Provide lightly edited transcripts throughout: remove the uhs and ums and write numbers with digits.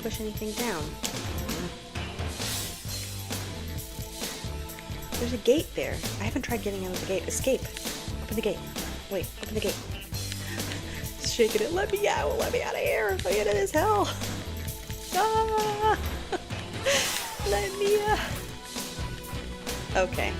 push anything down. There's a gate there. I haven't tried getting out of the gate. Escape. Open the gate. Wait, open the gate. Shaking it. Let me out. Let me out of here. Let me out of this hell. Ah! Let me out. Okay.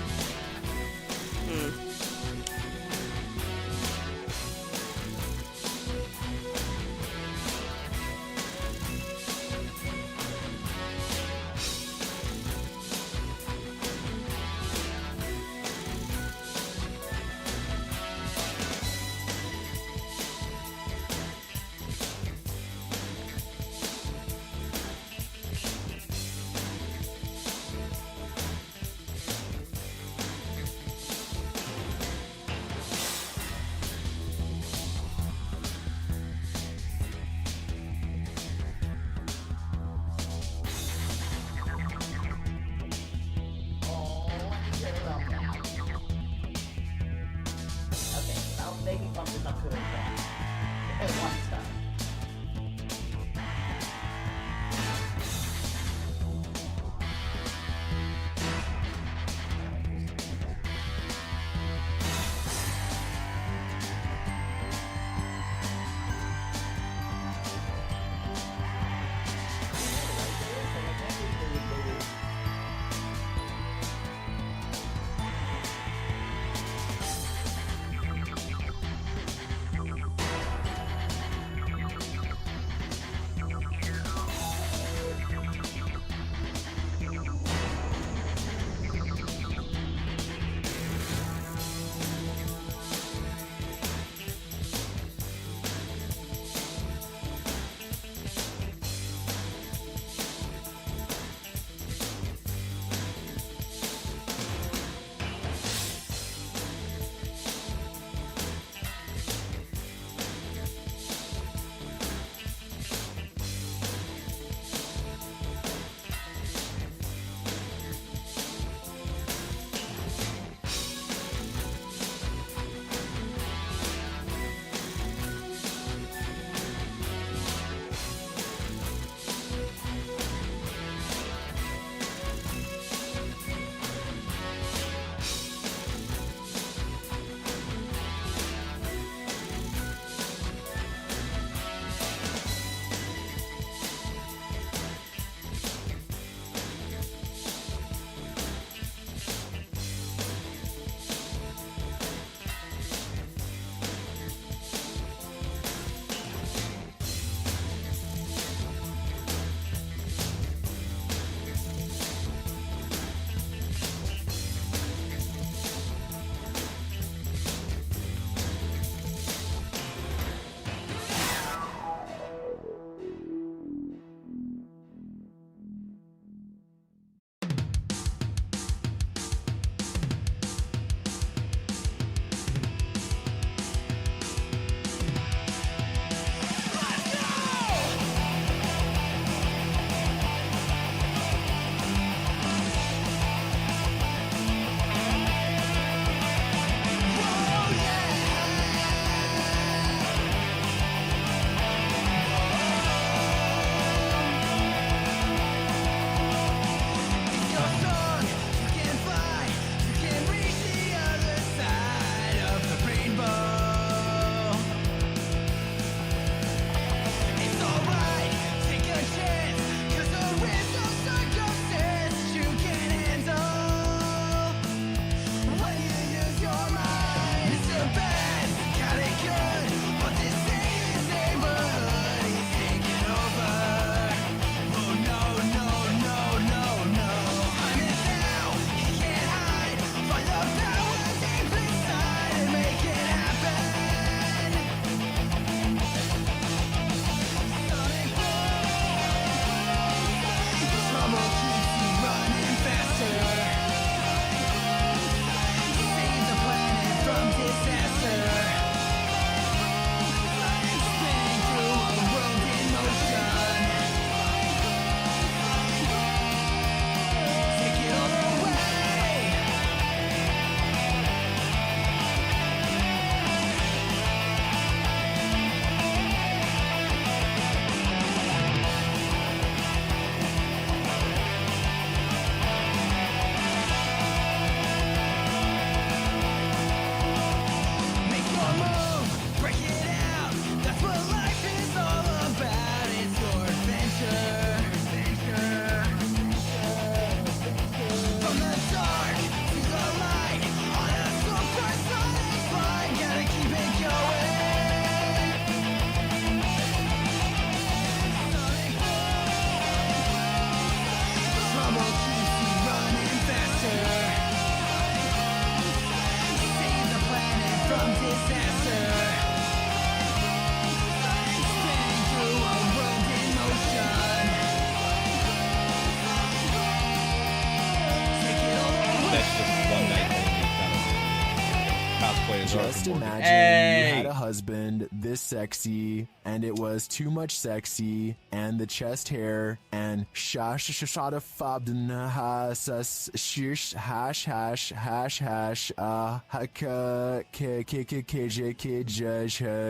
Just imagine you had a husband this sexy, and it was too much sexy, and the chest hair, and hash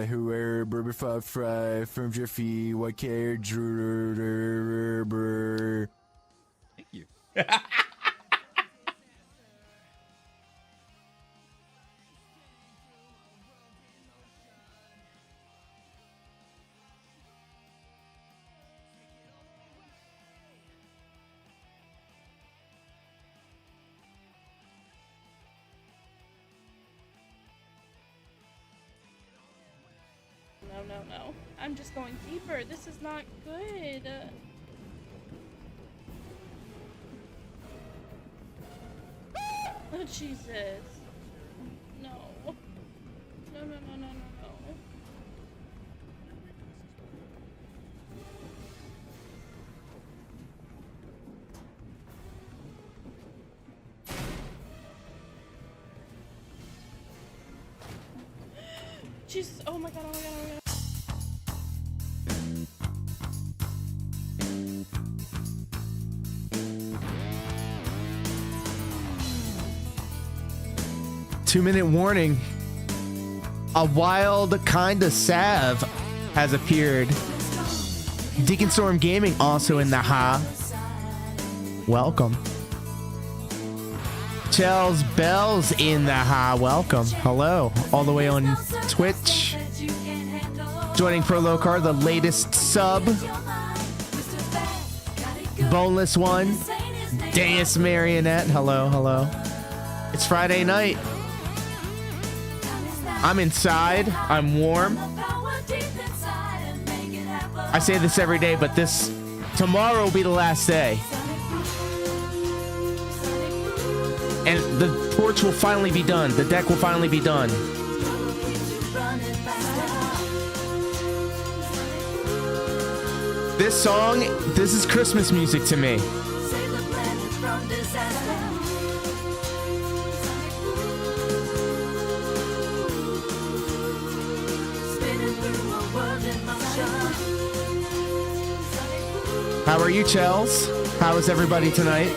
whoever from Jiffy, what care Thank you. No. I'm just going deeper. This is not good. Oh, Jesus. No. No. Jesus. Oh my god. 2-minute warning. A wild kind of salve has appeared. Deacon Storm Gaming also in the ha. Welcome. Chels Bells in the ha. Welcome. Hello. All the way on Twitch. Joining Prolo Car, the latest sub. Boneless One. Deus Marionette. Hello. It's Friday night. I'm inside. I'm warm. I say this every day, but tomorrow will be the last day. And the torch will finally be done. The deck will finally be done. This song, this is Christmas music to me. How are you, Chels? How is everybody tonight?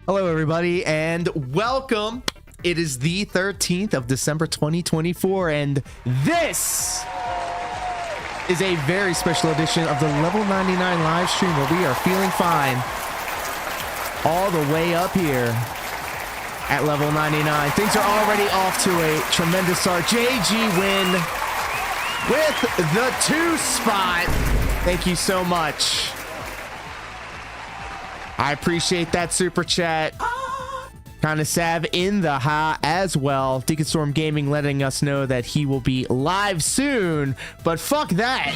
Hello, everybody, and welcome. It is the 13th of December 2024, and this is a very special edition of the Level 99 live stream where we are feeling fine all the way up here at Level 99. Things are already off to a tremendous start. JG win with the 2 spot. Thank you so much. I appreciate that super chat. Kind of Sav in the ha as well. Deacon Storm Gaming letting us know that he will be live soon, but fuck that.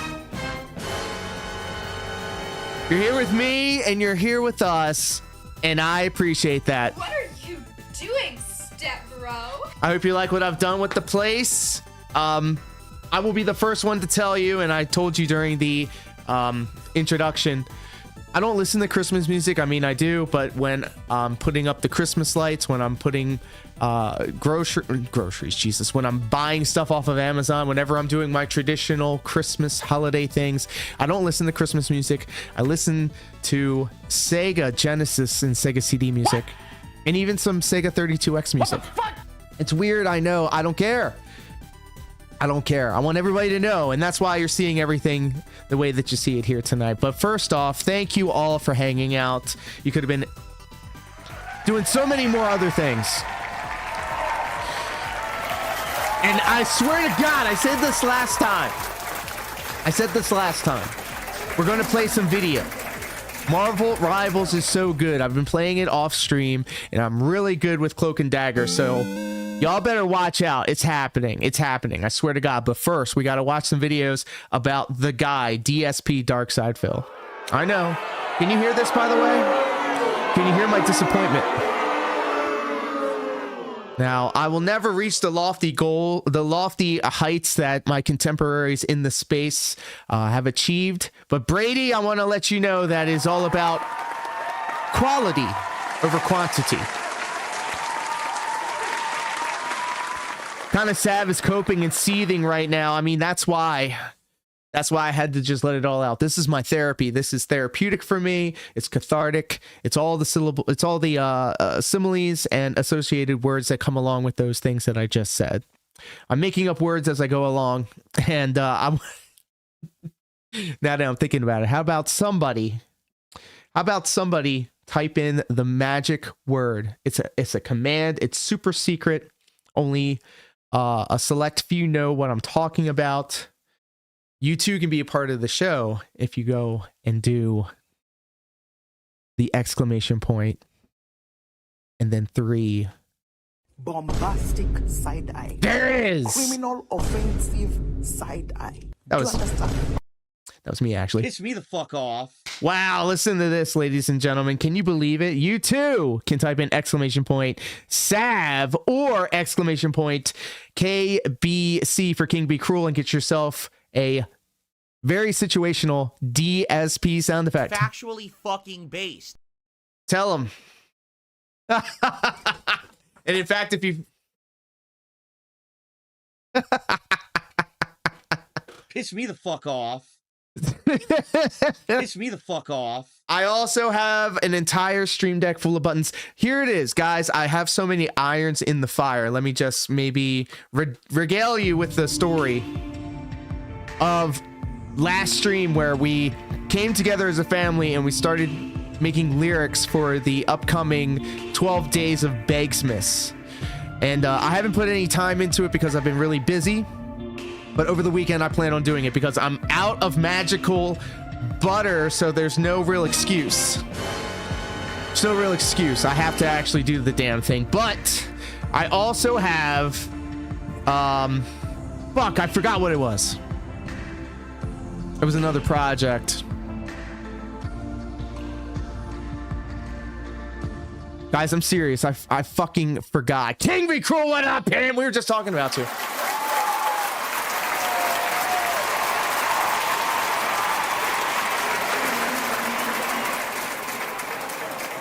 You're here with me and you're here with us, and I appreciate that. What are you doing, step bro? I hope you like what I've done with the place. I will be the first one to tell you, and I told you during the introduction, I don't listen to Christmas music. I mean, I do, but when I'm putting up the Christmas lights, when I'm putting groceries, Jesus, when I'm buying stuff off of Amazon, whenever I'm doing my traditional Christmas holiday things, I don't listen to Christmas music. I listen to Sega Genesis and Sega CD music, and even some Sega 32X music. It's weird, I know. I don't care. I don't care. I want everybody to know, and that's why you're seeing everything the way that you see it here tonight. But first off, thank you all for hanging out. You could have been doing so many more other things. And I swear to God, I said this last time. We're going to play some video. Marvel Rivals is so good. I've been playing it off stream, and I'm really good with Cloak and Dagger, so y'all better watch out. It's happening. It's happening. I swear to God. But first, we got to watch some videos about the guy, DSP Darkside Phil. I know. Can you hear this, by the way? Can you hear my disappointment? Now, I will never reach the lofty heights that my contemporaries in the space have achieved. But Brady, I want to let you know that is all about quality over quantity. Kind of Sav is coping and seething right now. I mean, that's why I had to just let it all out. This is my therapy. This is therapeutic for me. It's cathartic. It's all the similes and associated words that come along with those things that I just said. I'm making up words as I go along, and I'm now that I'm thinking about it. How about somebody type in the magic word? It's a command. It's super secret. Only a select few know what I'm talking about. You too can be a part of the show if you go and do the exclamation point and then 3. Bombastic side eye. There it is. Criminal offensive side eye. That was me, actually. Piss me the fuck off. Wow, listen to this, ladies and gentlemen. Can you believe it? You too can type in exclamation point Sav or exclamation point KBC for King Be Cruel and get yourself a very situational DSP sound effect. Factually fucking based. Tell them. And in fact, if you piss me the fuck off. Piss me the fuck off. I also have an entire stream deck full of buttons. Here it is, guys. I have so many irons in the fire. Let me just maybe regale you with the story of last stream where we came together as a family and we started making lyrics for the upcoming 12 Days of Begsmas. And I haven't put any time into it because I've been really busy. But over the weekend, I plan on doing it because I'm out of magical butter, so there's no real excuse. There's no real excuse. I have to actually do the damn thing. But I also have... fuck, I forgot what it was. It was another project. Guys, I'm serious. I fucking forgot. King Be Cruel, what up, Pam? We were just talking about you.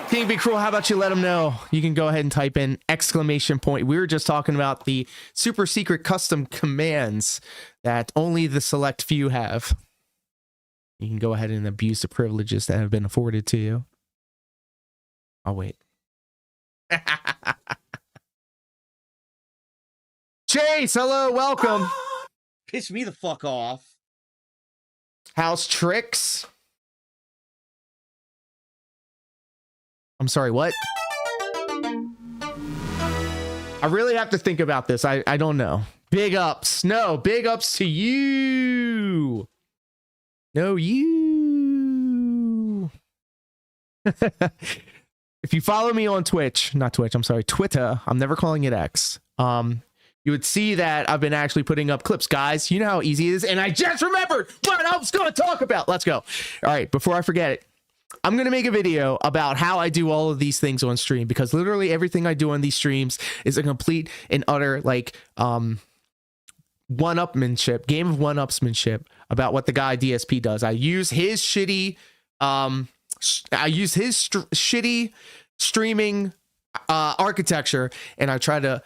King Be Cruel, how about you let them know? You can go ahead and type in exclamation point. We were just talking about the super secret custom commands that only the select few have. You can go ahead and abuse the privileges that have been afforded to you. I'll wait. Chase, hello, welcome. Piss me the fuck off. House Tricks. I'm sorry, what? I really have to think about this. I don't know. Big ups. No, big ups to you. No, you. If you follow me on Twitter, I'm never calling it X. You would see that I've been actually putting up clips. Guys, you know how easy it is. And I just remembered what I was going to talk about. Let's go. All right, before I forget it. I'm going to make a video about how I do all of these things on stream, because literally everything I do on these streams is a complete and utter like one-upmanship, game of one-upsmanship about what the guy DSP does. I use his shitty shitty streaming architecture, and I try to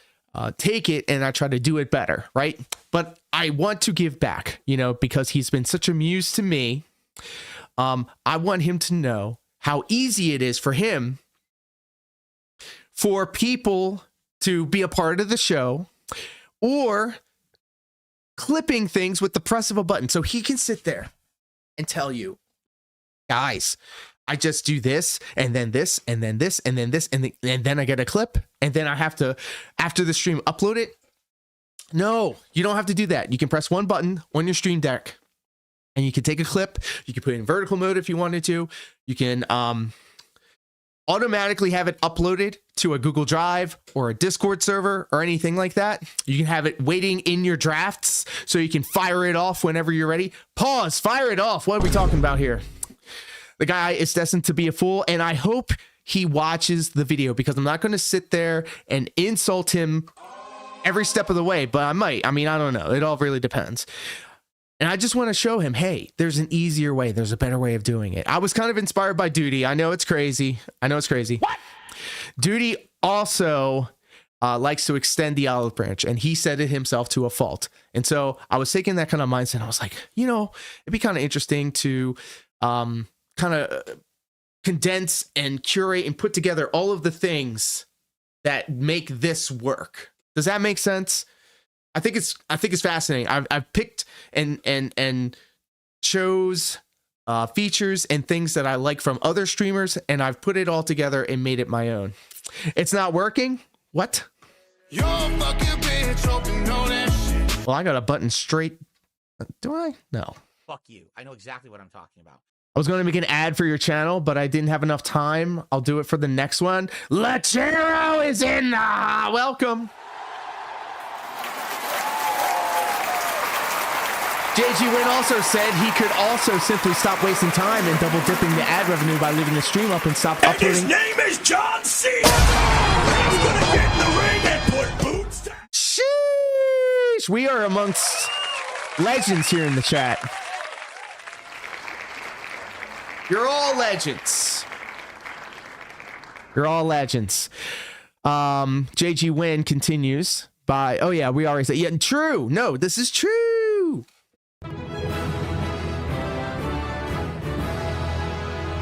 take it and I try to do it better, right? But I want to give back, you know, because he's been such a muse to me. I want him to know how easy it is for him for people to be a part of the show, or clipping things with the press of a button. So he can sit there and tell you, guys, I just do this, and then this, and then this, and then this, and then I get a clip, and then I have to, after the stream, upload it. No, you don't have to do that. You can press one button on your stream deck, and you can take a clip. You can put it in vertical mode if you wanted to. You can automatically have it uploaded to a Google Drive or a Discord server or anything like that. You can have it waiting in your drafts so you can fire it off whenever you're ready. Pause, fire it off. What are we talking about here? The guy is destined to be a fool, and I hope he watches the video, because I'm not going to sit there and insult him every step of the way, but I might. I mean, I don't know. It all really depends. And I just want to show him, hey, there's an easier way. There's a better way of doing it. I was kind of inspired by Duty. I know it's crazy. What? Duty also likes to extend the olive branch, and he said it himself to a fault. And so I was taking that kind of mindset. I was like, you know, it'd be kind of interesting to kind of condense and curate and put together all of the things that make this work. Does that make sense? I think it's fascinating. I've picked and chose features and things that I like from other streamers, and I've put it all together and made it my own. It's not working. What? You're a fucking bitch, hope you know that shit. Well, I got a button straight. Do I? No. Fuck you. I know exactly what I'm talking about. I was going to make an ad for your channel, but I didn't have enough time. I'll do it for the next one. Lechero is in. Welcome. JG Wynn also said he could also simply stop wasting time and double dipping the ad revenue by leaving the stream up and stop uploading. His name is John C. He's gonna get in the ring and put boots down. Sheesh. We are amongst legends here in the chat. You're all legends. You're all legends. JG Wynn continues by, oh yeah, we already said, yeah, true. No, this is true.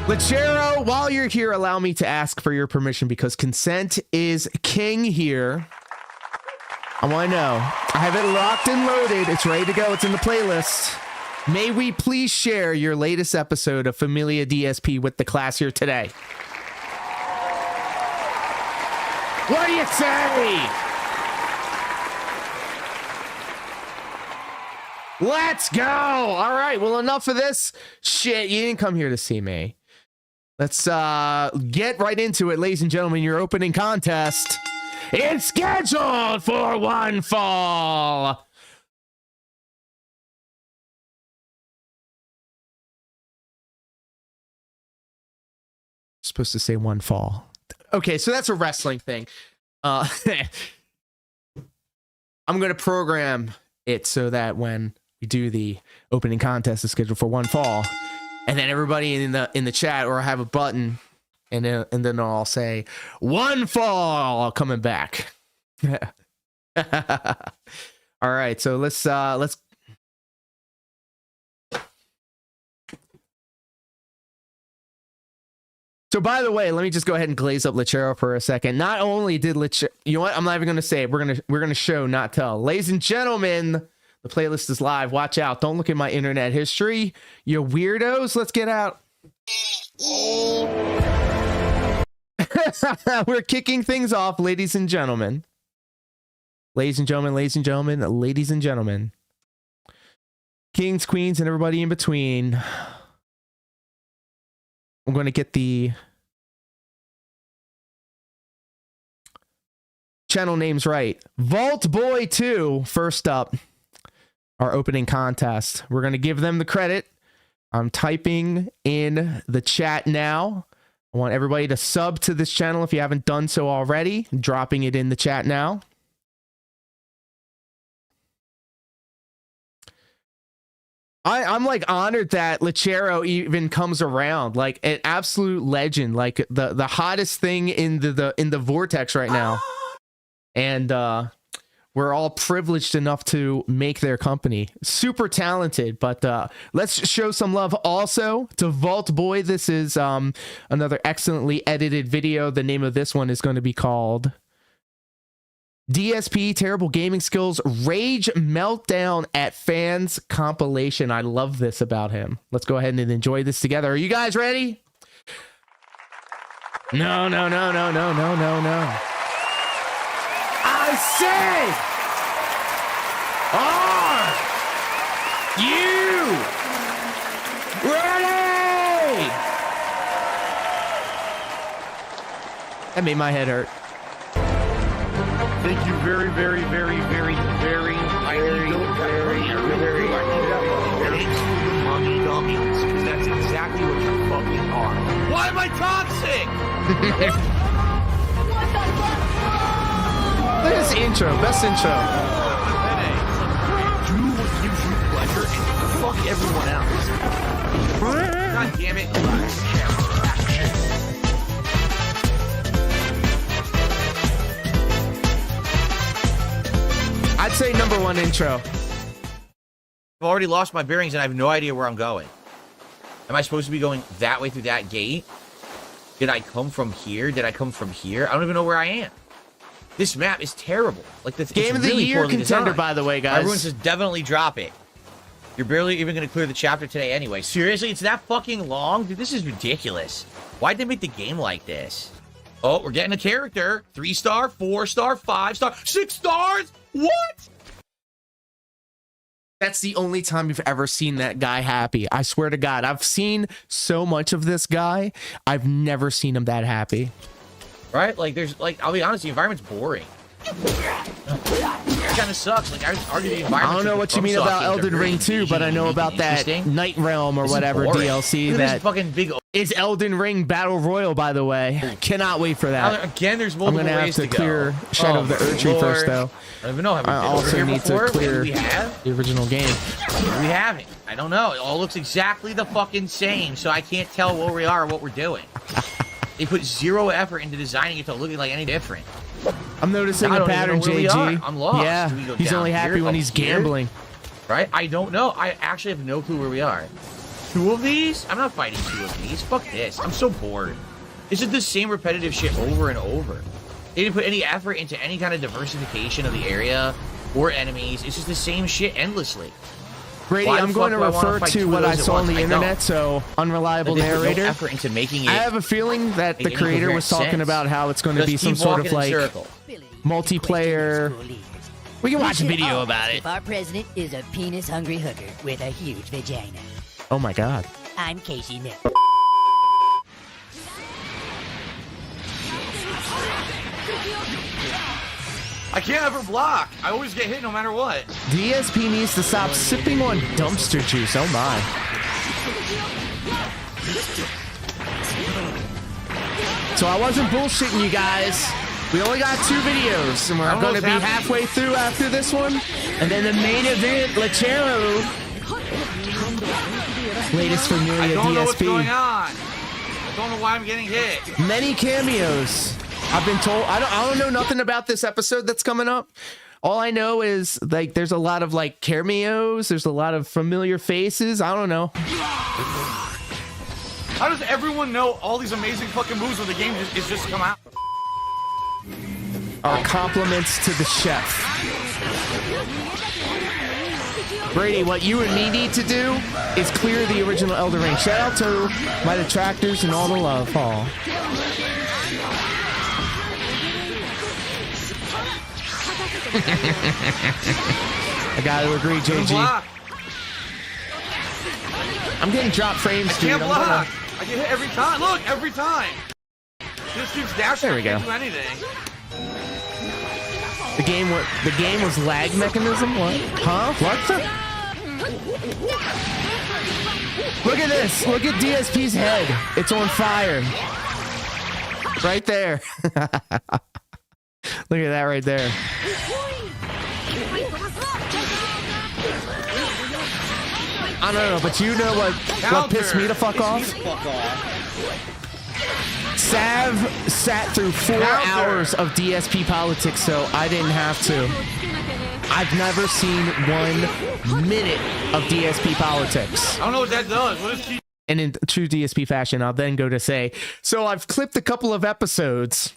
Lechero, while you're here, allow me to ask for your permission, because consent is king here. I want to know. I have it locked and loaded. It's ready to go. It's in the playlist. May we please share your latest episode of Familia DSP with the class here today? What do you say? Let's go. All right. Well, enough of this shit. You didn't come here to see me. Let's get right into it, ladies and gentlemen. Your opening contest is scheduled for one fall. Supposed to say one fall. Okay, so that's a wrestling thing. I'm going to program it so that when we do the opening contest, it's scheduled for one fall. And then everybody in the chat, or I have a button, and then I'll say one fall coming back. All right, so let's. So by the way, let me just go ahead and glaze up Lechero for a second. Not only did Lechero, you know what? I'm not even going to say it. We're gonna show, not tell. Ladies and gentlemen, the playlist is live. Watch out. Don't look at my internet history. You weirdos. Let's get out. We're kicking things off, ladies and gentlemen. Ladies and gentlemen, ladies and gentlemen, ladies and gentlemen. Kings, queens, and everybody in between. I'm going to get the channel names right. Vault Boy 2, first up. Our opening contest. We're going to give them the credit I'm typing in the chat now. I want everybody to sub to this channel if you haven't done so already. I'm dropping it in the chat now. I'm like honored that Lechero even comes around, like an absolute legend, like the hottest thing in the vortex right now. And we're all privileged enough to make their company. Super talented, but let's show some love also to Vault Boy. This is another excellently edited video. The name of this one is going to be called DSP Terrible Gaming Skills Rage Meltdown at Fans Compilation. I love this about him. Let's go ahead and enjoy this together. Are you guys ready? No. I say, are you ready? That made my head hurt. Thank you very much. That's exactly what you fucking are. Why am I toxic? Look at this intro. Best intro. Do what gives you pleasure and fuck everyone else. God damn it. I'd say #1 intro. I've already lost my bearings and I have no idea where I'm going. Am I supposed to be going that way through that gate? Did I come from here? Did I come from here? I don't even know where I am. This map is terrible. Like this Game of the really year contender, designed. by the way, guys. Everyone says definitely drop it. You're barely even going to clear the chapter today anyway. Seriously, it's that fucking long? Dude, this is ridiculous. Why'd they make the game like this? Oh, we're getting a character. 3-star, 4-star, 5-star, 6 stars? What? That's the only time you've ever seen that guy happy. I swear to God, I've seen so much of this guy. I've never seen him that happy. Right? Like, there's, like, I'll be honest, the environment's boring. It kind of sucks. Like, I would argue the environment. I don't know what you mean about Elden Ring 2, but I know about that Night Realm or whatever DLC that fucking big is Elden Ring Battle Royal, by the way. Cannot wait for that. Again, there's I'm multiple gonna have ways to clear Shadow of the Erdtree first, though. I don't even know. Have we I also need to clear we have? the original game. We haven't. I don't know. It all looks exactly the fucking same, so I can't tell where we are or what we're doing. They put zero effort into designing it to look like any different. I'm noticing a pattern, JG. I'm lost. Yeah, he's only happy when he's gambling. Right? I don't know. I actually have no clue where we are. 2 of these? I'm not fighting 2 of these. Fuck this. I'm so bored. This is the same repetitive shit over and over. They didn't put any effort into any kind of diversification of the area or enemies. It's just the same shit endlessly. Brady, I'm going to refer to what I saw on the internet, so unreliable narrator. No effort into making it. I have a feeling that the creator was talking about how it's going to be some sort of like multiplayer. We can watch a video about it. Our president is a penis-hungry hooker with a huge vagina. Oh my God. I'm Casey Nick. I can't ever block. I always get hit no matter what. DSP needs to stop sipping on dumpster juice. Oh my. So I wasn't bullshitting you guys. We only got 2 videos, and we're going to be halfway through after this one. And then the main event, Lechero. Latest Familia DSP. I don't know what's going on. I don't know why I'm getting hit. Many cameos. I've been told. I don't know nothing about this episode that's coming up. All I know is like there's a lot of like cameos. There's a lot of familiar faces. I don't know. How does everyone know all these amazing fucking moves when the game is just come out? Our compliments to the chef. Brady, what you and me need to do is clear the original Elden Ring. Shout out to my detractors and all the love, Paul. I gotta agree, JG. I'm getting drop frames, dude. I can't block. I get hit every time. Look, every time. This keeps dashing. There we go. I can't do anything. The game was lag mechanism? What? Huh? What the? Look at this. Look at DSP's head. It's on fire. Right there. Look at that right there. I don't know, but you know what pissed me the fuck off? Sav sat through 4 hours of DSP politics, so I didn't have to. I've never seen 1 minute of DSP politics. I don't know what that does. What is he? And in true DSP fashion, I'll then go to say, so I've clipped a couple of episodes,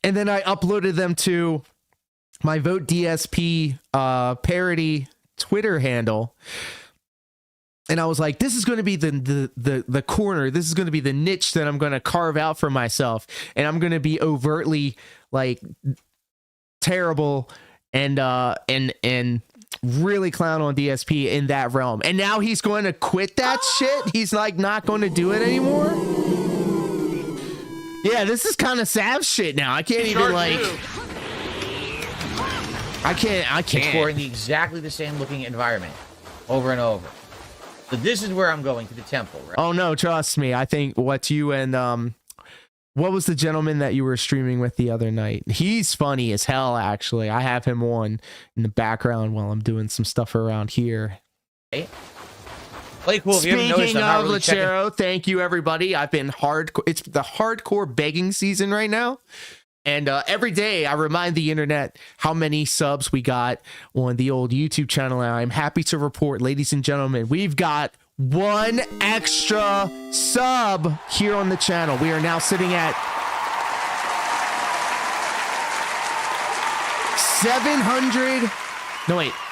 and then I uploaded them to my Vote DSP parody Twitter handle. And I was like, this is going to be the corner. This is going to be the niche that I'm going to carve out for myself. And I'm going to be overtly like terrible and really clown on DSP in that realm. And now he's going to quit that shit. He's like not going to do it anymore. Yeah, this is kind of Sav shit now. I can't even like. I can't. Scoring exactly the same looking environment over and over. So this is where I'm going to the temple, right? Oh no, trust me. I think what you and what was the gentleman that you were streaming with the other night? He's funny as hell, actually. I have him on in the background while I'm doing some stuff around here. Hey. Play cool. Speaking of Lechero, thank you everybody. I've been hardcore. It's the hardcore begging season right now. And every day I remind the internet how many subs we got on the old YouTube channel. And I'm happy to report, ladies and gentlemen, we've got 1 extra sub here on the channel. We are now sitting at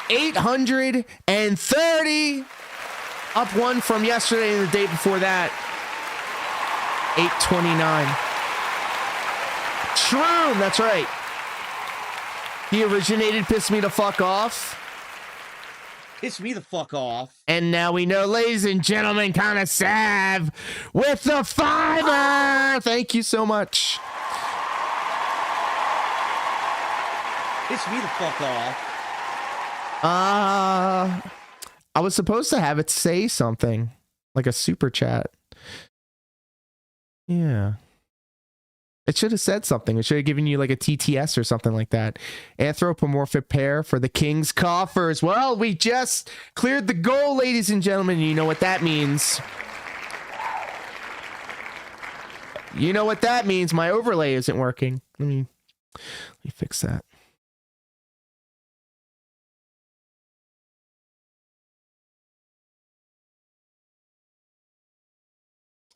830. Up 1 from yesterday and the day before that. 829. Shroom, that's right. He originated Piss Me the Fuck Off. Piss me the fuck off. And now we know, ladies and gentlemen, kind of Sav with the fiber. Thank you so much. Piss me the fuck off. I was supposed to have it say something like a super chat. Yeah. It should have said something. It should have given you like a TTS or something like that. Anthropomorphic pair for the King's coffers. Well, we just cleared the goal, ladies and gentlemen. You know what that means. You know what that means. My overlay isn't working. Let me fix that.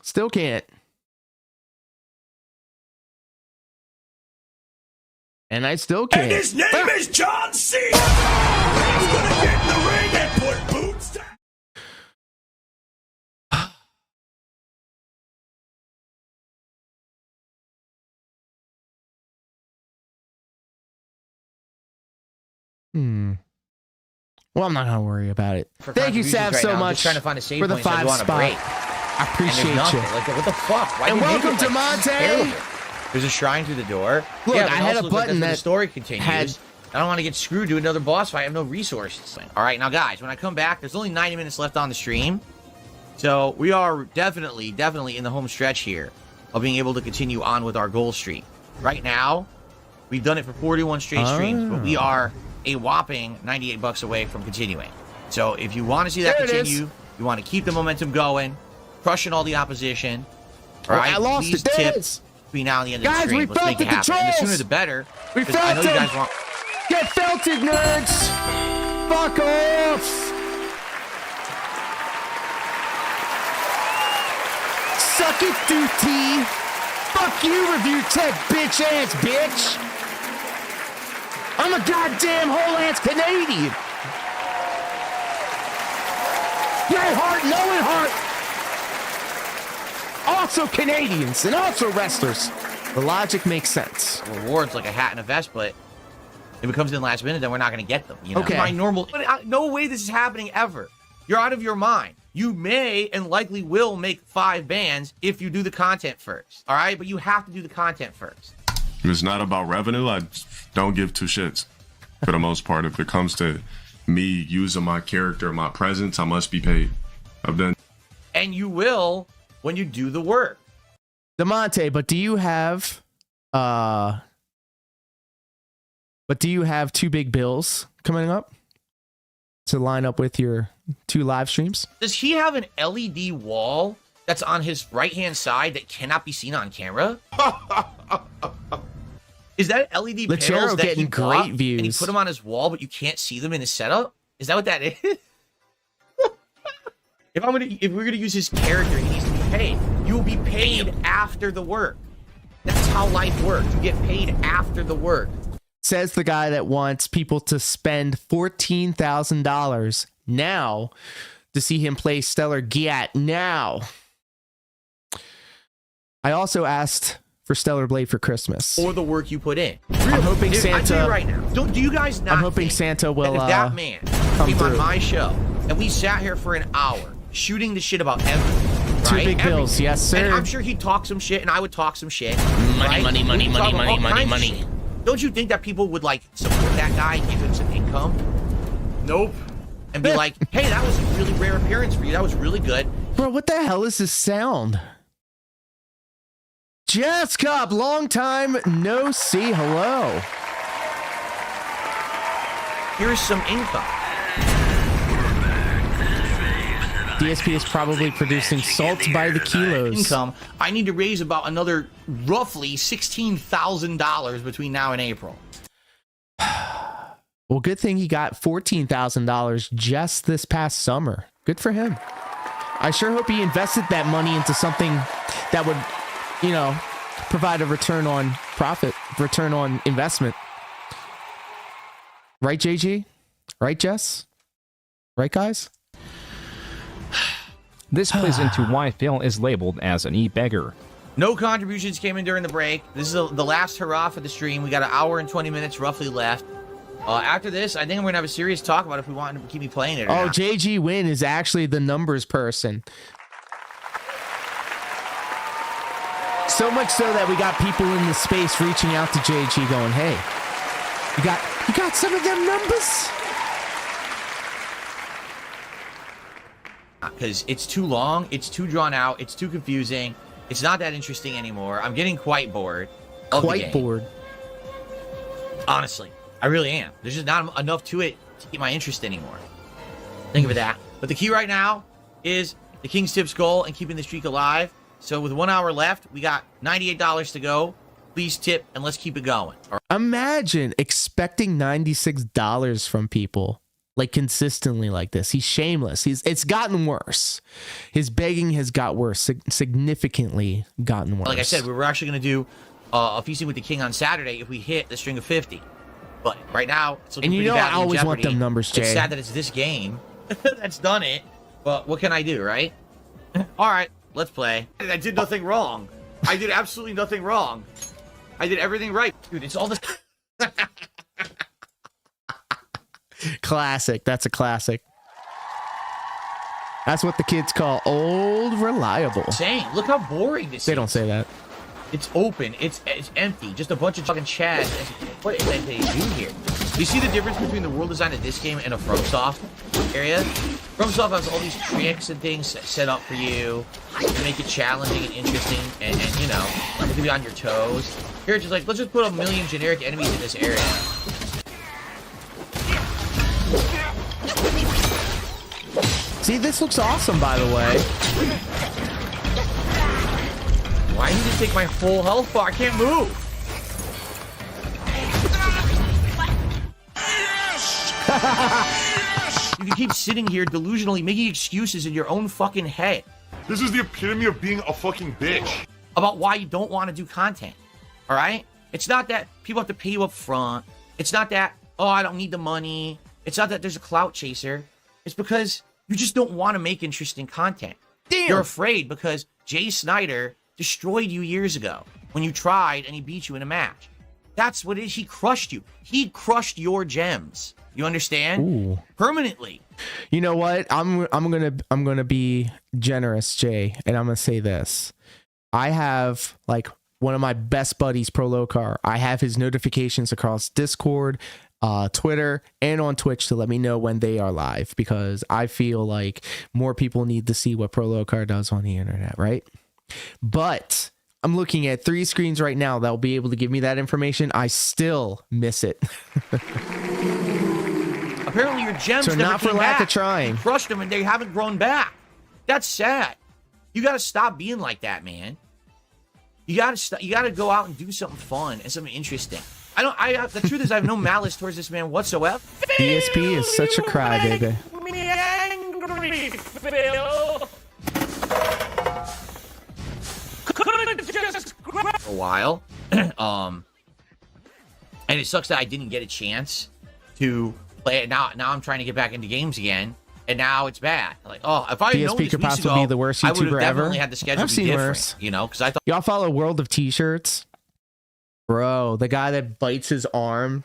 Still can't. And I still can't. And his name is John Cena! He's gonna get in the ring and put boots down! Well, I'm not gonna worry about it. Thank you, Sav, right so now. much trying to find a save for the point, so I 5 go on a spot. break. I appreciate you. Like, what the fuck? Why And do you welcome make to it, like, Monte. terrible? There's a shrine through the door. Look, yeah, I had a button the that story continues. I don't want to get screwed to another boss fight. I have no resources. All right, now guys, when I come back, there's only 90 minutes left on the stream. So we are definitely in the home stretch here of being able to continue on with our goal streak. Right now, we've done it for 41 straight streams, but we are a whopping $98 away from continuing. So if you want to see that continue, you want to keep the momentum going, crushing all the opposition. All right, I lost please it. There tip it is. between now and the end of the Guys, stream. we Let's felt make the it happen. And the controls. sooner the better. We 'cause I know felt you guys them. want. Get felted, nerds! Fuck off! Suck it, duty! Fuck you, review tech, bitch ass bitch! I'm a goddamn whole ass Canadian! Yay, Hart, Nolan Hart! Also Canadians, and also wrestlers. The logic makes sense. Rewards like a hat and a vest, but if it comes in last minute, then we're not going to get them. You know? Okay. My normal, no way this is happening ever. You're out of your mind. You may and likely will make 5 bands if you do the content first. All right, but you have to do the content first. If it's not about revenue, I don't give 2 shits for the most part. If it comes to me using my character, my presence, I must be paid. I've done. And you will when you do the work. Demonte, but do you have two big bills coming up to line up with your 2 live streams? Does he have an LED wall that's on his right-hand side that cannot be seen on camera? Is that LED panels that he getting bought great views. and he put them on his wall, but you can't see them in his setup? Is that what that is? If we're gonna use his character, he needs to be paid. You will be paid after the work. That's how life works. You get paid after the work. Says the guy that wants people to spend $14,000 now to see him play Stellar Giat now. I also asked for Stellar Blade for Christmas. Or the work you put in. I'm hoping Dude, Santa. I tell you right now. Do you guys not? I'm hoping think Santa will. that if that man came on my show and we sat here for an hour shooting the shit about everything. Two right? big bills, yes, sir. And I'm sure he'd talk some shit, and I would talk some shit. Money, money, money, money, money, money, money. Don't you think that people would like support that guy and give him some income? Nope. And be like, hey, that was a really rare appearance for you. That was really good. Bro, what the hell is this sound? Jess Cup, long time no see. Hello. Here's some income. DSP is probably producing salt by the kilos. Income. I need to raise about another roughly $16,000 between now and April. Well, good thing he got $14,000 just this past summer. Good for him. I sure hope he invested that money into something that would, you know, provide a return on profit, return on investment. Right, JG? Right, Jess? Right, guys? This plays into why Phil is labeled as an e-beggar. No contributions came in during the break. This is the last hurrah for the stream. We got an hour and 20 minutes roughly left. After this, I think we're going to have a serious talk about if we want to keep me playing it or not. JG Win is actually the numbers person. So much so that we got people in the space reaching out to JG going, hey, you got some of them numbers? Because it's too long, it's too drawn out, it's too confusing, it's not that interesting anymore. I'm getting quite bored. Quite bored. Honestly, I really am. There's just not enough to it to keep my interest anymore. Think of that. But the key right now is the King's Tips goal and keeping the streak alive. So with 1 hour left, we got $98 to go. Please tip and let's keep it going. Imagine expecting $96 from people. Like consistently like this. He's shameless. It's gotten worse. His begging has got worse. Significantly gotten worse. Like I said, we were actually going to do a Feasting with the King on Saturday if we hit the string of 50. But right now, it's looking pretty bad. I always want them numbers, Jay. It's sad that it's this game that's done it. But what can I do, right? All right, let's play. I did nothing wrong. I did absolutely nothing wrong. I did everything right. Dude, it's all this... Classic. That's a classic. That's what the kids call old reliable. Insane. Look how boring this is. They don't say that. It's open. It's empty. Just a bunch of fucking chads. What is that they do here? Do you see the difference between the world design of this game and a FromSoft area? FromSoft has all these tricks and things set up for you to make it challenging and interesting and you know, to be on your toes. Here it's just like, let's just put a million generic enemies in this area. See, this looks awesome, by the way. Why did you take my full health bar? I can't move. You can keep sitting here delusionally making excuses in your own fucking head. This is the epitome of being a fucking bitch. About why you don't want to do content. All right? It's not that people have to pay you up front. It's not that, oh, I don't need the money. It's not that there's a clout chaser. It's because you just don't want to make interesting content. Damn. You're afraid because Jay Snyder destroyed you years ago when you tried and he beat you in a match. That's what it is. He crushed you. He crushed your gems. You understand? Ooh. Permanently. You know what? I'm gonna be generous, Jay, and I'm gonna say this. I have like one of my best buddies, Pro Locar. I have his notifications across Discord Twitter and on Twitch to let me know when they are live, because I feel like more people need to see what Prolocar does on the internet, right? But I'm looking at 3 screens right now that will be able to give me that information. I still miss it. Apparently your gems so never not for came lack back. of trying. You crushed them and they haven't grown back. That's sad. You got to stop being like that, man. You got to go out and do something fun and something interesting. The truth is I have no malice towards this man whatsoever. DSP is such a crybaby. For a while. And it sucks that I didn't get a chance to play it. Now I'm trying to get back into games again, and now it's bad. Like, oh, if I had known DSP this could weeks possibly ago, be the worst I would YouTuber have definitely ever. had the schedule I've be seen different, worse. you know, because I thought Y'all follow World of T-Shirts? Bro, the guy that bites his arm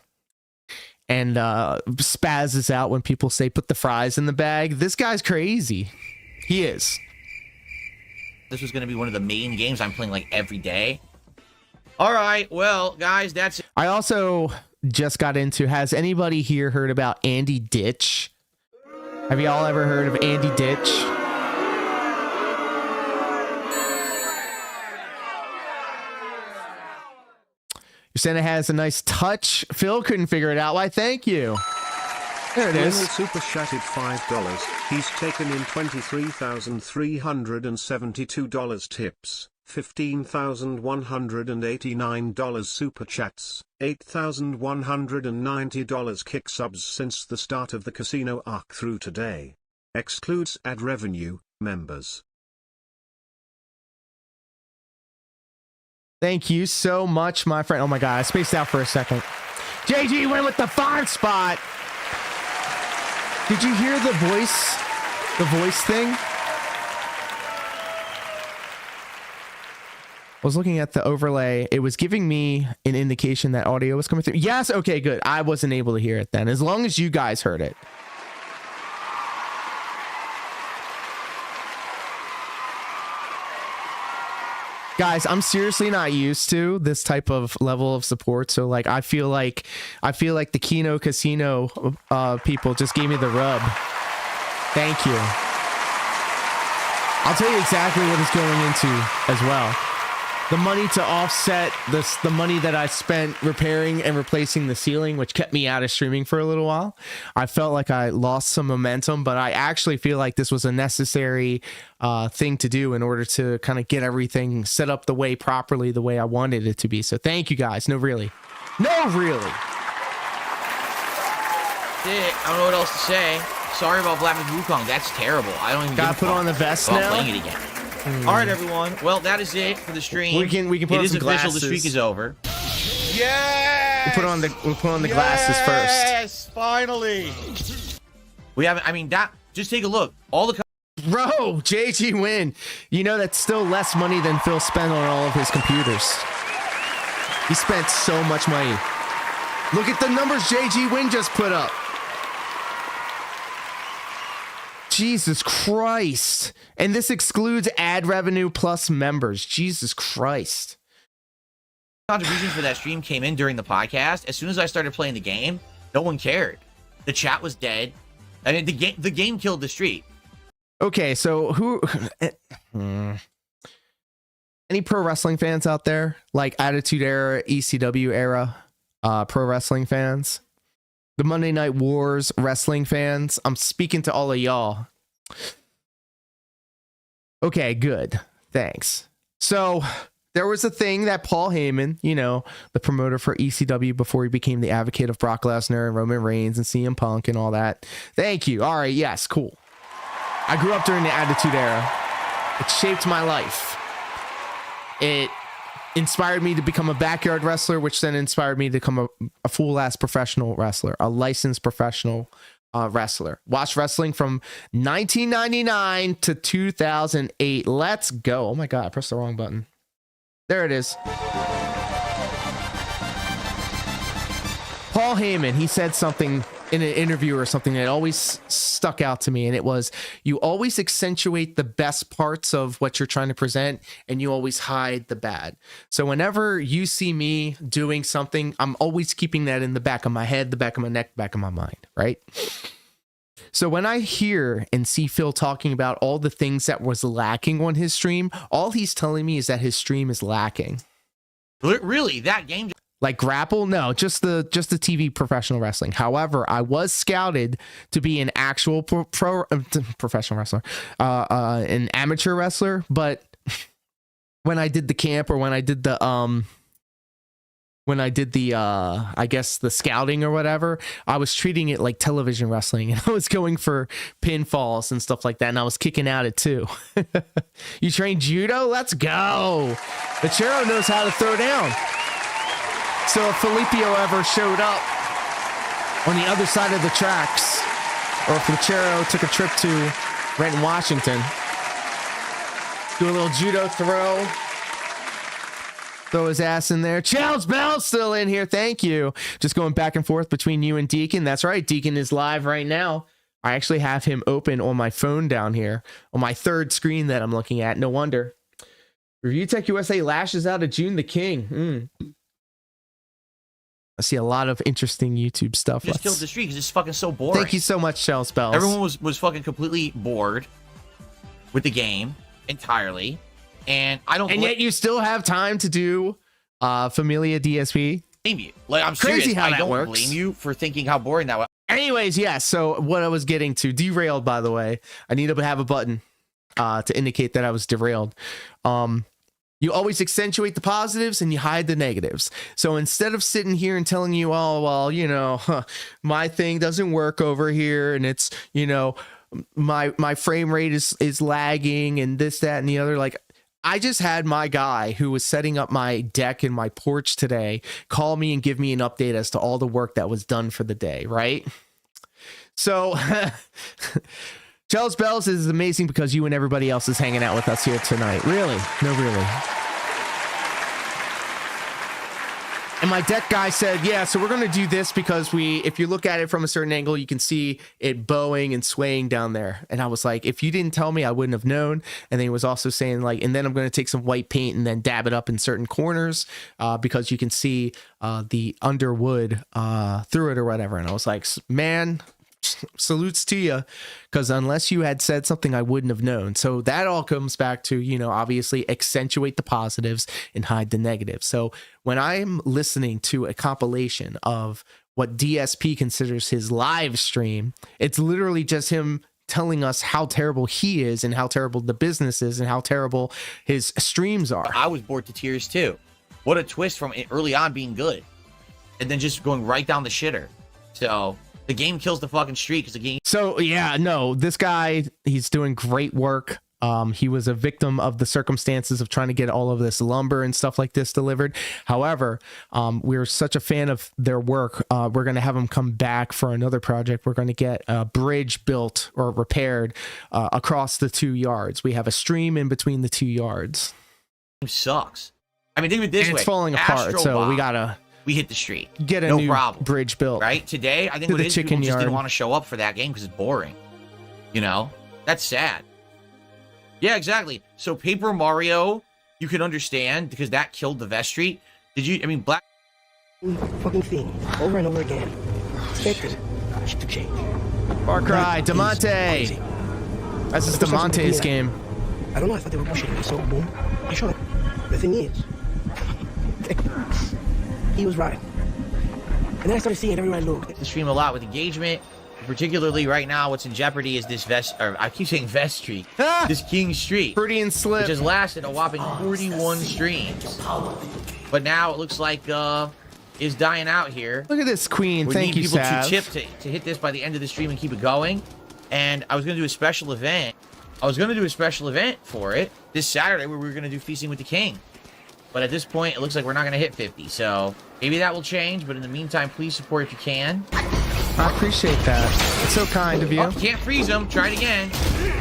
and spazzes out when people say put the fries in the bag. This guy's crazy. He is. this was going to be one of the main games I'm playing like every day. All right, well, guys, that's it. I also just got into, has anybody here heard about Andy Ditch? Have y'all ever heard of Andy Ditch? You're saying it has a nice touch. Phil couldn't figure it out. Why, thank you. There it is. Super chatted $5. He's taken in $23,372 tips, $15,189 super chats, $8,190 kick subs since the start of the casino arc through today. Excludes ad revenue, members. Thank you so much, my friend. Oh my God, I spaced out for a second. JG went with the 5 spot. Did you hear the voice thing? I was looking at the overlay. It was giving me an indication that audio was coming through. Yes, okay, good. I wasn't able to hear it then, as long as you guys heard it. Guys, I'm seriously not used to this type of level of support. So like, I feel like the Kino Casino people just gave me the rub. Thank you. I'll tell you exactly what it's going into as well. The money to offset the money that I spent repairing and replacing the ceiling, which kept me out of streaming for a little while. I felt like I lost some momentum, but I actually feel like this was a necessary thing to do in order to kind of get everything set up properly the way I wanted it to be. So thank you guys. No, really. I don't know what else to say. Sorry about Black Wukong. That's terrible. I don't even gotta put on the vest now. now. I'm playing it again. All right, everyone. Well, that is it for the stream. We can put on some glasses. The streak is over. Yes. We'll put on the glasses first. Yes, finally. We haven't. I mean, that. Just take a look. All the. Bro, JG win. You know that's still less money than Phil spent on all of his computers. He spent so much money. Look at the numbers JG Win just put up. Jesus Christ. And this excludes ad revenue plus members. Jesus Christ. Contributions for that stream came in during the podcast. As soon as I started playing the game, no one cared. The chat was dead. I mean, the game killed the streak. Okay, so who... Any pro wrestling fans out there? Like Attitude Era, ECW era pro wrestling fans? The Monday Night Wars wrestling fans? I'm speaking to all of y'all. Okay, good. Thanks. So there was a thing that Paul Heyman, you know, the promoter for ECW before he became the advocate of Brock Lesnar and Roman Reigns and CM Punk and all that. Thank you. All right. Yes. Cool. I grew up during the Attitude Era. It shaped my life. It inspired me to become a backyard wrestler, which then inspired me to become a full-ass professional wrestler, a licensed professional wrestler. Watched wrestling from 1999 to 2008. Let's go. Oh my God, I pressed the wrong button. There it is. Paul Heyman, he said something in an interview or something that always stuck out to me, and it was, you always accentuate the best parts of what you're trying to present, and you always hide the bad. So whenever you see me doing something, I'm always keeping that in the back of my head, the back of my neck, back of my mind, right? So when I hear and see Phil talking about all the things that was lacking on his stream, all he's telling me is that his stream is lacking. Really? That game? Like Grapple? No, just the TV professional wrestling. However, I was scouted to be an actual professional wrestler, an amateur wrestler. But when I did the camp, or when I did the I guess the scouting or whatever, I was treating it like television wrestling, and I was going for pinfalls and stuff like that, and I was kicking out at too. You train judo? Let's go. Machero knows how to throw down. So if Felipio ever showed up on the other side of the tracks, or if Machero took a trip to Renton, Washington, do a little judo throw, throw his ass in there. Charles Bell's still in here. Thank you. Just going back and forth between you and Deacon. That's right. Deacon is live right now. I actually have him open on my phone down here on my third screen that I'm looking at. No wonder. Review Tech USA lashes out at June the King. I see a lot of interesting YouTube stuff. Just killed the streak because it's fucking so boring. Thank you so much, Shell Spells. Everyone was fucking completely bored with the game entirely, and I don't. And yet you still have time to do Familia DSP. Blame you. Like, I'm crazy serious. how I that don't works. blame you for thinking how boring that was. Anyways, yes. So what I was getting to, derailed. By the way, I need to have a button to indicate that I was derailed. You always accentuate the positives and you hide the negatives. So instead of sitting here and telling you, oh, well, you know, my thing doesn't work over here, and it's, you know, my frame rate is lagging and this, that, and the other. Like, I just had my guy who was setting up my deck in my porch today call me and give me an update as to all the work that was done for the day, right? So Charles Bells is amazing because you and everybody else is hanging out with us here tonight. Really? No, really. And my deck guy said, yeah, so we're going to do this because if you look at it from a certain angle, you can see it bowing and swaying down there. And I was like, if you didn't tell me, I wouldn't have known. And then he was also saying, like, and then I'm going to take some white paint and then dab it up in certain corners because you can see the underwood through it or whatever. And I was like, man, salutes to you, because unless you had said something, I wouldn't have known. So that all comes back to, you know, obviously accentuate the positives and hide the negatives. So when I'm listening to a compilation of what DSP considers his live stream, it's literally just him telling us how terrible he is and how terrible the business is and how terrible his streams are. I was bored to tears too. What a twist from early on being good and then just going right down the shitter. So the game kills the fucking streak because the game. So yeah, no, this guy, he's doing great work. He was a victim of the circumstances of trying to get all of this lumber and stuff like this delivered. However, we're such a fan of their work. We're going to have them come back for another project. We're going to get a bridge built or repaired across the 2 yards. We have a stream in between the 2 yards. It sucks. I mean, think of it this way. It's falling apart, so we hit the streak. Get a new bridge built. Right? Today, I think what it is, people just didn't want to show up for that game because it's boring. You know? That's sad. Yeah, exactly. So Paper Mario, you can understand because that killed the vestry. Black fucking thing over and over again. Expected shit to change. Far Cry, Demonte. That's just Demonte's game. I don't know, I thought they were pushing it, so boom, I showed up. The thing is, he was right. And then I started seeing it everywhere I looked. The stream a lot with engagement. Particularly right now, what's in jeopardy is this I keep saying vest streak. This king streak. Freudian slip. Which has lasted a whopping 41 streams. But now it looks like is dying out here. Look at this queen. Thank you, Sav. We need people to chip to hit this by the end of the stream and keep it going. And I was going to do a special event. For it this Saturday where we were going to do Feasting with the King. But at this point, it looks like we're not going to hit 50. So maybe that will change. But in the meantime, please support if you can. I appreciate that. It's so kind of you. Oh, can't freeze them. Try it again.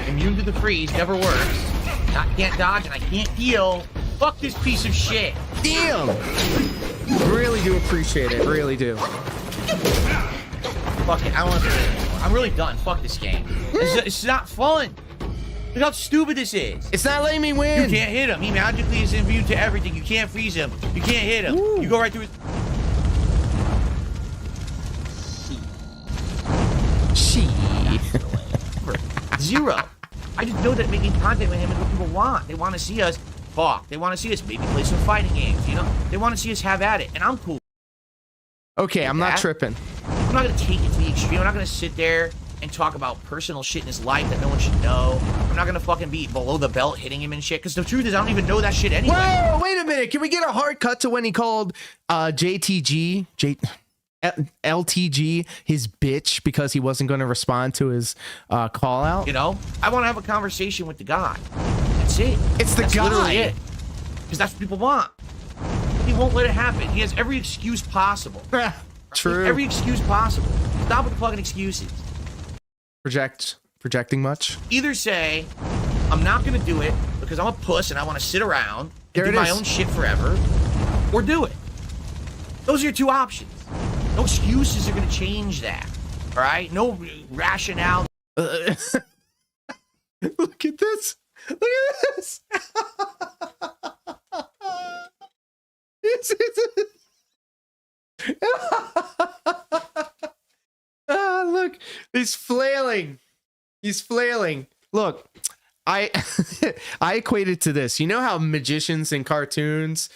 Immune to the freeze. Never works. I can't dodge and I can't heal. Fuck this piece of shit. Damn. Really do appreciate it. Really do. Fuck it. I don't want to play it anymore. I'm really done. Fuck this game. It's not fun. Look how stupid this is. It's not letting me win. You can't hit him. He magically is immune to everything. You can't freeze him. You can't hit him. Ooh. You go right through his... Zero. I just know that making content with him is what people want. They want to see us talk. They want to see us maybe play some fighting games, you know? They want to see us have at it, and I'm cool. Okay, I'm not tripping. I'm not going to take it to the extreme. I'm not going to sit there and talk about personal shit in his life that no one should know. I'm not going to fucking be below the belt hitting him and shit, because the truth is I don't even know that shit anyway. Whoa, wait a minute. Can we get a hard cut to when he called LTG his bitch because he wasn't going to respond to his call out? You know, I want to have a conversation with the guy. That's it. It's the That's guy. Literally it. Because that's what people want. But he won't let it happen. He has every excuse possible. True. Every excuse possible. Stop with the fucking excuses. Projecting much? Either say, I'm not going to do it because I'm a puss and I want to sit around and do my own shit forever, or do it. Those are your two options. No excuses are going to change that. All right? No rationale. Look at this. Look at this. Look, he's flailing. He's flailing. Look, I equate it to this. You know how magicians in cartoons,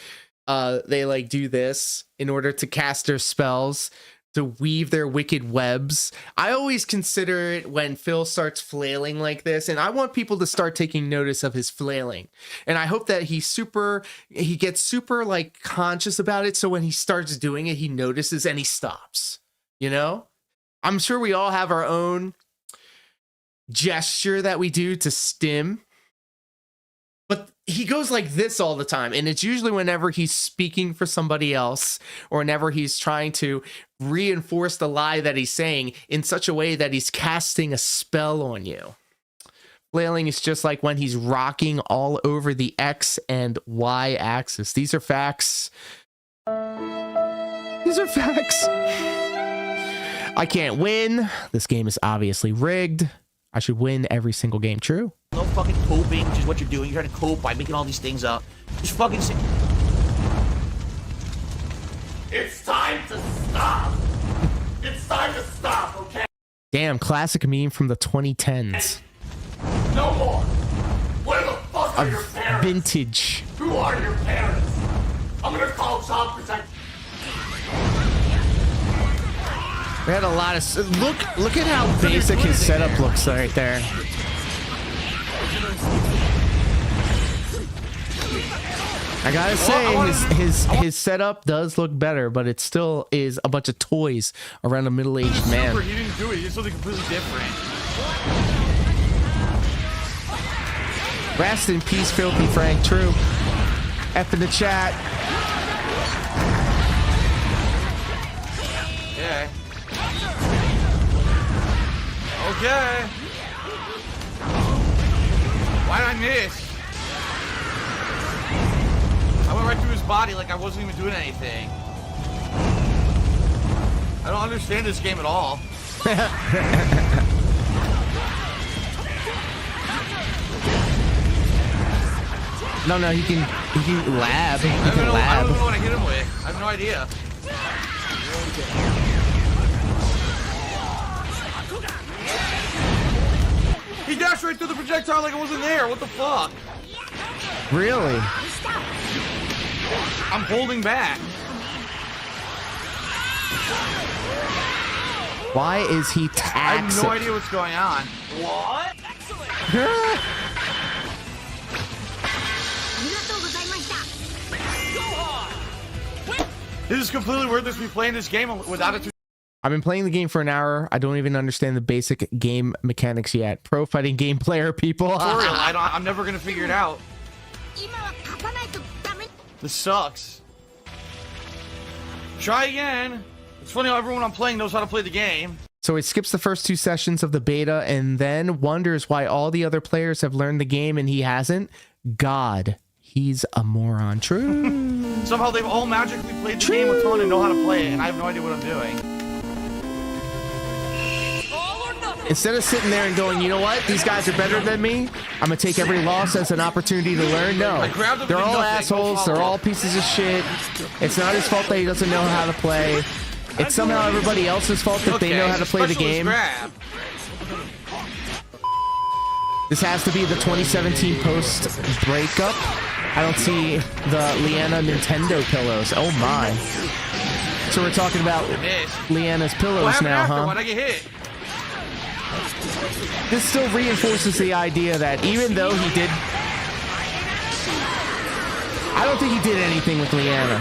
they like do this in order to cast their spells, to weave their wicked webs. I always consider it when Phil starts flailing like this, and I want people to start taking notice of his flailing. And I hope that he gets super like conscious about it, so when he starts doing it, he notices and he stops. You know? I'm sure we all have our own gesture that we do to stim. But he goes like this all the time. And it's usually whenever he's speaking for somebody else, or whenever he's trying to reinforce the lie that he's saying in such a way that he's casting a spell on you. Flailing is just like when he's rocking all over the X and Y axis. These are facts. These are facts. I can't win. This game is obviously rigged. I should win every single game. True. No fucking coping, which is what you're doing. You're trying to cope by making all these things up. Just fucking say. It's time to stop. It's time to stop, okay? Damn, classic meme from the 2010s. No more. Where the fuck are your parents? Vintage. Who are your parents? I'm gonna call child protection. We had a lot of look at how basic his setup looks right there. I gotta say, his setup does look better, but it still is a bunch of toys around a middle-aged man. He didn't do it. He did something completely different. Rest in peace, Filthy Frank. True. F in the chat. Yeah. Okay. Why did I miss? I went right through his body like I wasn't even doing anything. I don't understand this game at all. No, he can lab. He I can lab. I don't know what I hit him with. I have no idea. He dashed right through the projectile like it wasn't there. What the fuck? Really? I'm holding back. Why is he taxing? I have no idea what's going on. What? This is completely worthless. We playing this game without it. I've been playing the game for an hour. I don't even understand the basic game mechanics yet. Pro fighting game player people. I'm never gonna figure it out. This sucks. Try again. It's funny how everyone I'm playing knows how to play the game. So it skips the first 2 sessions of the beta and then wonders why all the other players have learned the game and he hasn't. God, he's a moron. True. Somehow they've all magically played the game a ton and know how to play it, and I have no idea what I'm doing. Instead of sitting there and going, you know what, these guys are better than me, I'm gonna take every loss as an opportunity to learn. No, they're all assholes. They're all pieces of shit. It's not his fault that he doesn't know how to play. It's somehow everybody else's fault that they know how to play the game. This has to be the 2017 post breakup. I don't see the Leanna Nintendo pillows. Oh my. So we're talking about Leanna's pillows now, huh? When I get hit. This still reinforces the idea that even though he did... I don't think he did anything with Leanna.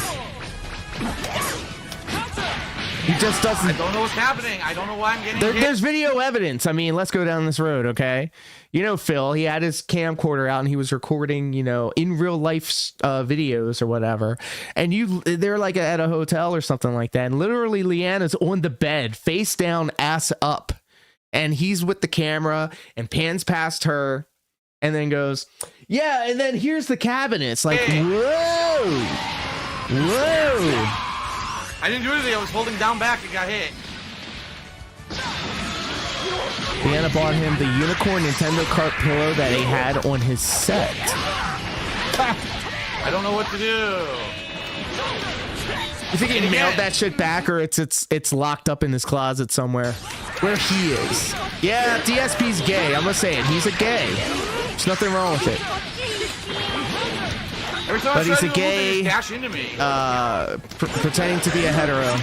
He just doesn't... I don't know what's happening. I don't know why I'm getting hit. There's video evidence. I mean, let's go down this road, okay? You know, Phil, he had his camcorder out and he was recording, you know, in real life videos or whatever. And they're like at a hotel or something like that. And literally Leanna's on the bed, face down, ass up. And he's with the camera and pans past her and then goes, yeah, and then here's the cabinets. Like, whoa. Whoa. I didn't do anything. I was holding down back and got hit. Leanna bought him the unicorn Nintendo cart pillow that he had on his set. I don't know what to do. You think he mailed that shit back, or it's locked up in his closet somewhere where he is? Yeah, DSP's gay. I'm gonna say it. He's a gay. There's nothing wrong with it. But he's a gay, pretending to be a hetero.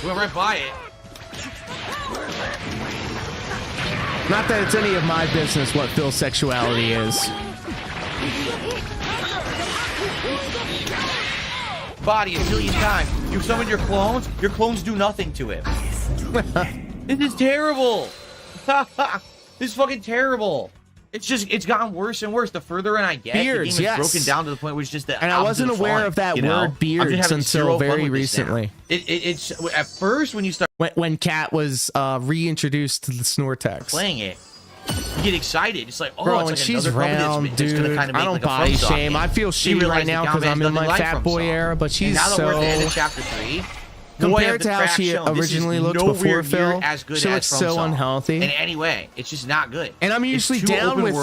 Went right by it. Not that it's any of my business what Phil's sexuality is. Body a zillion times. You summon your clones do nothing to him. This is terrible. This is fucking terrible. It's gotten worse and worse the further in I get. Beards, the game is yes. broken down to the point where it's just the and I wasn't aware fun, of that word beards until very recently. It's at first when you start when Cat was reintroduced to the Snortex. Playing it, you get excited. It's like, oh, bro, it's like she's another round, dude. Gonna kind of I don't body shame. I feel shitty right now because I'm in my fat boy era, but she's now that so. we're at the end of chapter 3. Compared to how she originally looked before Phil, she looks so unhealthy. In any way, it's just not good. And I'm usually down with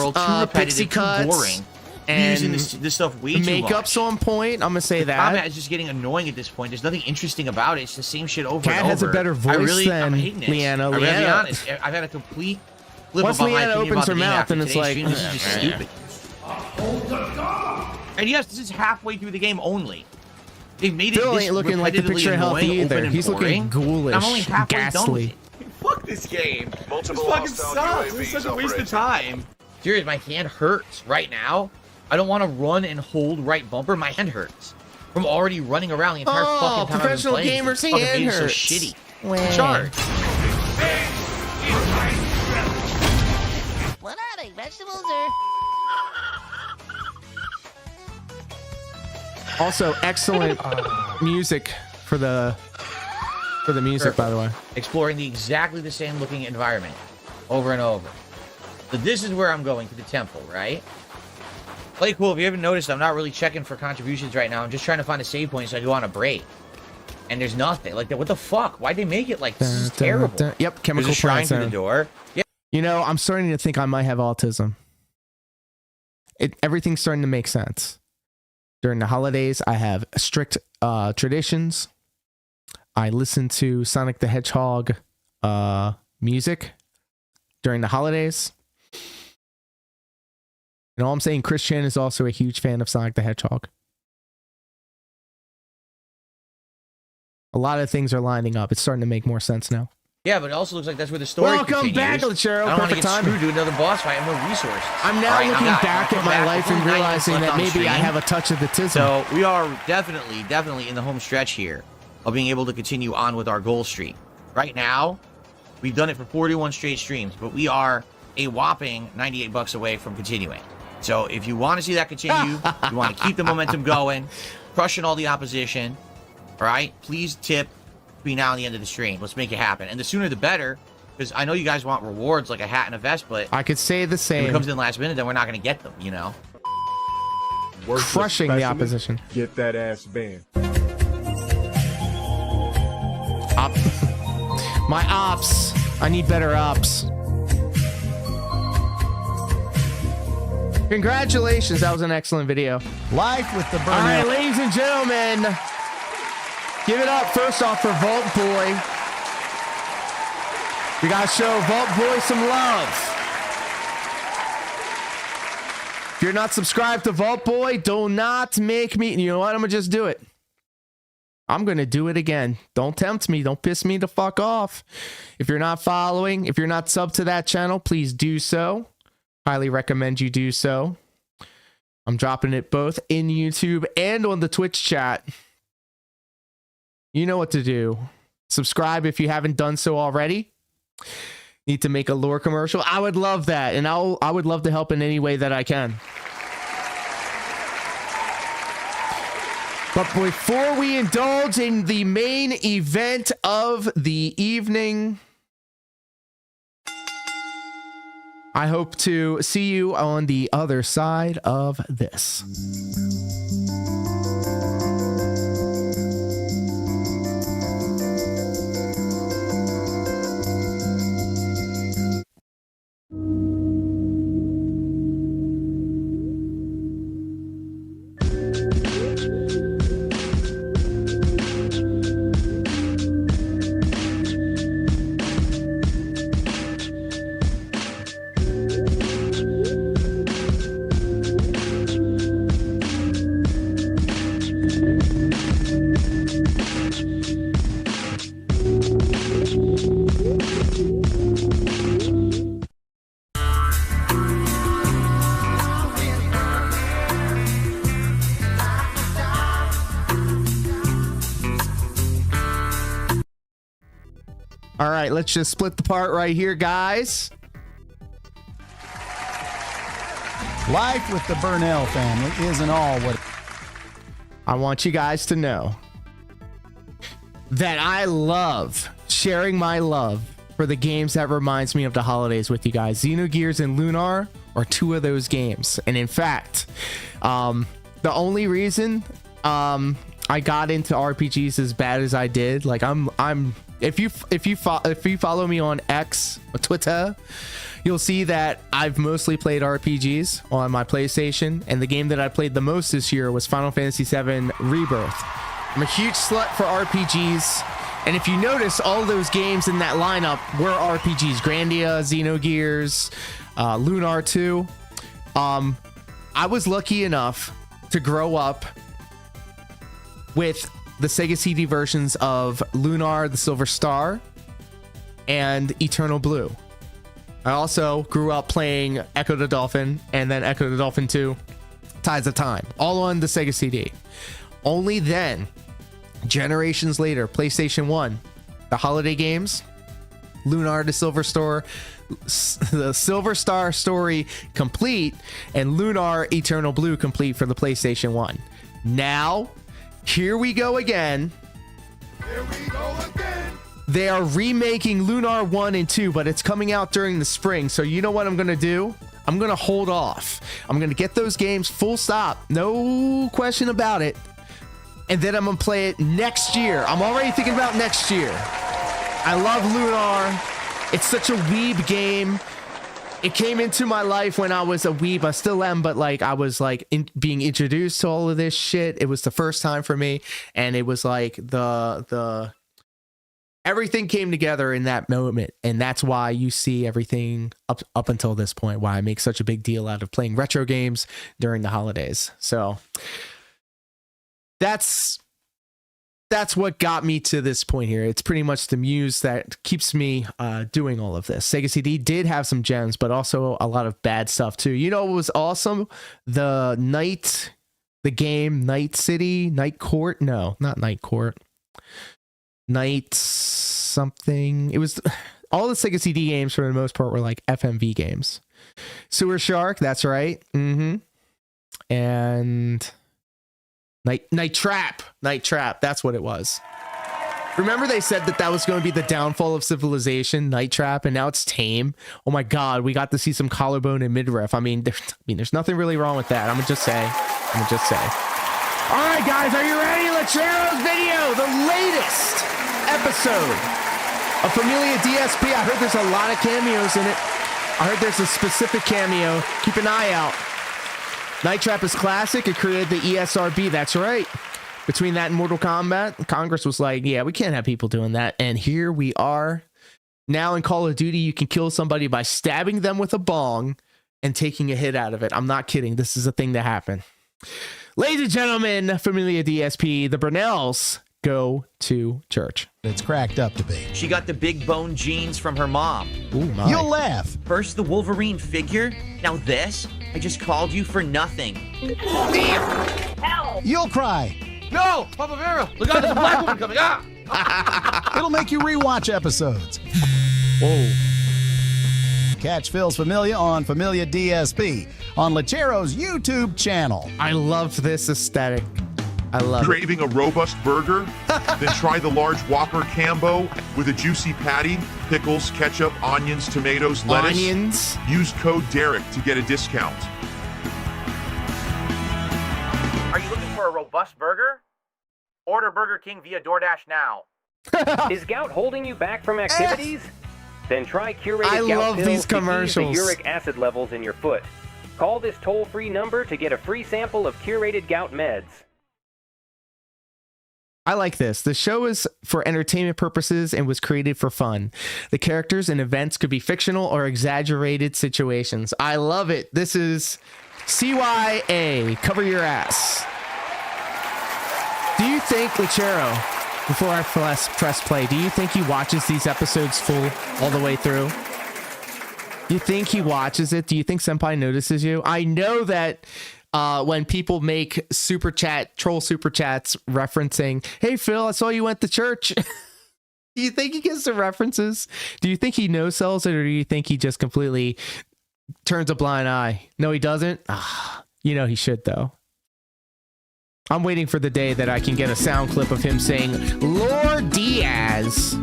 pixie cuts, boring, and using this stuff way too much. Makeup's on point. I'm gonna say that. Combat is just getting annoying at this point. There's nothing interesting about it. It's the same shit over Cat and over. has a better voice than Leanna. I'm gonna be honest. I've had a complete flip once about my Leanna opinion opens her about the game mouth, after and it's today's like, stream. This is just stupid. And yes, this is halfway through the game only. They've made Phil it ain't looking like the picture healthy either. He's looking ghoulish, I'm only halfway ghastly. done with it. Fuck this game. This fucking sucks. It's such a waste of time. Serious, my hand hurts right now. I don't want to run and hold right bumper. My hand hurts from already running around the entire fucking time. Professional I've been playing. gamers' hand hurts. So shitty. Charge. What are they? Vegetables or? Also, excellent music for the music, by the way. Exploring exactly the same looking environment over and over. So this is where I'm going, to the temple, right? Play cool. If you haven't noticed, I'm not really checking for contributions right now. I'm just trying to find a save point so I go on a break. And there's nothing. Like, what the fuck? Why'd they make it like this? Is terrible. Yep, chemical There's a shrine plants through the door. Yeah. You know, I'm starting to think I might have autism. Everything's starting to make sense. During the holidays, I have strict traditions. I listen to Sonic the Hedgehog music during the holidays. And all I'm saying, Chris Chan is also a huge fan of Sonic the Hedgehog. A lot of things are lining up. It's starting to make more sense now. Yeah, but it also looks like that's where the story Welcome back, Lachero. I don't want to Perfect get time. screwed to another boss fight. I have no resources. I'm now looking back at my life and realizing that maybe I have a touch of the tism. So we are definitely in the home stretch here of being able to continue on with our goal streak. Right now, we've done it for 41 straight streams, but we are a whopping $98 away from continuing. So if you want to see that continue, you want to keep the momentum going, crushing all the opposition, all right, please tip between now and the end of the stream. Let's make it happen. And the sooner the better, because I know you guys want rewards like a hat and a vest, but I could say the same. if it comes in last minute, then we're not going to get them, you know? crushing the opposition. Get that ass banned. My ops. I need better ops. Congratulations. That was an excellent video. Life with the burnout. All right, ladies and gentlemen. Give it up first off for Vault Boy. We got to show Vault Boy some love. If you're not subscribed to Vault Boy, do not make me. You know what? I'm going to just do it. I'm going to do it again. Don't tempt me. Don't piss me the fuck off. If you're not following, if you're not subbed to that channel, please do so. Highly recommend you do so. I'm dropping it both in YouTube and on the Twitch chat. You know what to do. Subscribe if you haven't done so already. Need to make a lore commercial? I would love that. And I would love to help in any way that I can. But before we indulge in the main event of the evening, I hope to see you on the other side of this. All right, let's just split the part right here, guys. Life with the Burnell family isn't all what... I want you guys to know that I love sharing my love for the games that reminds me of the holidays with you guys. Xenogears and Lunar are two of those games. And in fact, the only reason I got into RPGs as bad as I did, like if you follow me on X or Twitter, you'll see that I've mostly played RPGs on my PlayStation, and the game that I played the most this year was Final Fantasy VII Rebirth. I'm a huge slut for RPGs, and if you notice, all those games in that lineup were RPGs. Grandia, Xenogears, Lunar 2. I was lucky enough to grow up with the Sega CD versions of Lunar, the Silver Star, and Eternal Blue. I also grew up playing Echo the Dolphin and then Echo the Dolphin 2, Tides of Time, all on the Sega CD. Only then, generations later, PlayStation 1, the holiday games, Lunar, the Silver Star story complete, and Lunar Eternal Blue complete for the PlayStation 1. Now, here we go again. Here we go again. They are remaking Lunar 1 and 2, but it's coming out during the spring. So you know what I'm going to do? I'm going to hold off. I'm going to get those games full stop. No question about it. And then I'm going to play it next year. I'm already thinking about next year. I love Lunar. It's such a weeb game. It came into my life when I was a weeb. I still am, but like I was like being introduced to all of this shit. It was the first time for me, and it was like the everything came together in that moment, and that's why you see everything up until this point. Why I make such a big deal out of playing retro games during the holidays. So that's what got me to this point here. It's pretty much the muse that keeps me doing all of this. Sega CD did have some gems, but also a lot of bad stuff too. You know what was awesome? The game Night City, Night Court. No, not Night Court. Night something. It was all the Sega CD games for the most part were like FMV games. Sewer Shark, that's right. And Night Trap, that's what it was. Remember they said that was going to be the downfall of civilization, Night Trap, and now it's tame. Oh my god, we got to see some collarbone and midriff. I mean, there's nothing really wrong with that. I'm gonna just say I'm gonna just say. All right, guys, are you ready? Lechero's video, the latest episode of Familia DSP. I heard there's a lot of cameos in it. I heard there's a specific cameo. Keep an eye out. Night Trap is classic. It created the ESRB. That's right. Between that and Mortal Kombat, Congress was like, yeah, we can't have people doing that. And here we are. Now in Call of Duty, you can kill somebody by stabbing them with a bong and taking a hit out of it. I'm not kidding. This is a thing that happened. Ladies and gentlemen, Familia DSP, the Brunells go to church. It's cracked up to be. She got the big bone jeans from her mom. Ooh, my. You'll laugh. First the Wolverine figure, now this. I just called you for nothing. Help! You'll cry. No! Papa Vera! Look out, there's a black woman coming! Ah! It'll make you rewatch episodes. Whoa. Catch Phil's Familia on Familia DSP on Lechero's YouTube channel. I love this aesthetic. I love Craving a robust burger? Then try the large Whopper Cambo with a juicy patty, pickles, ketchup, onions, tomatoes, lettuce. Onions. Use code Derek to get a discount. Are you looking for a robust burger? Order Burger King via DoorDash now. Is gout holding you back from activities? Then try curated gout love pills these to ease commercials. the uric acid levels in your foot. Call this toll-free number to get a free sample of curated gout meds. I like this. The show is for entertainment purposes and was created for fun. The characters and events could be fictional or exaggerated situations. I love it. This is CYA. Cover your ass. Do you think, Lechero, before I press play, do you think he watches these episodes full all the way through? Do you think he watches it? Do you think Senpai notices you? I know that when people make troll super chats referencing, hey Phil, I saw you went to church. Do you think he gets the references? Do you think he no-sells it, or do you think he just completely turns a blind eye? No, he doesn't. You know he should, though. I'm waiting for the day that I can get a sound clip of him saying, Lord Diaz.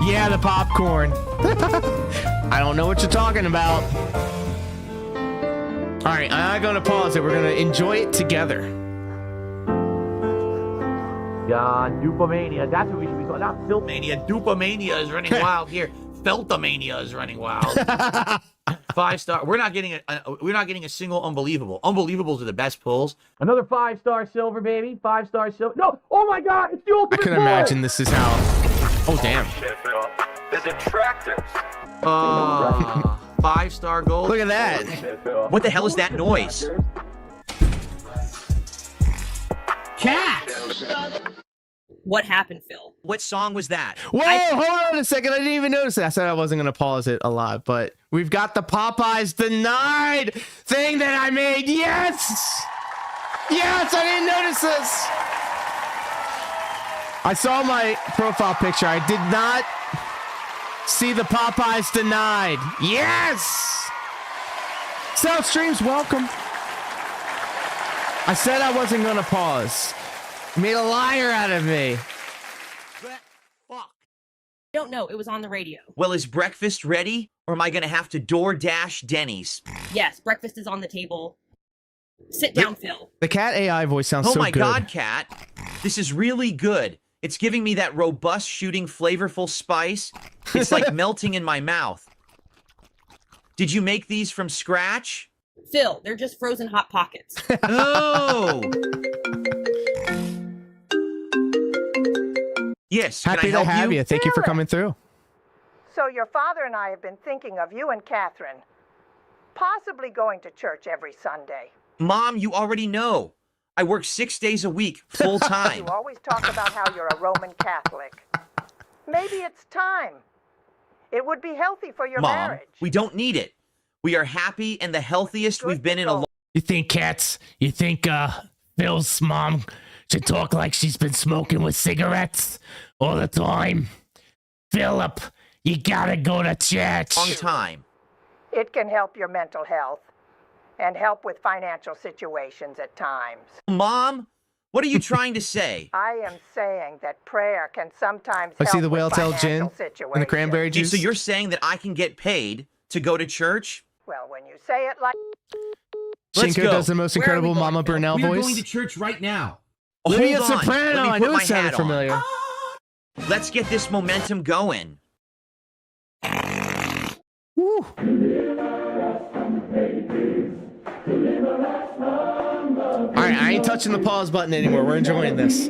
Yeah, the popcorn. I don't know what you're talking about. All right, I'm going to pause it. We're going to enjoy it together. Yeah, Dupamania. That's what we should be calling. Not Filmania. Dupamania is running wild here. Feltamania is running wild. 5-star. We're not getting a single unbelievable. Unbelievables are the best pulls. Another 5-star silver, baby. 5-star silver. No! Oh my God! It's the ultimate. I can imagine this is how. Oh damn. The detractors. 5-star gold. Look at that. What the hell is that noise? Cat! What happened, Phil? What song was that? Whoa, hold on a second. I didn't even notice it. I said I wasn't going to pause it a lot, but we've got the Popeyes denied thing that I made. Yes! Yes, I didn't notice this. I saw my profile picture. I did not see the Popeyes denied. Yes! South Streams, welcome. I said I wasn't going to pause. You made a liar out of me. I don't know. It was on the radio. Well, is breakfast ready, or am I going to have to DoorDash Denny's? Yes, breakfast is on the table. Sit down, Phil. The cat AI voice sounds so good. Oh my God, Cat. This is really good. It's giving me that robust, shooting, flavorful spice. It's like melting in my mouth. Did you make these from scratch? Phil, they're just frozen Hot Pockets. Oh! Yes, happy to have you. Thank you for coming through. So your father and I have been thinking of you and Catherine, possibly going to church every Sunday. Mom, you already know. I work 6 days a week, full time. You always talk about how you're a Roman Catholic. Maybe it's time. It would be healthy for your Mom, marriage. we don't need it. We are happy and the healthiest we've been in a long... You think Phil's mom should talk like she's been smoking with cigarettes all the time? Philip, you gotta go to church. Long time. It can help your mental health and help with financial situations at times. Mom, what are you trying to say? I am saying that prayer can sometimes I help see the whale with tail financial gin situations. and the cranberry juice. So you're saying that I can get paid to go to church? Well, when you say it like... Let's Shinko go. does the most Where are we incredible going, Mama Phil? Burnell We are voice. going to church right now. Lydia Hold on. Soprano. Let me I put knew my it sounded hat on. familiar. Let's get this momentum going. Woo. All right, I ain't touching the pause button anymore. We're enjoying this.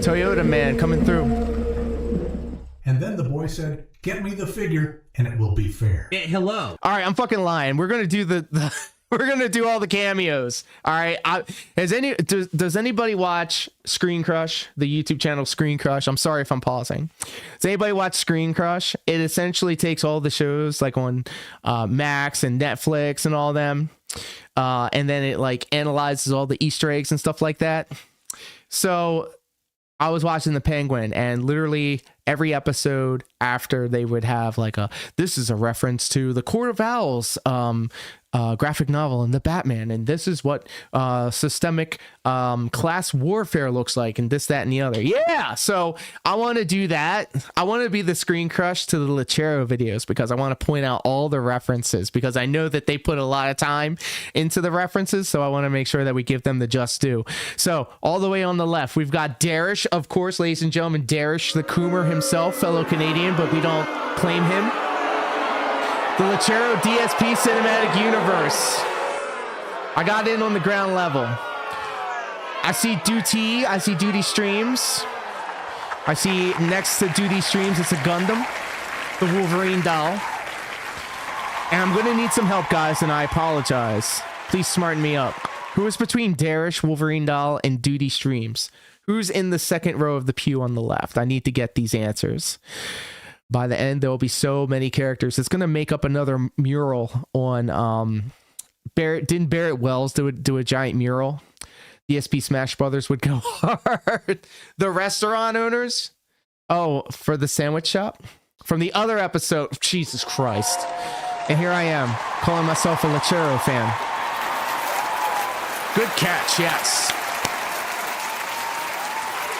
Toyota man coming through. And then the boy said, "Get me the figure, and it will be fair." Hello. All right, I'm fucking lying. We're gonna do we're gonna do all the cameos. All right. Does anybody watch Screen Crush, the YouTube channel Screen Crush? I'm sorry if I'm pausing. Does anybody watch Screen Crush? It essentially takes all the shows like on Max and Netflix and all them, and then it like analyzes all the Easter eggs and stuff like that. So I was watching The Penguin, and literally every episode after they would have like this is a reference to the Court of Owls graphic novel and the Batman, and this is what systemic class warfare looks like, and this, that, and the other. Yeah, so I want to do that. I want to be the Screen Crush to the Lechero videos because I want to point out all the references, because I know that they put a lot of time into the references, so I want to make sure that we give them the just due. So all the way on the left, we've got Darish, of course, ladies and gentlemen, Darish the Coomer himself, fellow Canadian, but we don't claim him. The Lechero DSP Cinematic Universe. I got in on the ground level. I see Duty. I see Duty Streams. I see next to Duty Streams, it's a Gundam, the Wolverine doll. And I'm going to need some help, guys, and I apologize. Please smarten me up. Who is between Darish, Wolverine doll, and Duty Streams? Who's in the second row of the pew on the left? I need to get these answers. By the end, there will be so many characters. It's going to make up another mural on Barrett. Didn't Barrett Wells do a giant mural? DSP Smash Brothers would go hard. The restaurant owners. Oh, for the sandwich shop? From the other episode. Jesus Christ. And here I am, calling myself a Lechero fan. Good catch, yes.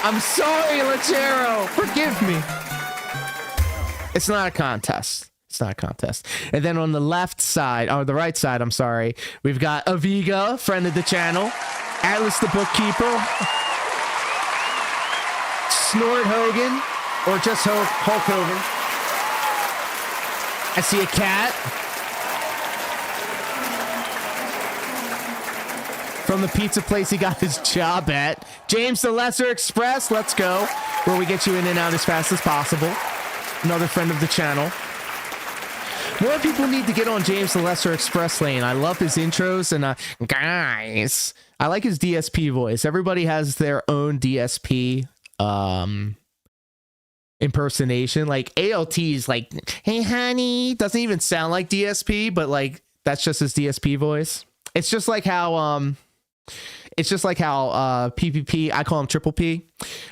I'm sorry, Lechero. Forgive me. It's not a contest. It's not a contest. And then on the left side, or the right side, I'm sorry, we've got Aviga, friend of the channel, Atlas the Bookkeeper, Snort Hogan, or just Hulk Hogan. I see a cat. From the pizza place he got his job at. James the Lesser Express, let's go. Where we get you in and out as fast as possible. Another friend of the channel. More people need to get on James the Lesser Express lane. I love his intros and guys. I like his DSP voice. Everybody has their own DSP impersonation. Like ALT's like, "Hey honey," doesn't even sound like DSP, but like that's just his DSP voice. It's just like how PPP, I call him Triple P,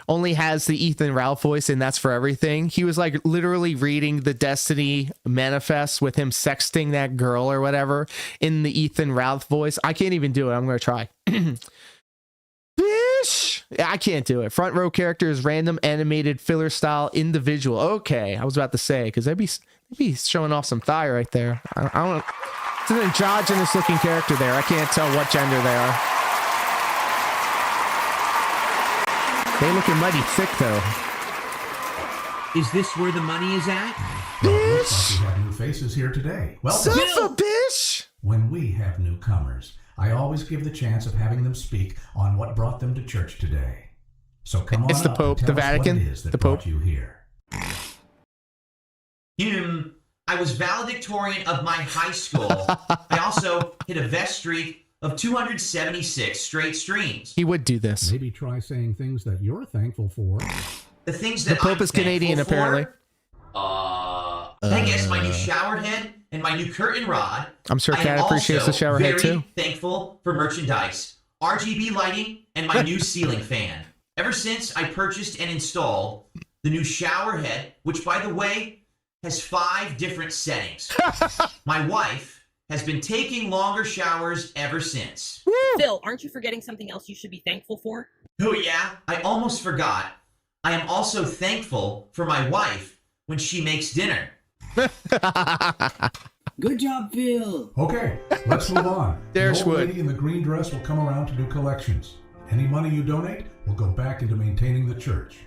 only has the Ethan Ralph voice, and that's for everything. He was like literally reading the Destiny manifest with him sexting that girl or whatever in the Ethan Ralph voice. I can't even do it. I'm going to try. Bish! I can't do it. Front row character is random animated filler style individual. Okay, I was about to say, because they'd be showing off some thigh right there. I don't. It's an androgynous looking character there. I can't tell what gender they are. They looking mighty thick though. Is this where the money is at? Well, looks like we have new faces here today. Welcome. Son of a bitch! When we have newcomers, I always give the chance of having them speak on what brought them to church today. So come on It's the up Pope, and tell the us Vatican, what it is that the brought Pope. you here. I was valedictorian of my high school. I also hit a vest streak of 276 straight streams. He would do this. Maybe try saying things that you're thankful for. The things The that Pope I'm is Canadian, thankful for, apparently. I guess my new shower head and my new curtain rod. I'm sure I Kat am appreciates the also shower head very too. thankful for merchandise, RGB lighting, and my new ceiling fan. Ever since I purchased and installed the new shower head, which by the way has 5 different settings. My wife has been taking longer showers ever since. Phil, aren't you forgetting something else you should be thankful for? Oh yeah, I almost forgot. I am also thankful for my wife when she makes dinner. Good job, Phil. Okay, let's move on. There's the old Wood. lady in the green dress will come around to do collections. Any money you donate will go back into maintaining the church.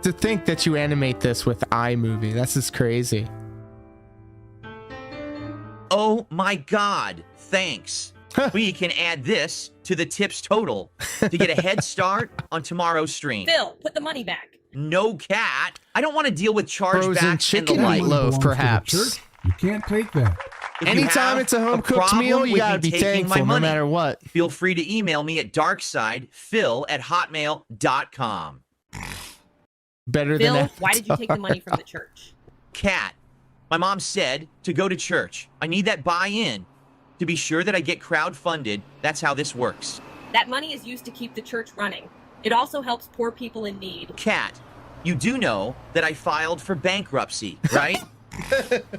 To think that you animate this with iMovie, that's just crazy. Oh my God, thanks. We can add this to the tips total to get a head start on tomorrow's stream. Phil, put the money back. No, Cat. I don't want to deal with Frozen chargebacks and the chicken like. meatloaf, Belongs to the perhaps. church. You can't take that. If you Anytime have it's a home a cooked problem meal, you with gotta me be taking my thankful no money, matter what. Feel free to email me at darkside.phil@hotmail.com. Better Phil, than that. why did you take the money from the church? Cat, my mom said to go to church. I need that buy-in to be sure that I get crowd-funded. That's how this works. That money is used to keep the church running. It also helps poor people in need. Cat, you do know that I filed for bankruptcy, right?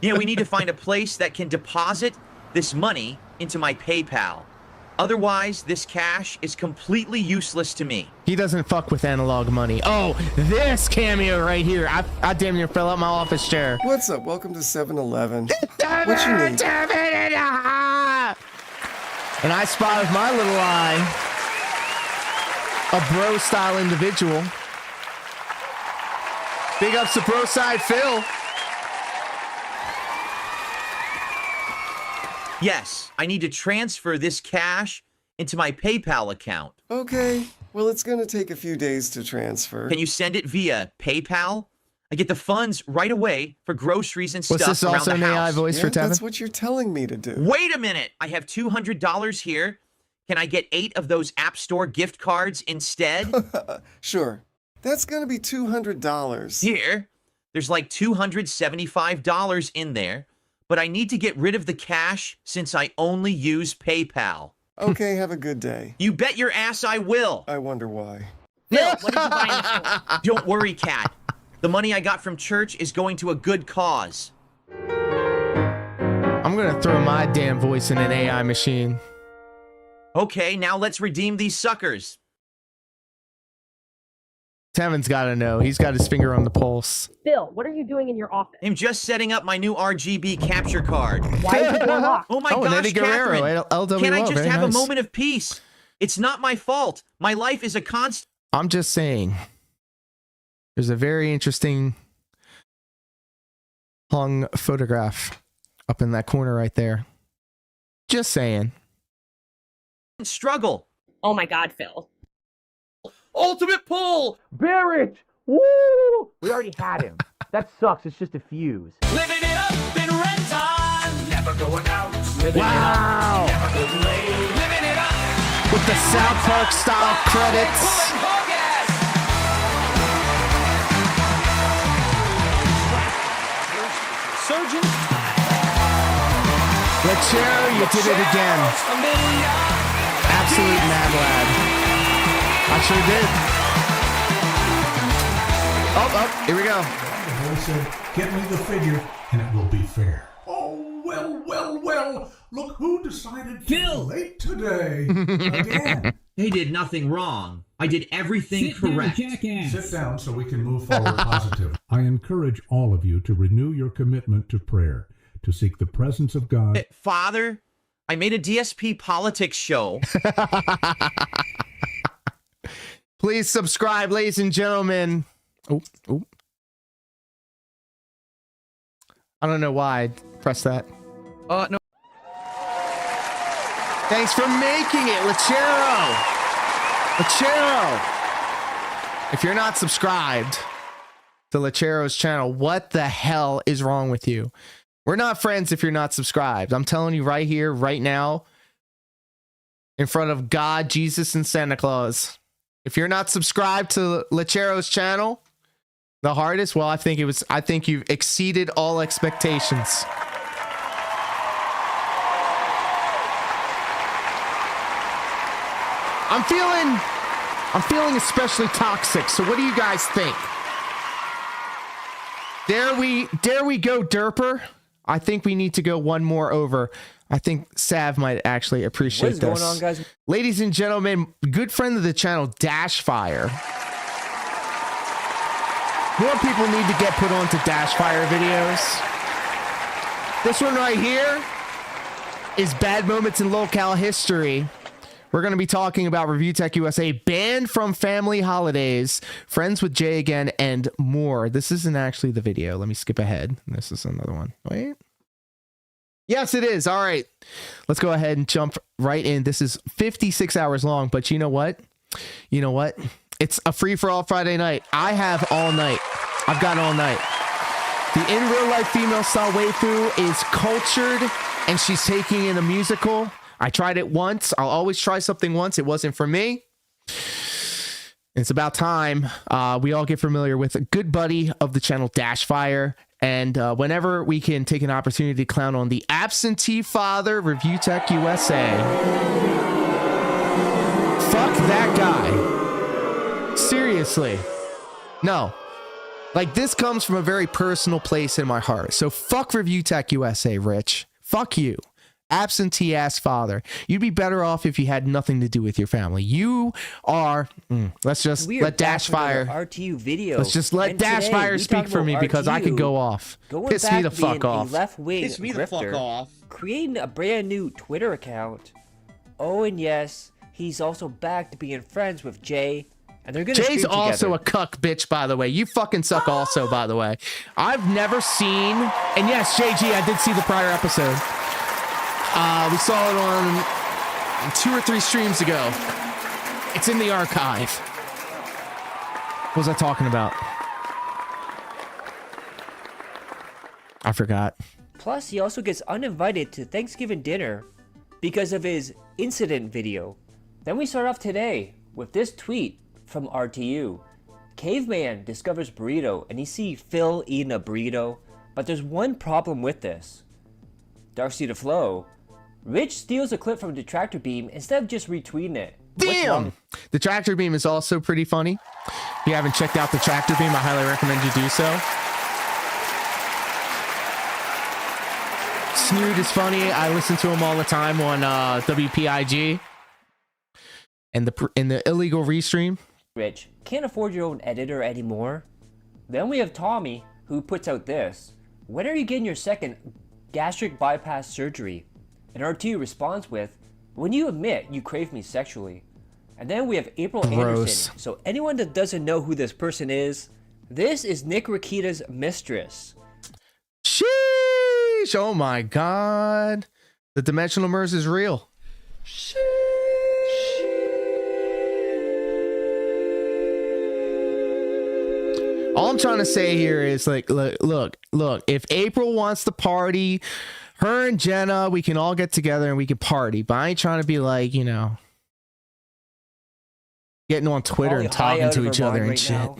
Yeah, we need to find a place that can deposit this money into my PayPal. Otherwise, this cash is completely useless to me. He doesn't fuck with analog money. Oh, this cameo right here. I damn near fell out my office chair. What's up? Welcome to 7-Eleven. What you need? And I spy with my little eye a bro-style individual. Big ups to bro-side Phil. Yes, I need to transfer this cash into my PayPal account. Okay. Well, it's going to take a few days to transfer. Can you send it via PayPal? I get the funds right away for groceries and stuff this around also the an AI house. voice for Tevin? That's what you're telling me to do. Wait a minute. I have $200 here. Can I get 8 of those App Store gift cards instead? Sure. That's going to be $200. Here, there's like $275 in there, but I need to get rid of the cash since I only use PayPal. Okay, have a good day. You bet your ass I will. I wonder why. Phil, what did you buy in the store? Don't worry, Cat. The money I got from church is going to a good cause. I'm gonna throw my damn voice in an AI machine. Okay, now let's redeem these suckers. Tevin's gotta know. He's got his finger on the pulse. Phil, what are you doing in your office? I'm just setting up my new RGB capture card. Why is it locked? Oh my Oh, and gosh, Eddie Guerrero, Catherine. LWO, Can't I just very have nice. a moment of peace? It's not my fault. My life is a constant. I'm just saying. There's a very interesting hung photograph up in that corner right there. Just saying. Struggle. Oh my God, Phil. Ultimate pull. Barrett! Woo! We already had him. That sucks. It's just a fuse. Living it up in red time. Never going out. Wow! Never getting laid. Living it up. With the South Park style credits. Surgeon. Lechero, you did it again. Absolute mad lad. I sure did. Oh, here we go. The boy said, "Get me the figure, and it will be fair." Oh, well. Look who decided to be late today. Again. They did nothing wrong. I did everything correct. Sit down so we can move forward positively. I encourage all of you to renew your commitment to prayer, to seek the presence of God. Father, I made a DSP politics show. Please subscribe, ladies and gentlemen. Oh. I don't know why I pressed that. No. Thanks for making it, Lechero. If you're not subscribed to Lechero's channel, what the hell is wrong with you? We're not friends if you're not subscribed. I'm telling you right here, right now, in front of God, Jesus, and Santa Claus. If you're not subscribed to Lechero's channel, the hardest, well, I think you've exceeded all expectations. I'm feeling especially toxic. So what do you guys think? Dare we go derper? I think we need to go one more over. I think Sav might actually appreciate this. What is going on, guys? Ladies and gentlemen, good friend of the channel, Dashfire, More people need to get put onto Dashfire videos. This one right here is bad moments in locale history. We're going to be talking about Review Tech USA, banned from family holidays, friends with Jay again, and more. This isn't actually the video. Let me skip ahead. This is another one. Wait. Yes, it is. All right. Let's go ahead and jump right in. This is 56 hours long, but you know what? You know what? It's a free-for-all Friday night. I have all night. I've got all night. The in real life female style waifu is cultured, and she's taking in a musical. I tried it once. I'll always try something once. It wasn't for me. It's about time we all get familiar with a good buddy of the channel, Dashfire. And whenever we can take an opportunity to clown on the absentee father, Review Tech USA. Fuck that guy. Seriously. No. Like, this comes from a very personal place in my heart. So fuck Review Tech USA, Rich. Fuck you. Absentee ass father. You'd be better off if you had nothing to do with your family. You are let's just let Dashfire RTU video. Let's just let Dashfire speak for me because I could go off. Piss me the fuck off. Piss me the fuck off. Creating a brand new Twitter account. Oh, and yes, he's also back to being friends with Jay. And they're gonna Jay's also a cuck bitch, by the way. You fucking suck also, by the way. I've never seen, and yes, JG, I did see the prior episode. We saw it on 2 or 3 streams ago. It's in the archive. What was I talking about? I forgot. Plus, he also gets uninvited to Thanksgiving dinner because of his incident video. Then we start off today with this tweet from RTU. Caveman discovers burrito and he sees Phil eating a burrito, but there's one problem with this. Darcy the Flow. Rich steals a clip from the tractor beam instead of just retweeting it. Damn! The tractor beam is also pretty funny. If you haven't checked out the tractor beam, I highly recommend you do so. Snood is funny. I listen to him all the time on WPIG and in the illegal restream. Rich, can't afford your own editor anymore. Then we have Tommy, who puts out this. When are you getting your second gastric bypass surgery? And R2 responds with, when you admit you crave me sexually. And then we have April Anderson. So anyone that doesn't know who this person is, this is Nick Rakita's mistress. Sheesh! Oh my god. The dimensional merge is real. Sheesh. All I'm trying to say here is, like, look, if April wants to party, her and Jenna, we can all get together and we can party. But I ain't trying to be like, you know, getting on Twitter and talking to each other and shit.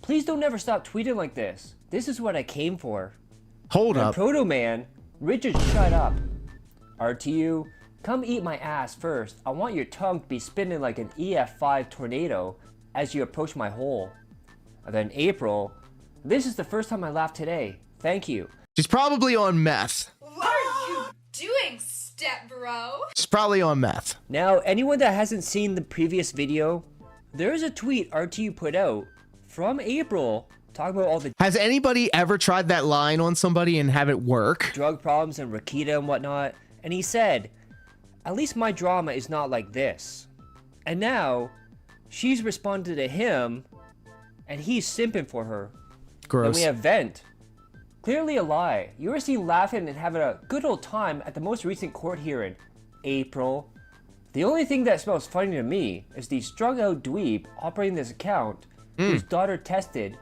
Please don't ever stop tweeting like this. This is what I came for. Hold up. Proto Man, Richard, shut up. RTU, come eat my ass first. I want your tongue to be spinning like an EF5 tornado as you approach my hole. And then April, this is the first time I laughed today. Thank you. She's probably on meth. What are you doing, step bro? She's probably on meth. Now, anyone that hasn't seen the previous video, there's a tweet RTU put out from April talking about all the... Has anybody ever tried that line on somebody and have it work? Drug problems and Rakita and whatnot. And he said, at least my drama is not like this. And now, she's responded to him, and he's simping for her. Gross. Then we have Vent. Clearly a lie. You were seen laughing and having a good old time at the most recent court hearing. April. The only thing that smells funny to me is the strung out dweeb operating this account whose daughter tested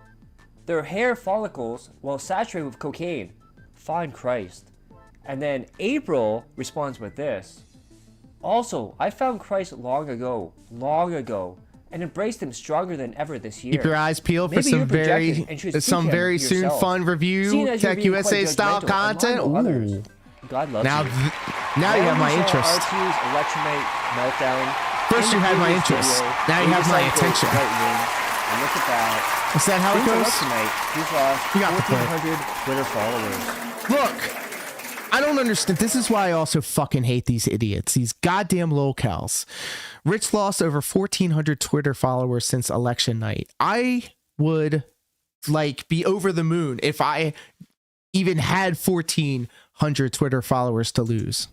their hair follicles while saturated with cocaine. Fine Christ. And then April responds with this. Also, I found Christ long ago, and embraced him stronger than ever this year. Keep your eyes peeled for some very soon fun review Tech USA style content. Ooh. God loves now, you. Now you have my interest. RTU's Election Night meltdown. First you had my interest. Now you have my attention. And look at that. Is that how it goes? He's lost You got the point. 1,400 Twitter followers. Look. I don't understand. This is why I also fucking hate these idiots. These goddamn locals. Rich lost over 1,400 Twitter followers since election night. I would like be over the moon if I even had 1,400 Twitter followers to lose.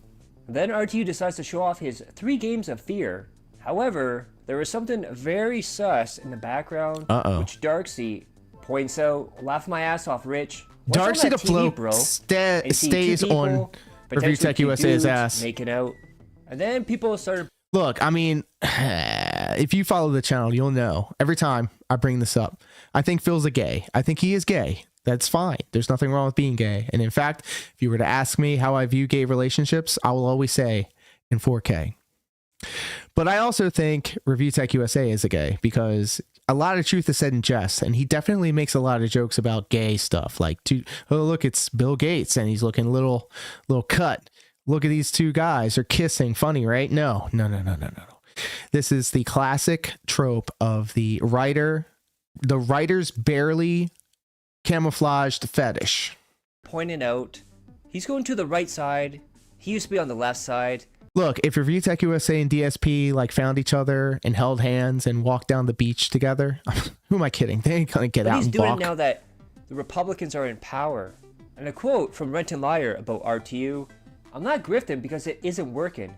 Then RTU decides to show off his 3 games of fear. However, there was something very sus in the background, which Darksea points out. Laugh my ass off, Rich. Darksea the Flow stays on Review Tech USA's ass. Making out. And then people started... Look, I mean, if you follow the channel, you'll know. Every time I bring this up, I think Phil's a gay. I think he is gay. That's fine. There's nothing wrong with being gay. And in fact, if you were to ask me how I view gay relationships, I will always say in 4K. But I also think Review Tech USA is a gay because a lot of truth is said in jest, and he definitely makes a lot of jokes about gay stuff. Like, oh look, it's Bill Gates, and he's looking a little cut. Look at these 2 guys, they're kissing. Funny, right? No. This is the classic trope of the writer's barely camouflaged fetish. Pointing out, he's going to the right side. He used to be on the left side. Look, if Review Tech USA and DSP like found each other and held hands and walked down the beach together, who am I kidding? They ain't gonna get out and he's doing balk. it now that the Republicans are in power. And a quote from Renton Liar about RTU: "I'm not grifting because it isn't working."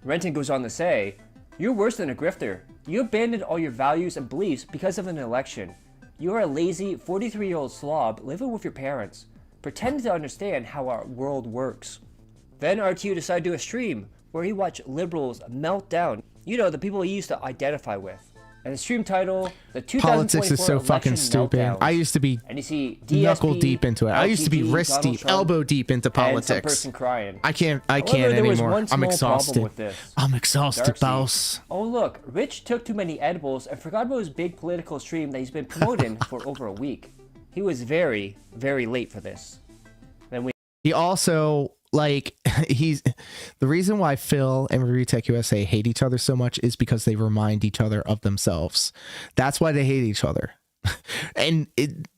Renton goes on to say, "You're worse than a grifter. You abandoned all your values and beliefs because of an election. You are a lazy 43-year-old slob living with your parents, pretending to understand how our world works." Then RTU decided to do a stream where he watched liberals melt down. You know, the people he used to identify with. And the stream title, the 2024 Politics is so fucking stupid. Meltdown. I used to be and you see DSP, knuckle deep into it. I used to be wrist Donald deep, Trump, elbow deep into and some politics. person crying. I can't However, there was anymore. one I'm small problem exhausted. with this. I'm exhausted, Darksea. boss. Oh look, Rich took too many edibles and forgot about his big political stream that he's been promoting for over a week. He was very, very late for this. Then He also, like, the reason why Phil and Review Tech USA hate each other so much is because they remind each other of themselves. That's why they hate each other. And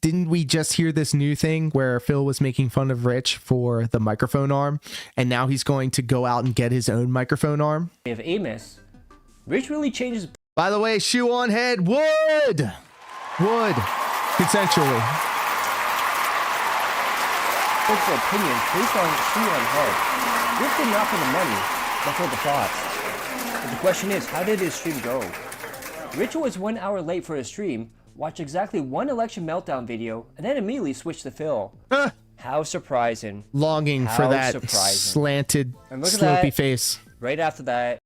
didn't we just hear this new thing where Phil was making fun of Rich for the microphone arm, and now he's going to go out and get his own microphone arm? we have Amos. Rich really changes. By the way, shoe on head, wood, consensually. Political opinions based on shoe on head. Grifting not for the money, but for the thoughts. But the question is, how did his stream go? Rich was 1 hour late for his stream, watched exactly 1 election meltdown video, and then immediately switched to Phil. How surprising. Longing for that slanted, And look at slopey that. face. Right after that.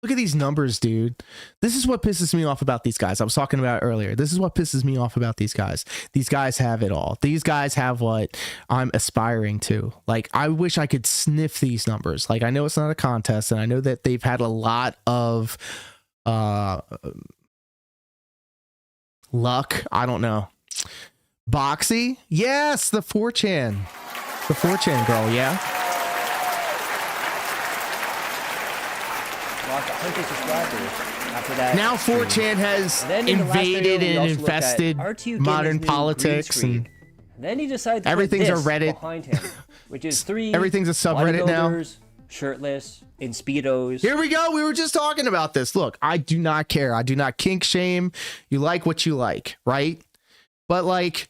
Look at these numbers, dude. This is what pisses me off about these guys. I was talking about it earlier. This is what pisses me off about these guys. These guys have it all. These guys have what I'm aspiring to. Like, I wish I could sniff these numbers. Like, I know it's not a contest, and I know that they've had a lot of luck. I don't know. Boxy? Yes, the 4chan. The 4chan girl, yeah. Lost 100 subscribers after that. Now 4chan has invaded and infested modern politics, and then he decided to everything's put a this Reddit behind him, which is 3 everything's a subreddit now. bodybuilders, shirtless, in speedos. Here we go. We were just talking about this. Look, I do not care. I do not kink shame. You like what you like, right? But like,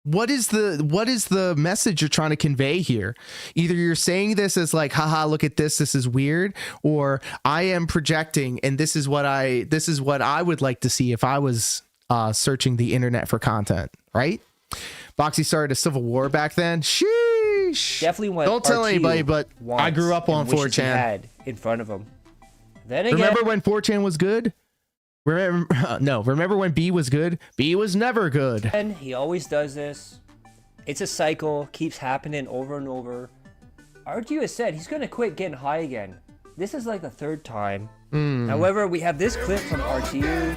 what is the message you're trying to convey here? Either you're saying this as like, haha, look at this, this is weird, or I am projecting and this is what I would like to see if I was searching the internet for content, right? Boxy started a civil war back then. Sheesh. Definitely what Don't tell anybody, but I grew up on 4chan. Had in front of him. Then again, remember when 4chan was good? Remember when B was good? B was never good. And he always does this. It's a cycle, keeps happening over and over. RTU has said he's gonna quit getting high again. This is like the 3rd time. However, we have this clip from RTU.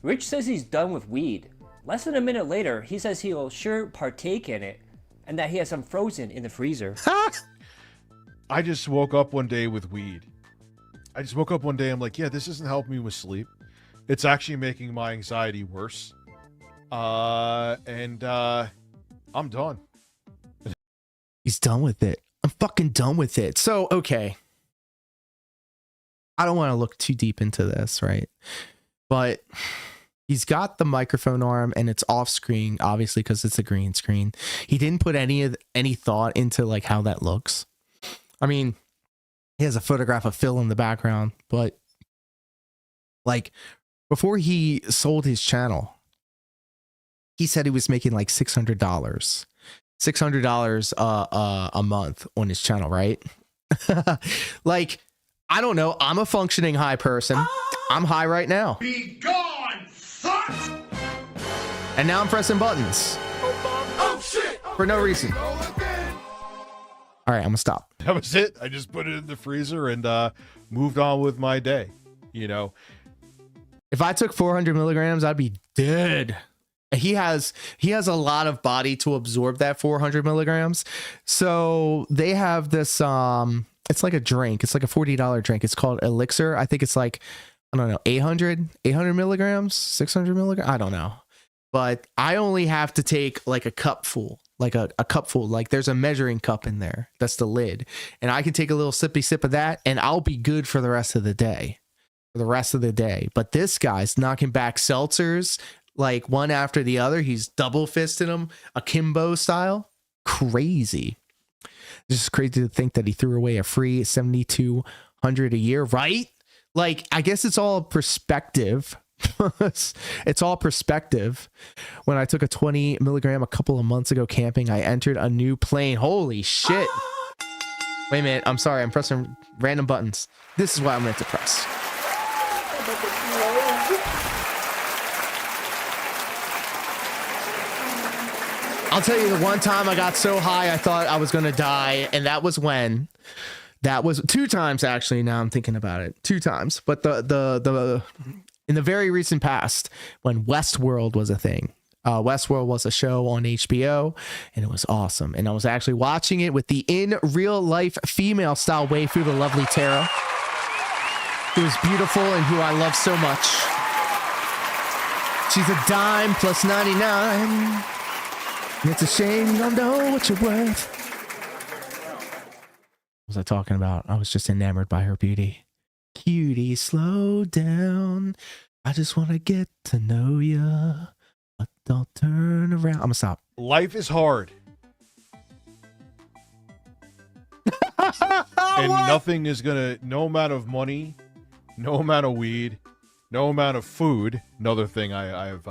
Rich says he's done with weed. Less than a minute later, he says he'll sure partake in it, and that he has some frozen in the freezer. I just woke up one day with weed. I'm like, yeah, this isn't helping me with sleep. It's actually making my anxiety worse. And I'm done. He's done with it. I'm fucking done with it. So, okay. I don't want to look too deep into this, right? But He's got the microphone arm and it's off screen, obviously, because it's a green screen. He didn't put any thought into like how that looks. I mean, he has a photograph of Phil in the background, but like before he sold his channel, he said he was making like $600 a month on his channel, right? Like, I don't know. I'm a functioning high person. I'm high right now. Be gone, fuck! And now I'm pressing buttons. Oh shit! For no reason. All right, I'm gonna stop. That was it. I just put it in the freezer and moved on with my day. You know, if I took 400 milligrams, I'd be dead. He has a lot of body to absorb that 400 milligrams. So they have this it's like a drink. It's like a $40 drink. It's called Elixir. I think it's like, I don't know, 800 milligrams, 600 milligrams. I don't know. But I only have to take like a cup full, like a cup full. Like there's a measuring cup in there. That's the lid. And I can take a little sippy sip of that and I'll be good for the rest of the day. But this guy's knocking back seltzers like one after the other. He's double fisting them, akimbo style. Crazy. It's just crazy to think that he threw away a free $7,200 a year, right? Like, I guess it's all perspective. It's all perspective. When I took a 20 milligram a couple of months ago camping, I entered a new plane. Holy shit. Wait a minute. I'm sorry. I'm pressing random buttons. This is what I'm meant to press. I'll tell you the one time I got so high I thought I was going to die, and that was when, that was 2 times actually. Now I'm thinking about it, 2 times, but the in the very recent past when Westworld was a thing. Westworld was a show on HBO and it was awesome. And I was actually watching it with the in real life female style waifu, the lovely Tara, who is beautiful and who I love so much. She's a dime plus 99. It's a shame you don't know what you're worth. What was I talking about? I was just enamored by her beauty. Cutie, slow down. I just want to get to know ya. But don't turn around. I'm gonna stop. Life is hard. And nothing is gonna, no amount of money, no amount of weed, no amount of food. Another thing I've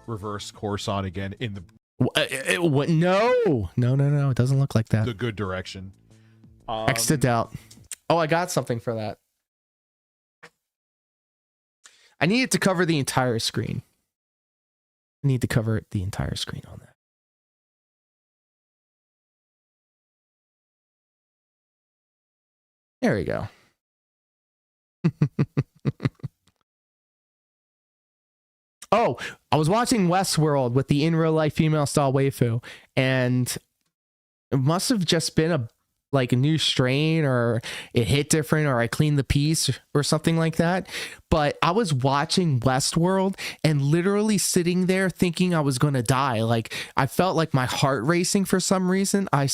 reversed course on again in the no, it doesn't look like that. The good direction. X'd out. Oh, I got something for that. I need it to cover the entire screen. I need to cover the entire screen on that. There we go. Oh, I was watching Westworld with the in real life female style waifu, and it must have just been a new strain, or it hit different, or I cleaned the piece or something like that. But I was watching Westworld and literally sitting there thinking I was going to die. Like, I felt like my heart racing for some reason. I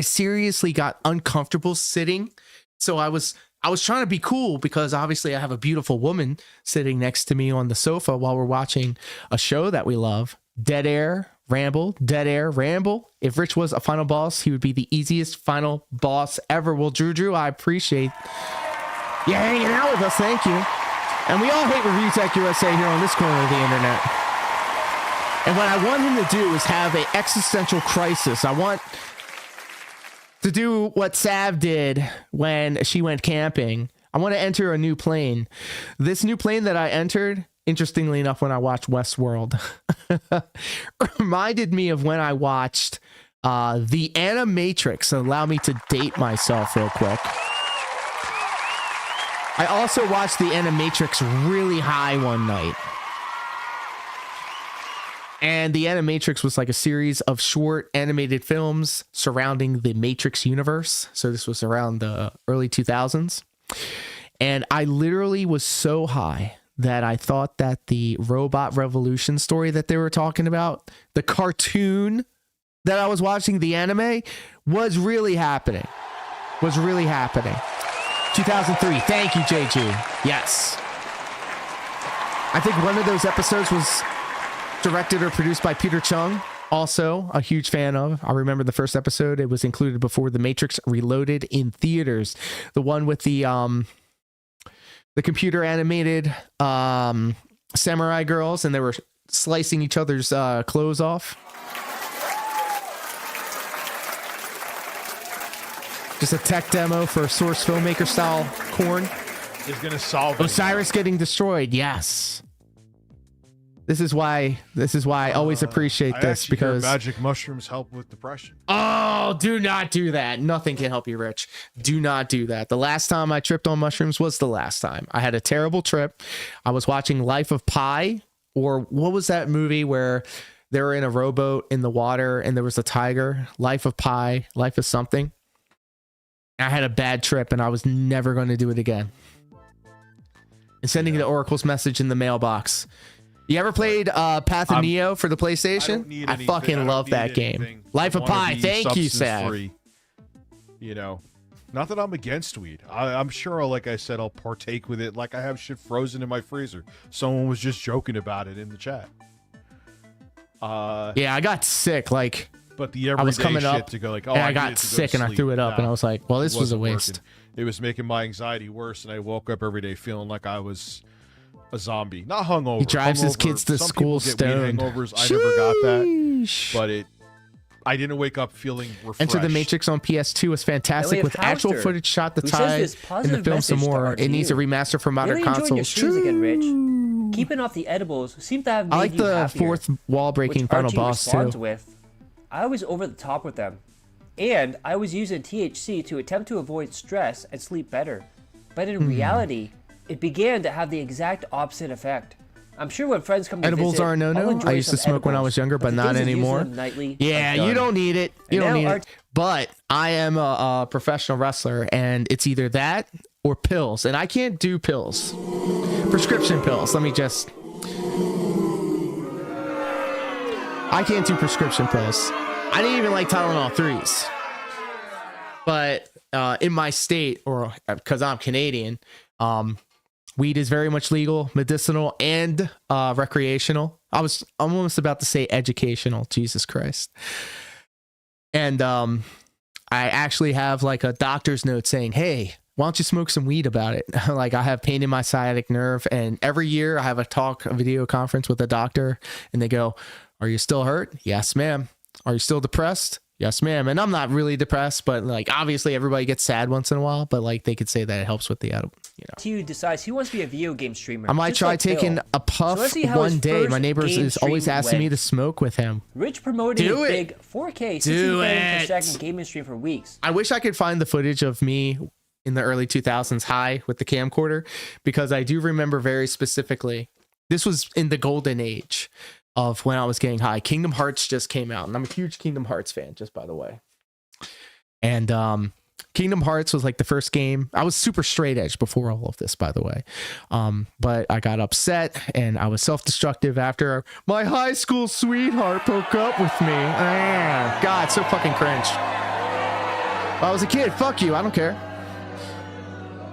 seriously got uncomfortable sitting. So I was trying to be cool because obviously I have a beautiful woman sitting next to me on the sofa while we're watching a show that we love. Dead Air, Ramble, Dead Air, Ramble. If Rich was a final boss, he would be the easiest final boss ever. Well, Drew, I appreciate you hanging out with us. Thank you. And we all hate Review Tech USA here on this corner of the internet. And what I want him to do is have an existential crisis. I want to do what Sav did when she went camping. I want to enter a new plane. This new plane that I entered, interestingly enough, when I watched Westworld, reminded me of when I watched The Animatrix. Allow me to date myself real quick. I also watched The Animatrix really high one night. And The Animatrix was like a series of short animated films surrounding the Matrix universe. So this was around the early 2000s. And I literally was so high that I thought that the Robot Revolution story that they were talking about, the cartoon that I was watching, the anime, was really happening. 2003. Thank you, JG. Yes. I think one of those episodes was directed or produced by Peter Chung. Also a huge fan of. I remember the first episode. It was included before The Matrix Reloaded in theaters. The one with the computer animated samurai girls, and they were slicing each other's clothes off. Just a tech demo for Source Filmmaker style corn. Is gonna solve it. Osiris getting destroyed. Yes. This is why I always appreciate this, because magic mushrooms help with depression. Oh, do not do that. Nothing can help you, Rich. Do not do that. The last time I tripped on mushrooms was the last time. I had a terrible trip. I was watching Life of Pi, or what was that movie where they were in a rowboat in the water and there was a tiger? Life of Pi, Life of something. I had a bad trip and I was never going to do it again. And sending the Oracle's message in the mailbox. You ever played Path of Neo for the PlayStation? I fucking love that game. Life of Pi, thank you, Sam. You know, not that I'm against weed. I'm sure, like I said, I'll partake with it. Like I have shit frozen in my freezer. Someone was just joking about it in the chat. Yeah, I got sick. Like, but the everyday I was coming shit up, to go like, and I got sick and I threw it up, and I was like, well, this was a waste. It was making my anxiety worse, and I woke up every day feeling like I was a zombie, not hungover. He drives his kids to school stoned. Hangovers. I never got that, but I didn't wake up feeling refreshed. Enter the Matrix on PS2 was fantastic with actual footage shot to tie in the film some more. It needs a remaster for modern consoles. True. Again, Rich. Keeping off the edibles seemed to have made I like you the happier, fourth wall breaking final RT boss responds too. With. I was over the top with them, and I was using THC to attempt to avoid stress and sleep better. But in reality, it began to have the exact opposite effect. I'm sure when friends come to Edibles visit, are a no-no. I used to smoke when I was younger, but not anymore. Yeah, you don't need it. You don't need it. But I am a professional wrestler, and it's either that or pills, and I can't do pills. Prescription pills. Let me just. I can't do prescription pills. I didn't even like Tylenol 3s. But in my state, or because I'm Canadian, weed is very much legal, medicinal, and recreational. I'm almost about to say educational. Jesus Christ. And I actually have like a doctor's note saying, hey, why don't you smoke some weed about it? Like I have pain in my sciatic nerve, and every year I have a video conference with a doctor, and they go, are you still hurt? Yes, ma'am. Are you still depressed? Yes, ma'am. And I'm not really depressed, but like obviously everybody gets sad once in a while, but like they could say that it helps with the, He decides he wants to be a video game streamer. I might try taking a puff one day. My neighbor is always asking me to smoke with him. Rich promoted his big 4K 60 frames per second gaming stream for weeks. I wish I could find the footage of me in the early 2000s high with the camcorder, because I do remember very specifically, this was in the golden age of when I was getting high. Kingdom Hearts just came out, and I'm a huge Kingdom Hearts fan, just by the way. And Kingdom Hearts was like the first game. I was super straight edge before all of this, by the way. But I got upset and I was self-destructive after my high school sweetheart broke up with me. God, so fucking cringe. I was a kid. Fuck you. I don't care.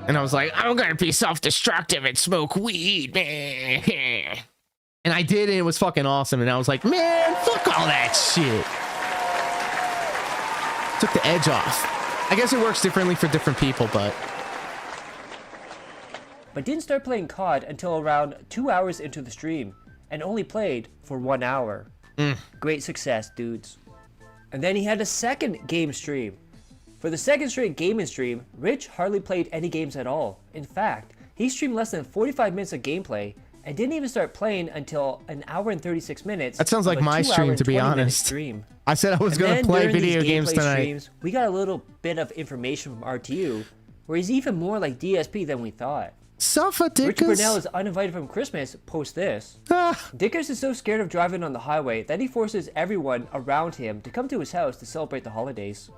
And I was like, I'm gonna be self-destructive and smoke weed. And I did, and it was fucking awesome. And I was like, man, fuck all that shit. Took the edge off. I guess it works differently for different people, but didn't start playing COD until around 2 hours into the stream, and only played for 1 hour. Great success, dudes. And then he had a second game stream. For the second straight gaming stream, Rich hardly played any games at all. In fact, he streamed less than 45 minutes of gameplay and didn't even start playing until an hour and 36 minutes. That sounds like my stream, to be honest. Stream. I said I was going to play video games tonight. Streams, we got a little bit of information from RTU, where he's even more like DSP than we thought. Suffer Dickus. Rich Burnell is uninvited from Christmas. Post this. Dickus is so scared of driving on the highway that he forces everyone around him to come to his house to celebrate the holidays.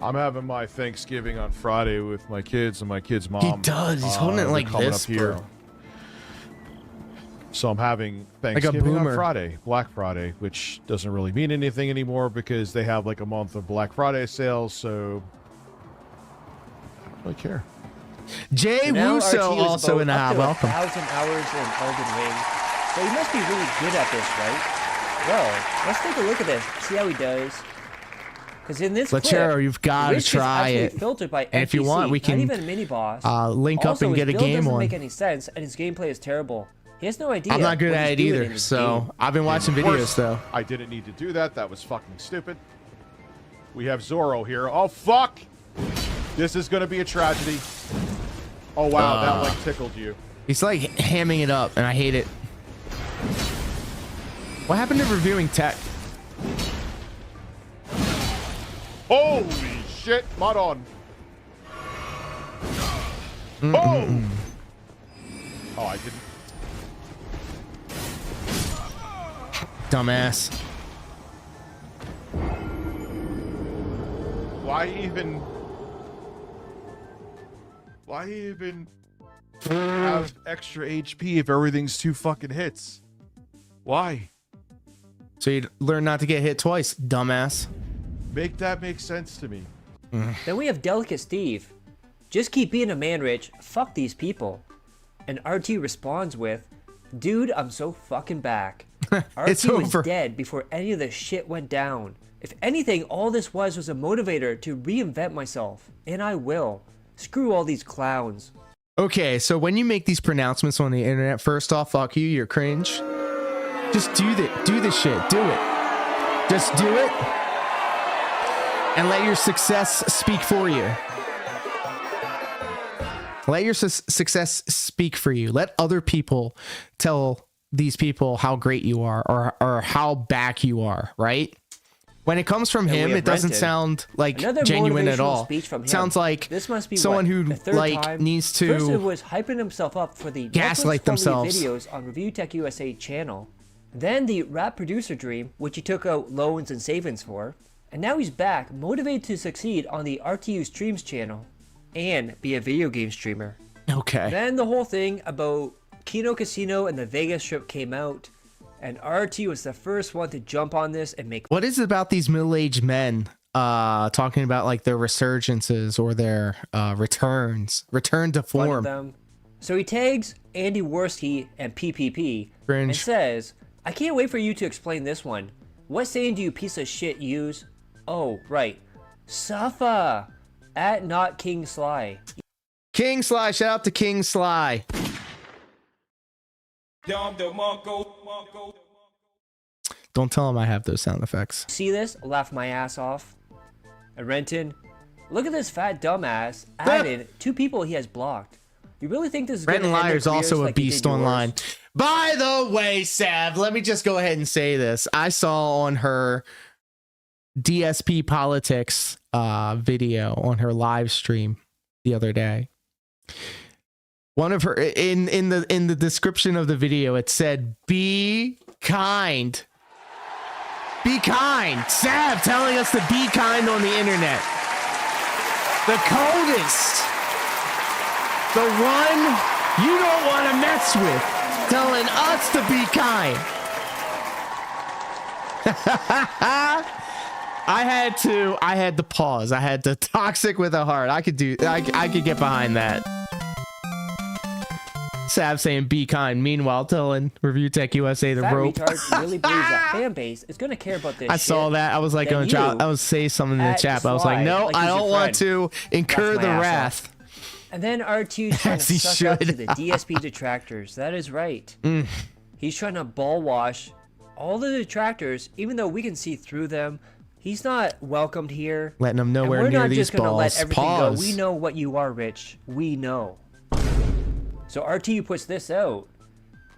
I'm having my Thanksgiving on Friday with my kids and my kids' mom. He does. He's holding it like this, bro. So I'm having Thanksgiving on Friday, Black Friday, which doesn't really mean anything anymore because they have like a month of Black Friday sales, so I don't really care. Jay So now Wusso RT is also about in the up house. to Welcome. 1,000 hours in Elden Ring. So he must be really good at this, right? Well, let's take a look at this. See how he does. Because in this Lachero, clip, you've got to risk is try actually it. filtered by And if you NPC, want, we not can even a mini boss. link up Also, and get a his build game doesn't on. make any sense, and his gameplay is terrible. He has no idea. I'm not good what at he's it doing in either, this so game. I've been watching Of videos course, though. I didn't need to do that. That was fucking stupid. We have Zoro here. Oh, fuck! This is going to be a tragedy. Oh, wow. That, like, tickled you. He's like hamming it up, and I hate it. What happened to reviewing tech? Holy shit. Mud on. Oh! Oh, I didn't. Dumbass. Why even have extra HP if everything's 2 fucking hits? Why? So you learn not to get hit twice, dumbass. Make that make sense to me. Then we have Delicate Steve. Just keep being a man, Rich. Fuck these people. And RT responds with, dude, I'm so fucking back. It's RT was over. dead before any of the shit went down. If anything, all this was a motivator to reinvent myself. And I will. Screw all these clowns. Okay, so when you make these pronouncements on the internet, first off, fuck you, you're cringe. Just do this shit. Do it. Just do it. And let your success speak for you. Let your success speak for you. Let other people tell these people how great you are or how back you are, right? When it comes from And we him, have it doesn't Renton. sound like Another genuine at motivational all. speech from him. Sounds like this must be someone what, who the third like time? needs First it to was hyping himself up for the gaslight Netflix-friendly themselves. videos on Review Tech USA channel. Then the rap producer dream, which he took out loans and savings for. And now he's back, motivated to succeed on the RTU Streams channel and be a video game streamer. Okay. Then the whole thing about Kino Casino and the Vegas Strip came out, and RT was the first one to jump on this and make. What is it about these middle-aged men talking about like their resurgences or their return to fun of form? them. So he tags Andy Worski and PPP and Cringe. says, I can't wait for you to explain this one. What saying do you piece of shit use? Oh, right. Suffer at not King Sly. King Sly, shout out to King Sly. Don't tell him I have those sound effects. See this? Laugh my ass off. And Renton, look at this fat dumbass added 2 people he has blocked. You really think this is going to Renton end their Lyre's also careers a like he beast did yours? online. By the way, Sav, let me just go ahead and say this. I saw on her DSP Politics video on her live stream the other day. One of her in the description of the video, it said, "Be kind." Be kind. Sav telling us to be kind on the internet. The coldest. The one you don't want to mess with. Telling us to be kind. I had to pause. I had to toxic with a heart. I could get behind that. Sav saying be kind. Meanwhile, telling Review Tech USA the Fat rope. retard really believes that fan base is going to care about this I shit. saw that. I was like, Then I you was say something in the at chat, but I was like, Sly, no, like I he's your don't want to friend. incur Laugh the my ass wrath. off. And then R2 trying As to he suck up to should. the DSP detractors. That is right. He's trying to ball wash all the detractors, even though we can see through them. He's not welcomed here. Letting them nowhere and near we're not these just gonna let balls. everything Pause. go. We know what you are, Rich. We know. So RTU puts this out.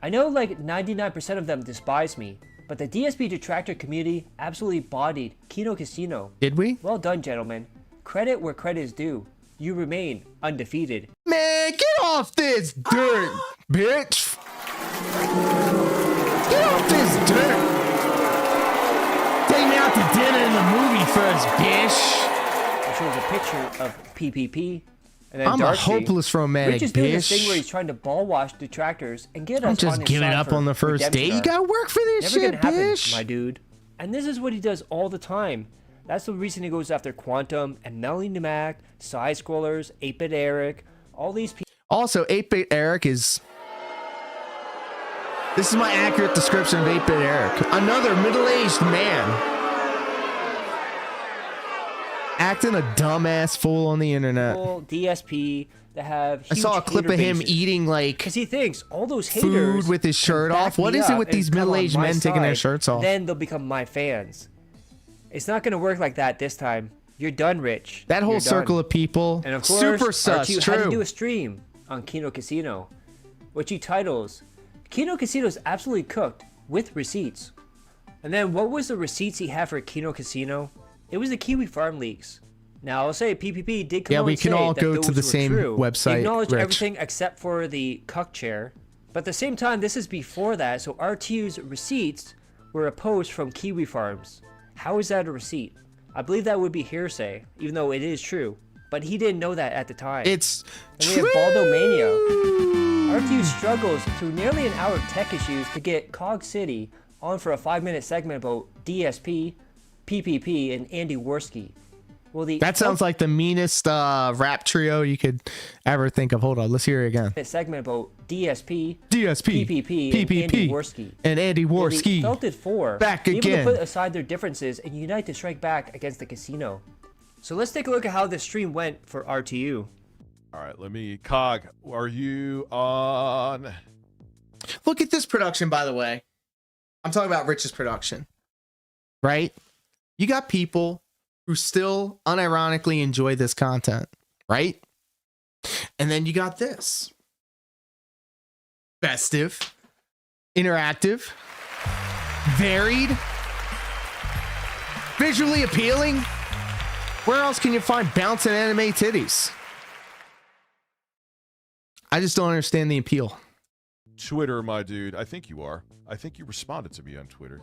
I know like 99% of them despise me, but the DSP detractor community absolutely bodied Kino Casino. Did we? Well done, gentlemen. Credit where credit is due. You remain undefeated. Man, get off this dirt, bitch. Get off this dirt. Take me out to dinner in the movie first, bitch. It shows a picture of PPP. And then I'm Darcy. a hopeless romantic Rich is doing this bitch. thing where he's trying to ball wash detractors and get us I'm just on his giving side up for on the first redemption date. You arc. gotta work for this Never shit, gonna happen, bitch. my dude. And this is what he does all the time. That's the reason he goes after Quantum and Melanie Mac, Side Scrollers, 8-Bit Eric, all these people. Also, 8-Bit Eric is... This is my accurate description of 8-Bit Eric. Another middle-aged man acting a dumbass fool on the internet. DSP that have I saw a clip of him eating like because he thinks all those haters food with his shirt off. What is it with these middle-aged men taking their shirts off? Then they'll become my fans. It's not going to work like that this time. You're done, Rich. That whole circle of people, and of course, super sus. RTU True. had to do a stream on Kino Casino, which he titles Kino Casino is absolutely cooked with receipts. And then what was the receipts he had for Kino Casino? It was the Kiwi Farm leaks. Now I'll say PPP did come out we and can say all that go those to the were same true. website, He acknowledged Rich. everything except for the cuck chair. But at the same time, this is before that, so RTU's receipts were a post from Kiwi Farms. How is that a receipt? I believe that would be hearsay, even though it is true. But he didn't know that at the time. It's and we have Baldomania. RTU struggles through nearly an hour of tech issues to get Cog City on for a 5-minute segment about DSP, PPP, and Andy Worski. Well, That sounds like the meanest rap trio you could ever think of. Hold on, let's hear it again. Segment about DSP, DSP, PPP, and Andy Worski. And Andy Worski. Well, the Felted 4 back able again. to put aside their differences and unite to strike back against the casino. So let's take a look at how the stream went for RTU. All right, let me... Cog, are you on? Look at this production, by the way. I'm talking about Rich's production. Right? You got people who still unironically enjoy this content, right? And then you got this. Festive, interactive, varied, visually appealing. Where else can you find bouncing anime titties? I just don't understand the appeal. Twitter, my dude. I think you are. I think you responded to me on Twitter.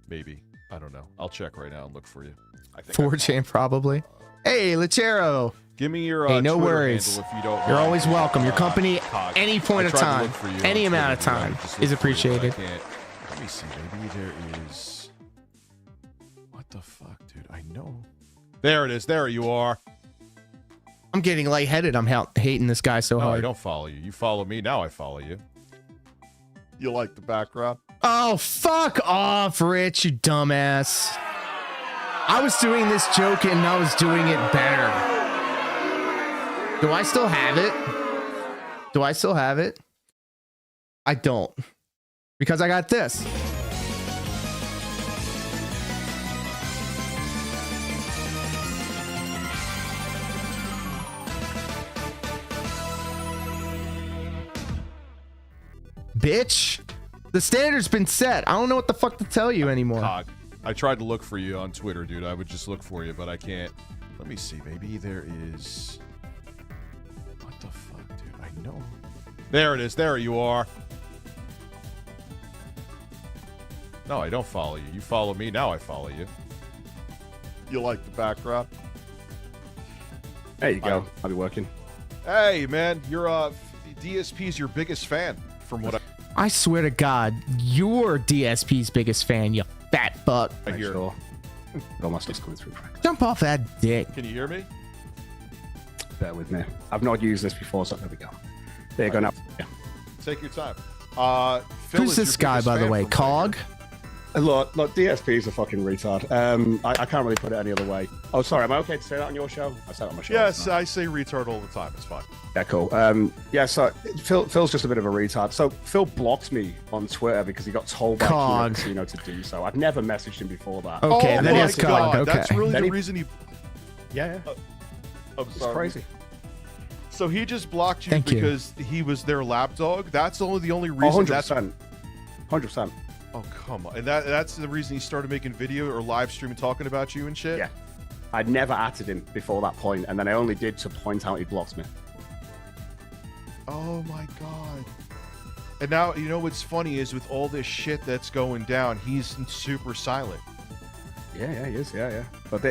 Maybe. I don't know. I'll check right now and look for you. I think 4chan probably. Hey, Lechero. Give me your hey, no Twitter worries. handle if you don't You're mind. always welcome. Your company, Cog. any point I of tried to time, look for you any on amount of Twitter, time dude. I just is looked for you, but I appreciated. can't. Let me see. Maybe there is... What the fuck, dude? I know. There it is. There you are. I'm getting lightheaded. I'm hating this guy so No, I hard. don't follow you. You follow me. Now I follow you. You like the background? Oh, fuck off, Rich, you dumbass. I was doing this joke and I was doing it better. Do I still have it? Do I still have it? I don't. Because I got this. Bitch. The standard's been set. I don't know what the fuck to tell you anymore. Cog. I tried to look for you on Twitter, dude. I would just look for you, but I can't. Let me see. Maybe there is... What the fuck, dude? I know. There it is. There you are. No, I don't follow you. You follow me. Now I follow you. You like the background? There you go. I'll be working. Hey, man. You're DSP's your biggest fan, from what I swear to God, you're DSP's biggest fan, you fat fuck. I hear. Sure. All my stuff's coming through. Jump off that dick. Can you hear me? Bear with me. I've not used this before, so there we go. There you go now. Yeah. Take your time. Phil Who's is this your guy, biggest by the fan way? from what I Cog? Look, DSP is a fucking retard. I can't really put it any other way. Oh, sorry. Am I okay to say that on your show? I said it on my show. Yes, I say retard all the time. It's fine. Yeah, cool. Yeah, so Phil's just a bit of a retard. So Phil blocked me on Twitter because he got told by Kino Casino to do so. I've never messaged him before that. Okay, oh that my is God, Cog. Okay. That's really the reason he... Yeah. I'm It's sorry. crazy. So he just blocked you Thank you. because he was their lapdog? That's the only reason. 100%. 100%. Oh, come on. And that's the reason he started making video or live stream talking about you and shit? Yeah. I'd never atted him before that point, and then I only did to point out he blocked me. Oh my God. And now, you know what's funny is with all this shit that's going down, he's super silent. Yeah, he is. Yeah. But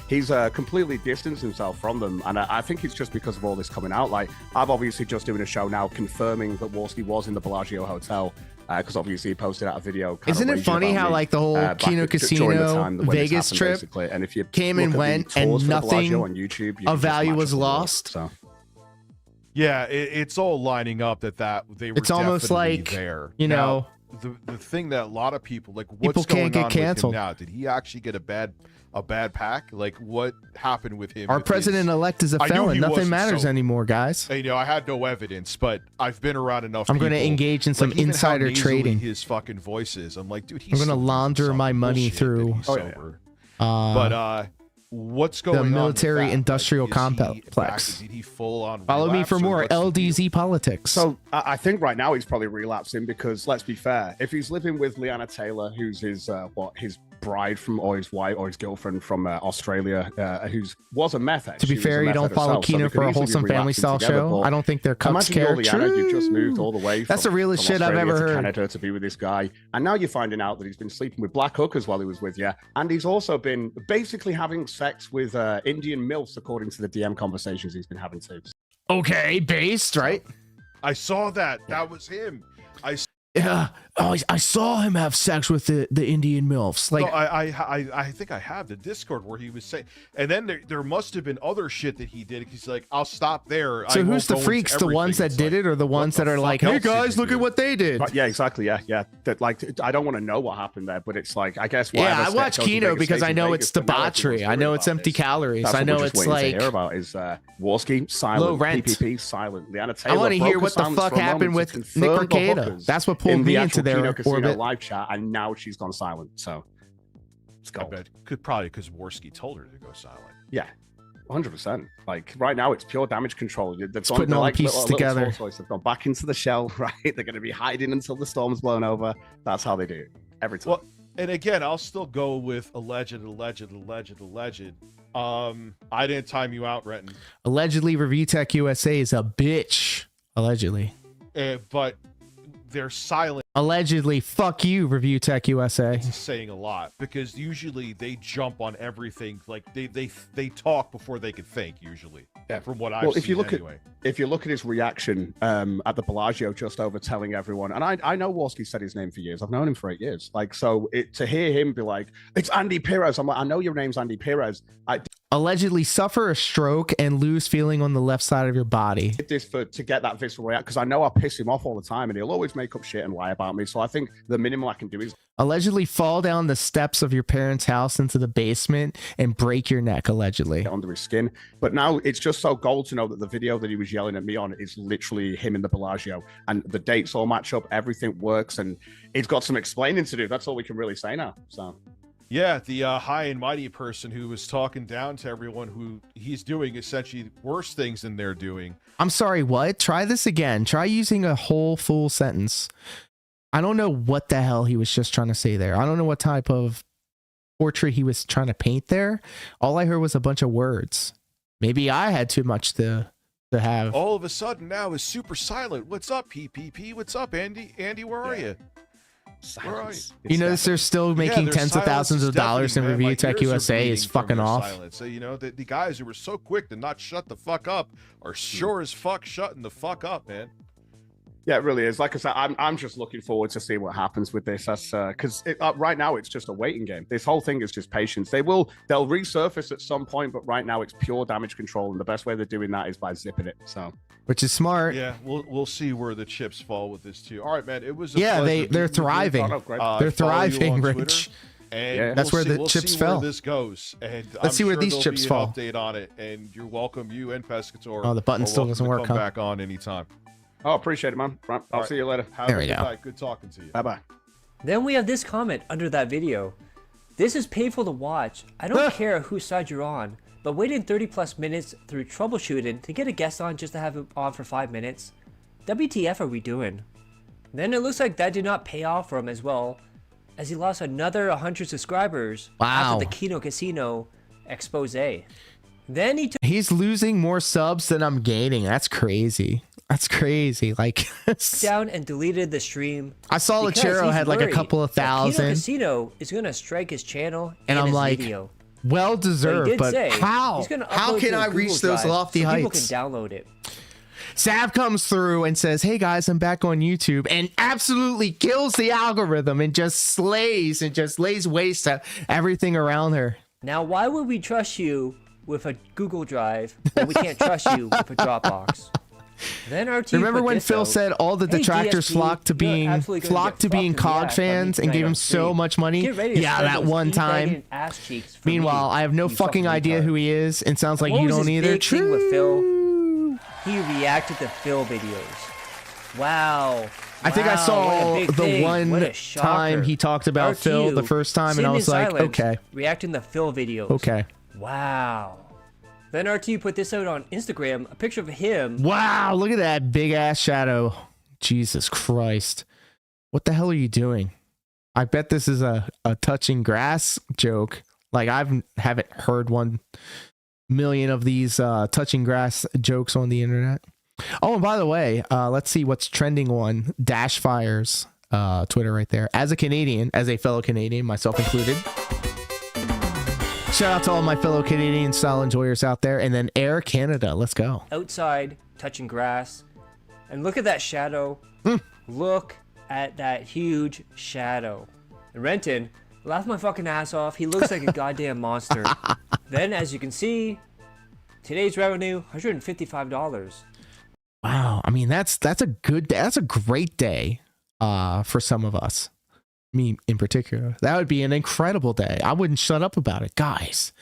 he's completely distanced himself from them, and I think it's just because of all this coming out. Like, I'm obviously just doing a show now confirming that Worski was in the Bellagio Hotel, because obviously he posted out a video. Isn't it funny how like the whole Kino Casino Vegas trip and if you came and went and nothing on YouTube, of value was lost? So. Yeah, it's all lining up that they were. It's almost definitely like, there. you know, now, the thing that a lot of people like, people what's going can't get on canceled with him now? Did he actually get a bad pack? Like, what happened with him? Our with president-elect is a I knew felon. he Nothing wasn't, matters so- anymore, guys. You know, I had no evidence, but I've been around enough. I'm going to people, engage in some like, even how insider nasally trading. His fucking voice is. I'm like, dude, he's I'm going to still doing launder some my money bullshit that through he's sober. But what's going the on with military that? industrial Like, is he complex. back? Is he full on? Follow me for relapse, or more what's the LDZ politics. So I think right now he's probably relapsing because let's be fair, if he's living with Leanna Taylor, who's his his bride from or his wife or his girlfriend from Australia, who's was a meth head. To be She was a fair, you meth don't head follow herself, so Keenan they could for a easily be wholesome family relapsing style together, show. but I don't think they're cucks imagine you're care. Leanna, you just moved all the way. That's the realest from shit I've Australia ever to heard. Canada to be with this guy, and now you're finding out that he's been sleeping with black hookers while he was with you, and he's also been basically having sex with Indian MILFs, according to the DM conversations he's been having too. Okay, based, right? I saw that. That was him. Yeah. Oh, I saw him have sex with the Indian MILFs. Like, no, I think I have the Discord where he was saying, and then there must have been other shit that he did. He's like, I'll stop there. so I who's won't the go into freaks? The ones that everything. did it, or the ones that are like, hey guys, look at what they did? Yeah, exactly. Yeah. That like I don't want to know what happened there, but it's like I guess. Yeah, I watch Kino because I know it's debauchery. I know it's empty calories. That's I what know we're just it's waiting like to hear about is Warski silent, low rent. PPP silent. Leanna Taylor. I want to broke hear her what the silence fuck for a happened moment with to Nick confirm the Recato. hookers That's what pulled in the me actual into their Kino Casino orbit. live chat, and now she's gone silent. So let's go. I bet probably because Warski told her to go silent. Yeah. 100%. Like right now, it's pure damage control. They've gone, putting all the like pieces together. They've gone back into the shell, right? They're going to be hiding until the storm's blown over. That's how they do it every time. Well, and again, I'll still go with alleged. I didn't time you out, Renton. Allegedly, Review Tech USA is a bitch. Allegedly. But they're silent. Allegedly, fuck you, Review Tech USA. It's saying a lot because usually they jump on everything. Like they talk before they can think. Usually, from what I've seen. If you look anyway. if you look at his reaction at the Bellagio, just over telling everyone, and I know Warski said his name for years. I've known him for 8 years. Like so, to hear him be like, "It's Andy Perez," I'm like, I know your name's Andy Perez. Allegedly suffer a stroke and lose feeling on the left side of your body. Did this to get that visceral reaction because I know I piss him off all the time, and he'll always make up shit and lie about me. So I think the minimum I can do is allegedly fall down the steps of your parents' house into the basement and break your neck. Allegedly under his skin. But now it's just so gold to know that the video that he was yelling at me on is literally him in the Bellagio, and the dates all match up, everything works, and he's got some explaining to do. That's all we can really say now. So. Yeah, the high and mighty person who was talking down to everyone who he's doing essentially worse things than they're doing. I'm sorry, what? Try this again. Try using a whole full sentence. I don't know what the hell he was just trying to say there. I don't know what type of portrait he was trying to paint there. All I heard was a bunch of words. Maybe I had too much to have. All of a sudden now is super silent. What's up, PPP? What's up, Andy? Andy, where are you? Where are you? You notice they're still making their tens of silence thousands is of dollars in deafening, man. Review My Tech ears are USA bleeding is from fucking their off. silence. So, you know, the guys who were so quick to not shut the fuck up are sure as fuck shutting the fuck up, man. Yeah, it really is. Like I said, I'm just looking forward to see what happens with this. That's because right now it's just a waiting game. This whole thing is just patience. They'll resurface at some point, but right now it's pure damage control, and the best way they're doing that is by zipping it. So, which is smart. Yeah, we'll see where the chips fall with this too. All right, man. It was they're thriving. They're thriving, Rich. And that's where the we'll chips see fell. Where this goes, and let's see where these there'll chips be fall. An update on it, and you're welcome. You and Pescator. Oh, the button still doesn't work. Come back on anytime. Oh, appreciate it, man. Right, I'll see you later. There we go. Night. Good talking to you. Bye-bye. Then we have this comment under that video. This is painful to watch. I don't care whose side you're on, but waiting 30+ minutes through troubleshooting to get a guest on just to have him on for 5 minutes. WTF are we doing? Then it looks like that did not pay off for him as well, as he lost another 100 subscribers after the Kino Casino expose. Then he's losing more subs than I'm gaining. That's crazy. That's crazy. Like down and deleted the stream. I saw Lachero had like a couple of thousand. Kino Casino is gonna strike his channel and I'm his like, video. Well deserved. But how? How can I reach those lofty heights? People can download it. Sav comes through and says, hey guys, I'm back on YouTube, and absolutely kills the algorithm and just slays waste to everything around her. Now, why would we trust you with a Google Drive when we can't trust you with a Dropbox? Then RT Remember put when this Phil out. said all the Hey, detractors DSP, flocked to you're being absolutely gonna get fucked in the COG ass fans by and me gave on him so stream. much money? Get ready to Yeah, spread that those one e-bagging time. ass cheeks for Meanwhile, me, I have no you fucking idea retard. who he is, and sounds like What you was don't his either. big thing with Phil? He reacted to Phil videos. Wow. I think I Wow, saw what a big the thing. one What a shocker. time he talked about Phil the first time, and I sitting in was like, silence, okay. Reacting to Phil videos. Okay. Wow. Then RT put this out on Instagram, a picture of him. Wow, look at that big ass shadow. Jesus Christ. What the hell are you doing? I bet this is a touching grass joke. Like, haven't heard 1 million of these touching grass jokes on the internet. Oh, and by the way, let's see what's trending on Dashfire's Twitter right there. As a Canadian, as a fellow Canadian, myself included. Shout out to all my fellow Canadian style enjoyers out there. And then Air Canada, let's go. Outside, touching grass. And look at that shadow. Look at that huge shadow. And Renton, laugh my fucking ass off. He looks like a goddamn monster. Then, as you can see, today's revenue, $155. Wow, I mean that's a good day. That's a great day for some of us. Me in particular. That would be an incredible day. I wouldn't shut up about it. Guys,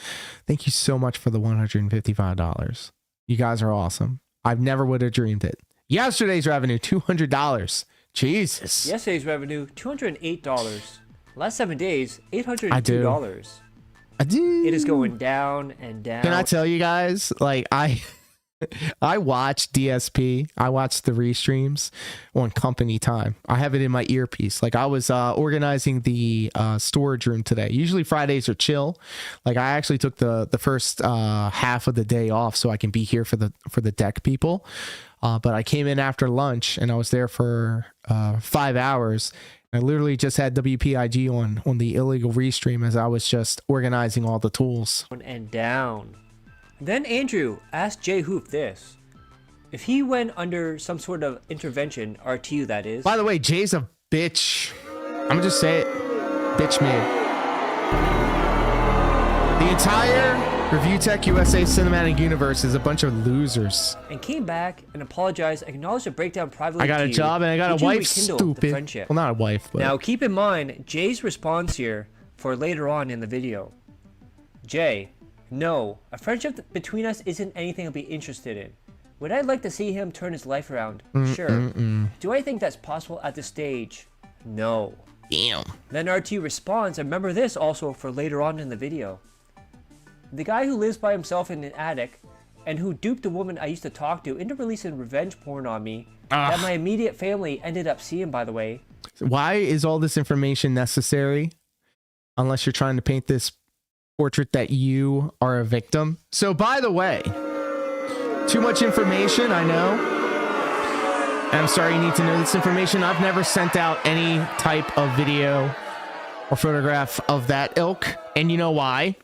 thank you so much for the $155. You guys are awesome. I've never would have dreamed it. Yesterday's revenue, $200. Jesus. Yesterday's revenue, $208. Last 7 days, $802. I do. It is going down and down. Can I tell you guys, like, I watch DSP. I watch the restreams on company time. I have it in my earpiece. Like, I was organizing the storage room today. Usually Fridays are chill. Like, I actually took the first half of the day off so I can be here for the deck people. But I came in after lunch and I was there for 5 hours. I literally just had WPIG on the illegal restream as I was just organizing all the tools. And down. Then Andrew asked Jay Hoof this. If he went under some sort of intervention, RTU that is. By the way, Jay's a bitch. I'm gonna just say it. Bitch made. The entire Review Tech USA cinematic universe is a bunch of losers. And came back and apologized, acknowledged the breakdown privately. I got a job and I got a wife, stupid. Well, not a wife, but... Now keep in mind Jay's response here for later on in the video. Jay, no, a friendship between us isn't anything I'll be interested in. Would I like to see him turn his life around? Sure. Do I think that's possible at this stage? No. Damn. Then RT responds, and remember this also for later on in the video. The guy who lives by himself in an attic and who duped a woman I used to talk to into releasing revenge porn on me that my immediate family ended up seeing, by the way. Why is all this information necessary unless you're trying to paint this portrait that you are a victim? So, by the way, too much information, I know. And I'm sorry you need to know this information. I've never sent out any type of video or photograph of that ilk. And you know why?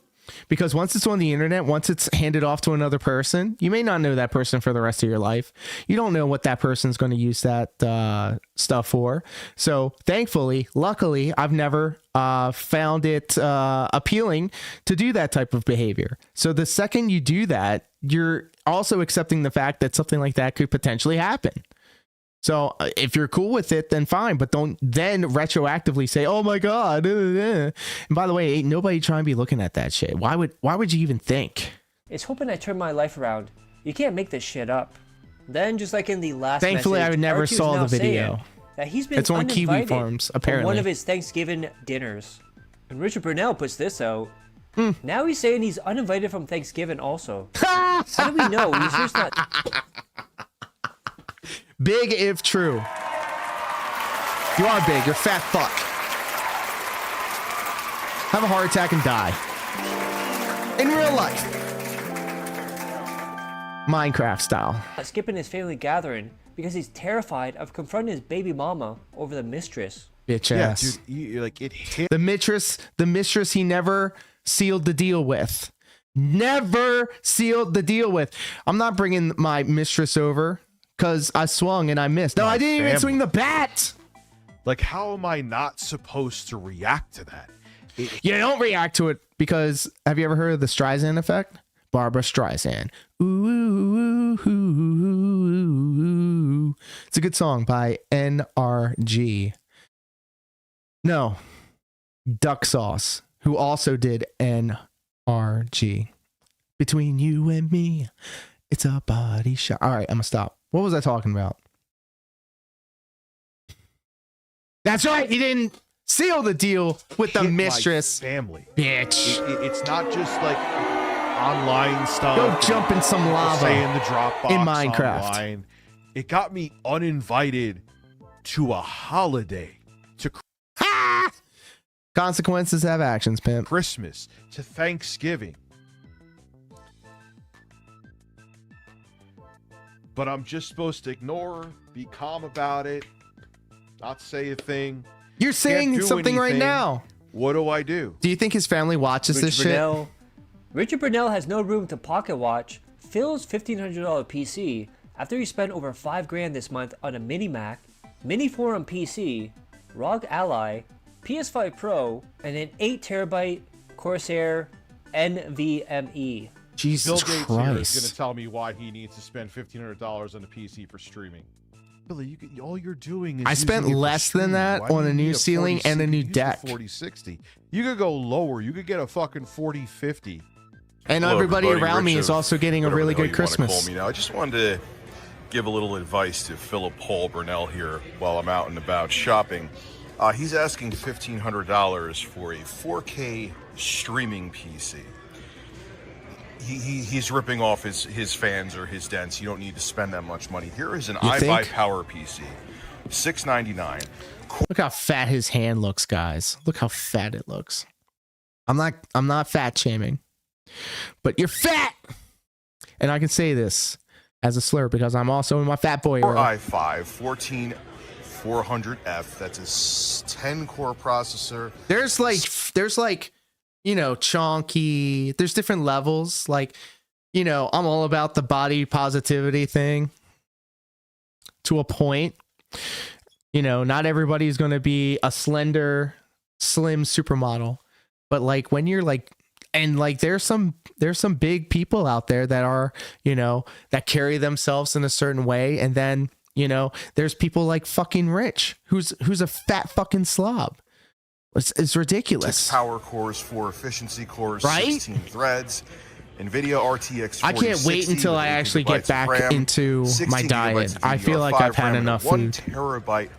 Because once it's on the internet, once it's handed off to another person, you may not know that person for the rest of your life. You don't know what that person's going to use that stuff for. So thankfully, luckily, I've never found it appealing to do that type of behavior. So the second you do that, you're also accepting the fact that something like that could potentially happen. So if you're cool with it, then fine. But don't then retroactively say, oh, my God. And by the way, ain't nobody trying to be looking at that shit. Why would you even think? It's hoping I turn my life around. You can't make this shit up. Then, just like in the last Thankfully, message, I never R2's saw now the video. That he's been It's on Kiwi uninvited Farms, from apparently. one of his Thanksgiving dinners. And Richard Burnell puts this out. Now he's saying he's uninvited from Thanksgiving also. How do we know? He's just not... Big if true. You are big. You're fat fuck. Have a heart attack and die. In real life. Minecraft style. Skipping his family gathering because he's terrified of confronting his baby mama over the mistress. Bitch ass. Dude, like it hit. The mistress he never sealed the deal with. Never sealed the deal with. I'm not bringing my mistress over because I swung and I missed. No, I didn't even swing the bat. Like, how am I not supposed to react to that? You don't react to it because have you ever heard of the Streisand effect? Barbara Streisand. Ooh, ooh, ooh, ooh, ooh, It's a good song by NRG. No, Duck Sauce, who also did NRG. Between you and me, it's a body shot. All right, I'm gonna stop. What was I talking about? That's right. He didn't seal the deal with the mistress. Family. Bitch. It's not just like online stuff. Go jump in some lava. Say in the Dropbox in Minecraft. Online. It got me uninvited to a holiday. To Consequences have actions, pimp. Christmas. To Thanksgiving. But I'm just supposed to ignore, be calm about it, not say a thing. You're saying something right now. What do? Do you think his family watches this shit? Richard Brunel has no room to pocket watch Phil's $1,500 PC after he spent over $5,000 this month on a mini Mac, mini Forum PC, ROG Ally, PS5 Pro, and an 8TB Corsair NVMe. Jesus Bill Gates Christ. here is going to tell me why he needs to spend $1,500 on a PC for streaming. Billy, all you're doing is I spent less than that on a new ceiling and a new deck. 4060. You could go lower. You could get a fucking 4050. And everybody around me is also getting a really good Christmas. I just wanted to give a little advice to Philip Paul Burnell here while I'm out and about shopping. He's asking $1,500 for a 4K streaming PC. He's ripping off his fans or his dents. You don't need to spend that much money. Here is an iBuyPower PC, $699. Look how fat his hand looks, guys. Look how fat it looks. I'm not fat shaming, but you're fat, and I can say this as a slur because I'm also in my fat boy era. i5 14400F. That's a 10-core processor. There's like. Chonky. There's different levels. Like, I'm all about the body positivity thing to a point. Not everybody's going to be a slender, slim supermodel. But like when you're like, and like there's some big people out there that are, that carry themselves in a certain way. And then, there's people like fucking Rich, who's a fat fucking slob. It's ridiculous. 6 power cores, 4 efficiency cores, right? 16 threads, NVIDIA RTX 4060. I can't wait until I actually get back into my diet. I feel like I've had enough food.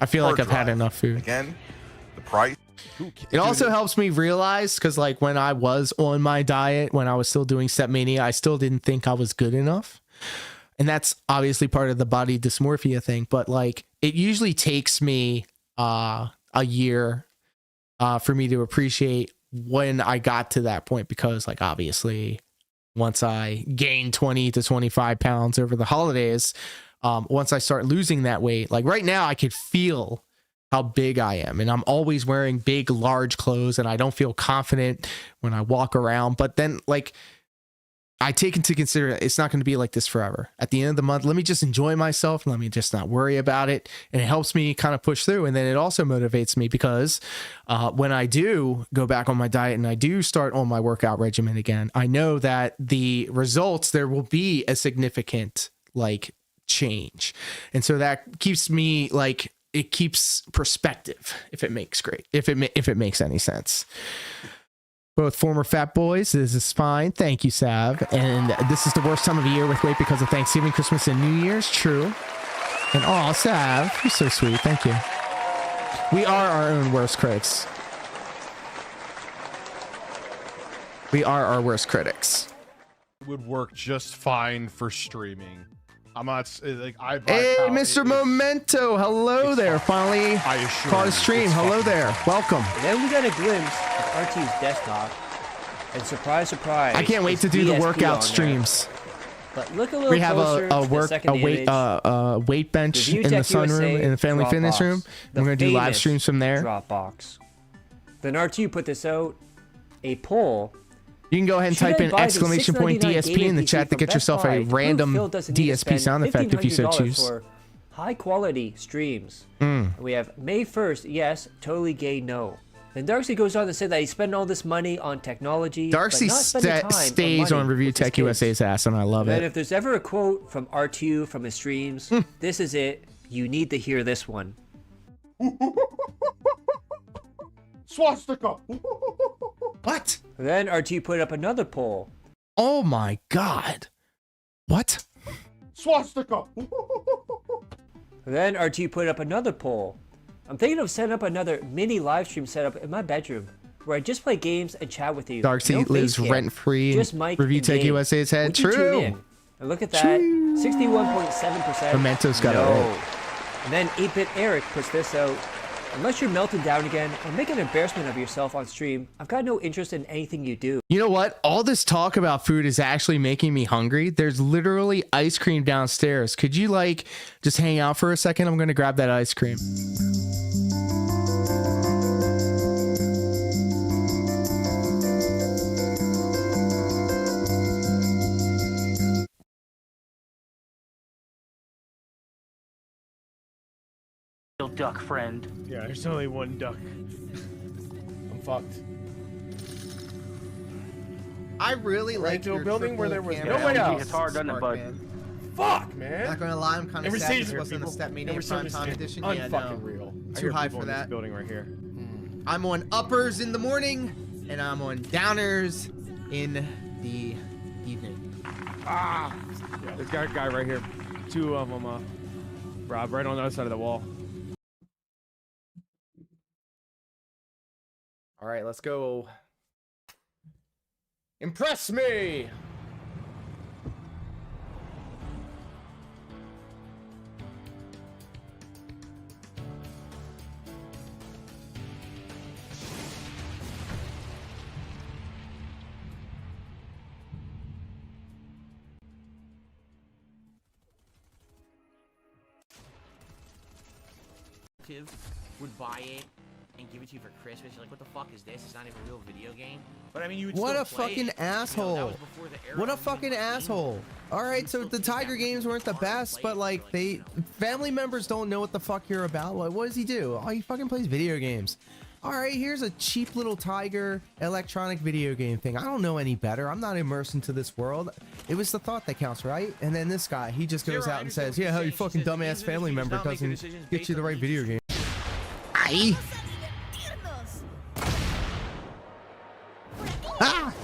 I feel like I've had enough food. Again, the price. It also helps me realize, because like when I was on my diet, when I was still doing Stepmania, I still didn't think I was good enough. And that's obviously part of the body dysmorphia thing. But like it usually takes me a year for me to appreciate when I got to that point, because like obviously once I gained 20 to 25 pounds over the holidays, once I start losing that weight, like right now I could feel how big I am, and I'm always wearing big, large clothes, and I don't feel confident when I walk around. But then like I take into consideration it's not going to be like this forever. At the end of the month, let me just enjoy myself. Let me just not worry about it. And it helps me kind of push through. And then it also motivates me because when I do go back on my diet and I do start on my workout regimen again, I know that the results, there will be a significant like change. And so that keeps me like, it keeps perspective, if it makes makes any sense. Both former fat boys. This is fine. Thank you, Sav. And this is the worst time of the year with weight because of Thanksgiving, Christmas, and New Year's. True. And Sav, you're so sweet. Thank you. We are our own worst critics. We are our worst critics. It would work just fine for streaming. I'm not like Hey, Mr. Memento. Hello there. Finally caught a stream. Hello there. Welcome. And then we got a glimpse of RT's desktop. And surprise, surprise. I can't wait to do the workout streams. But look a little we have closer a weight bench in the sunroom in the family fitness room. We're going to do live streams from there. Dropbox. Then RT put this out, a poll. You can go ahead and type in !DSP in the chat to get yourself a random DSP sound effect if you so choose. For high quality streams. We have May 1st, yes, totally gay, no. Then Darksy goes on to say that he spent all this money on technology. Darksy stays on Review Tech USA's ass, and I love it. And if there's ever a quote from R2 from his streams, this is it. You need to hear this one. Swastika. What? Then RT put up another poll. Oh my god. What? Swastika. Then RT put up another poll. I'm thinking of setting up another mini live stream setup in my bedroom where I just play games and chat with you. Darcy No lives face cam, rent free. just mic Review and Tech game. USA's head. Would you tune True. in? And look at that. 61.7%. Memento's got it no. right. And then 8-Bit Eric puts this out. Unless you're melted down again or make an embarrassment of yourself on stream, I've got no interest in anything you do. You know what? All this talk about food is actually making me hungry. There's literally ice cream downstairs. Could you like just hang out for a second? I'm going to grab that ice cream. Duck friend. Yeah, there's only one duck. I'm fucked. I really like to a your building where there triple was camera nobody else. It's hard, doesn't it, bud? Fuck, man. Not gonna lie, I'm kind of Never sad seen this it, wasn't a people. Step Mania Never seen Prime this Time shit. Edition. Unfucking Yeah, no. real. I Too hear high people for in this that. building right here. I'm on uppers in the morning, and I'm on downers in the evening. Ah! Yeah, there's got a guy right here. Two of them, Rob, right on the other side of the wall. All right, let's go. Impress me. Would buy it and give it to you for Christmas. You're like, what the fuck is this? It's not even a real video game. But I mean, you would What still a play fucking it. asshole. You know, that was before the era What a of fucking asshole. All right, so the Tiger games weren't the best, but like family members don't know what the fuck you're about. Like, what does he do? Oh, he fucking plays video games. All right, here's a cheap little Tiger electronic video game thing. I don't know any better. I'm not immersed into this world. It was the thought that counts, right? And then this guy, he just goes out and says, yeah, how your fucking dumbass family member doesn't get you the right video game. Aye. Ah!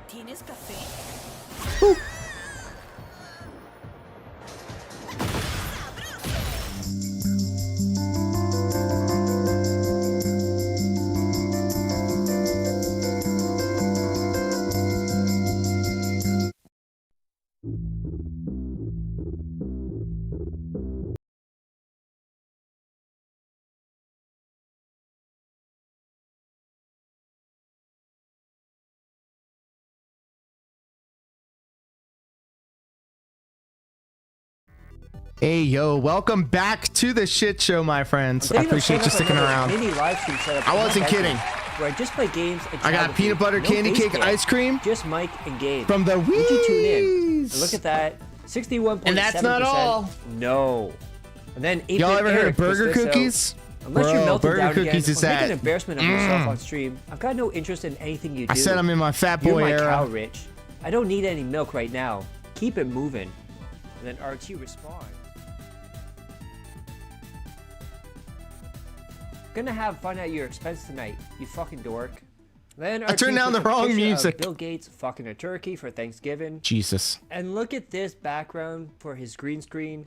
¿Tienes café? Hey, yo, welcome back to the shit show, my friends. I appreciate you sticking around. Mini live stream setup I in my wasn't bedroom kidding. Where I just play games and I chat got with peanut you. butter No candy face cake cam, ice cream just mic and game. from the Would you tune in? Wheeze. And look at that, 61.7%. And that's not all. No. And then 8-Bit Y'all ever heard Eric of burger puts this out. cookies? Unless Bro, you're melted burger down cookies again, is or make that. an embarrassment of yourself on stream, I've got no interest in anything you do. I said I'm in my fat You're boy my era. cow, Rich. I don't need any milk right now. Keep it moving. And then RT respond. Gonna have fun at your expense tonight, you fucking dork. Then I turned RT down the puts a wrong picture of music. Bill Gates fucking a turkey for Thanksgiving. Jesus. And look at this background for his green screen.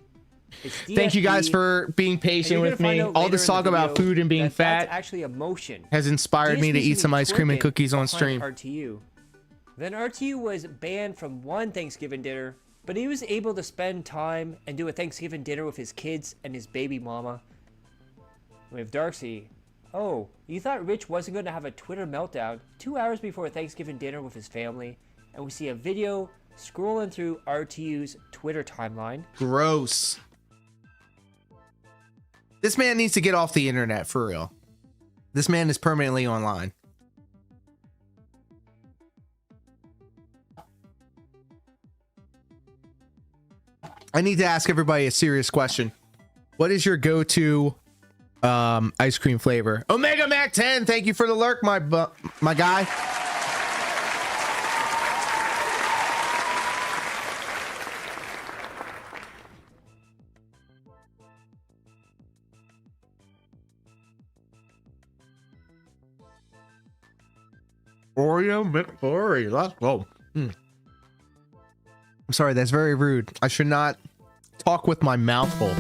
It's Thank you guys DSP, for being and patient you're with gonna find me. out All later this in the talk about video food and being that fat that's actually a motion. has inspired me to eat some ice cream and cookies on stream. RTU. Then RTU was banned from one Thanksgiving dinner, but he was able to spend time and do a Thanksgiving dinner with his kids and his baby mama. With Darcy. Oh, you thought Rich wasn't going to have a Twitter meltdown 2 hours before a Thanksgiving dinner with his family, and we see a video scrolling through RTU's Twitter timeline. Gross. This man needs to get off the internet for real. This man is permanently online. I need to ask everybody a serious question. What is your go-to ice cream flavor? Omega Mac 10, thank you for the lurk, my guy. Oreo McFlurry. Let's go. I'm sorry, that's very rude. I should not talk with my mouth full.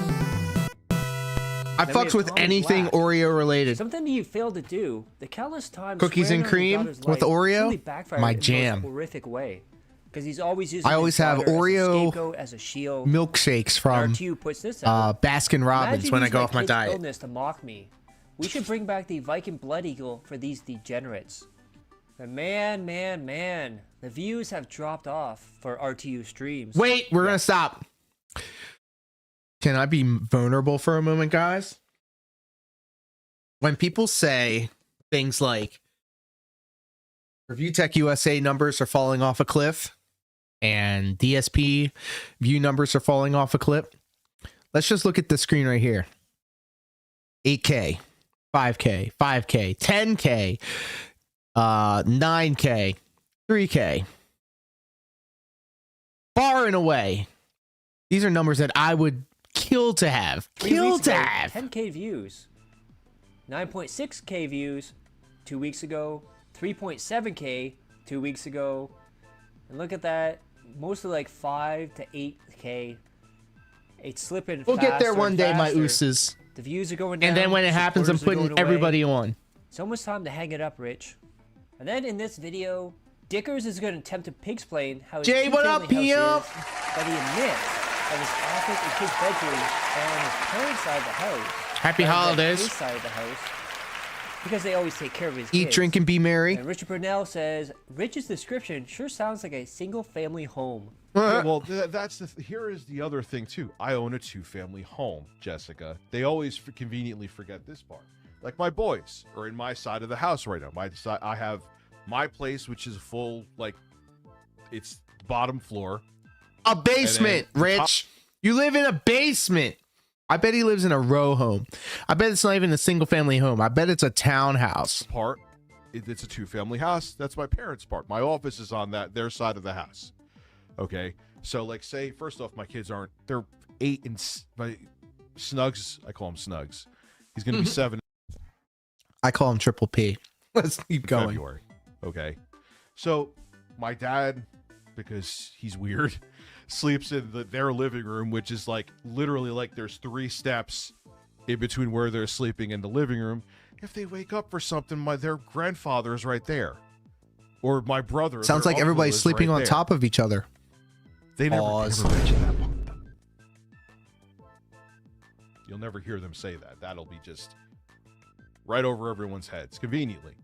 I fucks with anything Oreo related. Something you failed to do. The countless times Cookies and cream with Oreo, really backfired my in the jam. most horrific way. Because he's always using I always his have daughter as a Oreo scapegoat, as a shield. milkshakes from RTU puts this out. Baskin Robbins Imagine when I using go my off my kid's diet. illness to mock me. We should bring back the Viking Blood Eagle for these degenerates. But man, the views have dropped off for RTU streams. Wait, we're gonna stop. Can I be vulnerable for a moment, guys? When people say things like Review Tech USA numbers are falling off a cliff and DSP view numbers are falling off a cliff, let's just look at the screen right here. 8K, 5K, 5K, 10K, 9K, 3K. Far and away, these are numbers that I would kill to have. 10K views. 9.6K views 2 weeks ago. 3.7K 2 weeks ago. And look at that. Mostly like 5 to 8K. It's slipping We'll get there faster one and day, my faster. ooses. The views are going down. And then when it happens, I'm supporters are putting going away. everybody on. It's almost time to hang it up, Rich. And then in this video, Dickers is going to attempt to pig-splain how his Jay, what up, two-family PM? house is, but he admits that his office and his bedroom are on his parents' side of the house. Happy rather than holidays. His side of the house. Because they always take care of his Eat, kids. drink, and be merry. And Richard Burnell says, Rich's description sure sounds like a single-family home. Yeah, well, that's here is the other thing too. I own a 2-family home, Jessica. They always conveniently forget this part. Like my boys are in my side of the house right now. I have my place, which is full, like it's bottom floor. A basement, Rich. You live in a basement. I bet he lives in a row home. I bet it's not even a single family home. I bet it's a townhouse. It's a 2-family house. That's my parents' part. My office is on their side of the house. Okay, so like say first off, my kids they're 8 and my Snugs. I call him Snugs. He's gonna be 7. I call him Triple P. Let's keep going. February. Okay, so my dad, because he's weird, sleeps in their living room, which is like literally like there's 3 steps in between where they're sleeping and the living room. If they wake up for something, their grandfather is right there, or my brother. Sounds their like uncle everybody's is sleeping right on there. top of each other. They never Pause. mention that part. You'll never hear them say that. That'll be just right over everyone's heads, conveniently.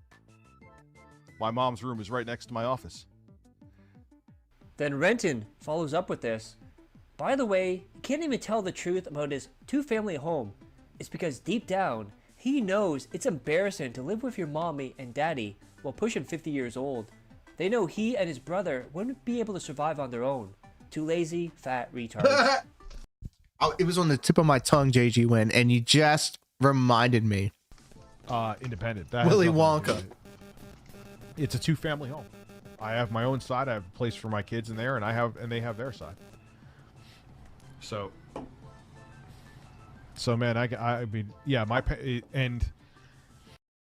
My mom's room is right next to my office. Then Renton follows up with this. By the way, he can't even tell the truth about his 2-family home. It's because deep down, he knows it's embarrassing to live with your mommy and daddy while pushing 50 years old. They know he and his brother wouldn't be able to survive on their own. 2 lazy, fat retards. It was on the tip of my tongue, JG Win, and you just reminded me. Independent. That Willy has nothing to do Wonka. with it. It's a 2-family home. I have my own side. I have a place for my kids in there, and they have their side. So man, I mean, yeah, and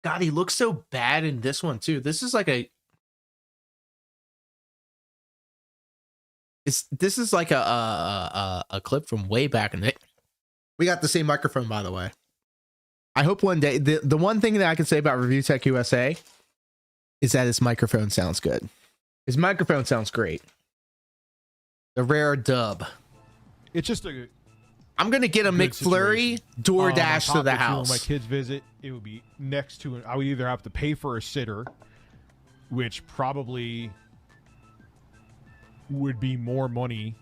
God, he looks so bad in this one too. This is like this is like a clip from way back in the. We got the same microphone, by the way. I hope one day the one thing that I can say about Review Tech USA is that his microphone sounds good. His microphone sounds great. The rare dub. it's just I'm gonna get a good McFlurry DoorDash to the house. When my kids visit, it would be next to I would either have to pay for a sitter, which probably would be more money.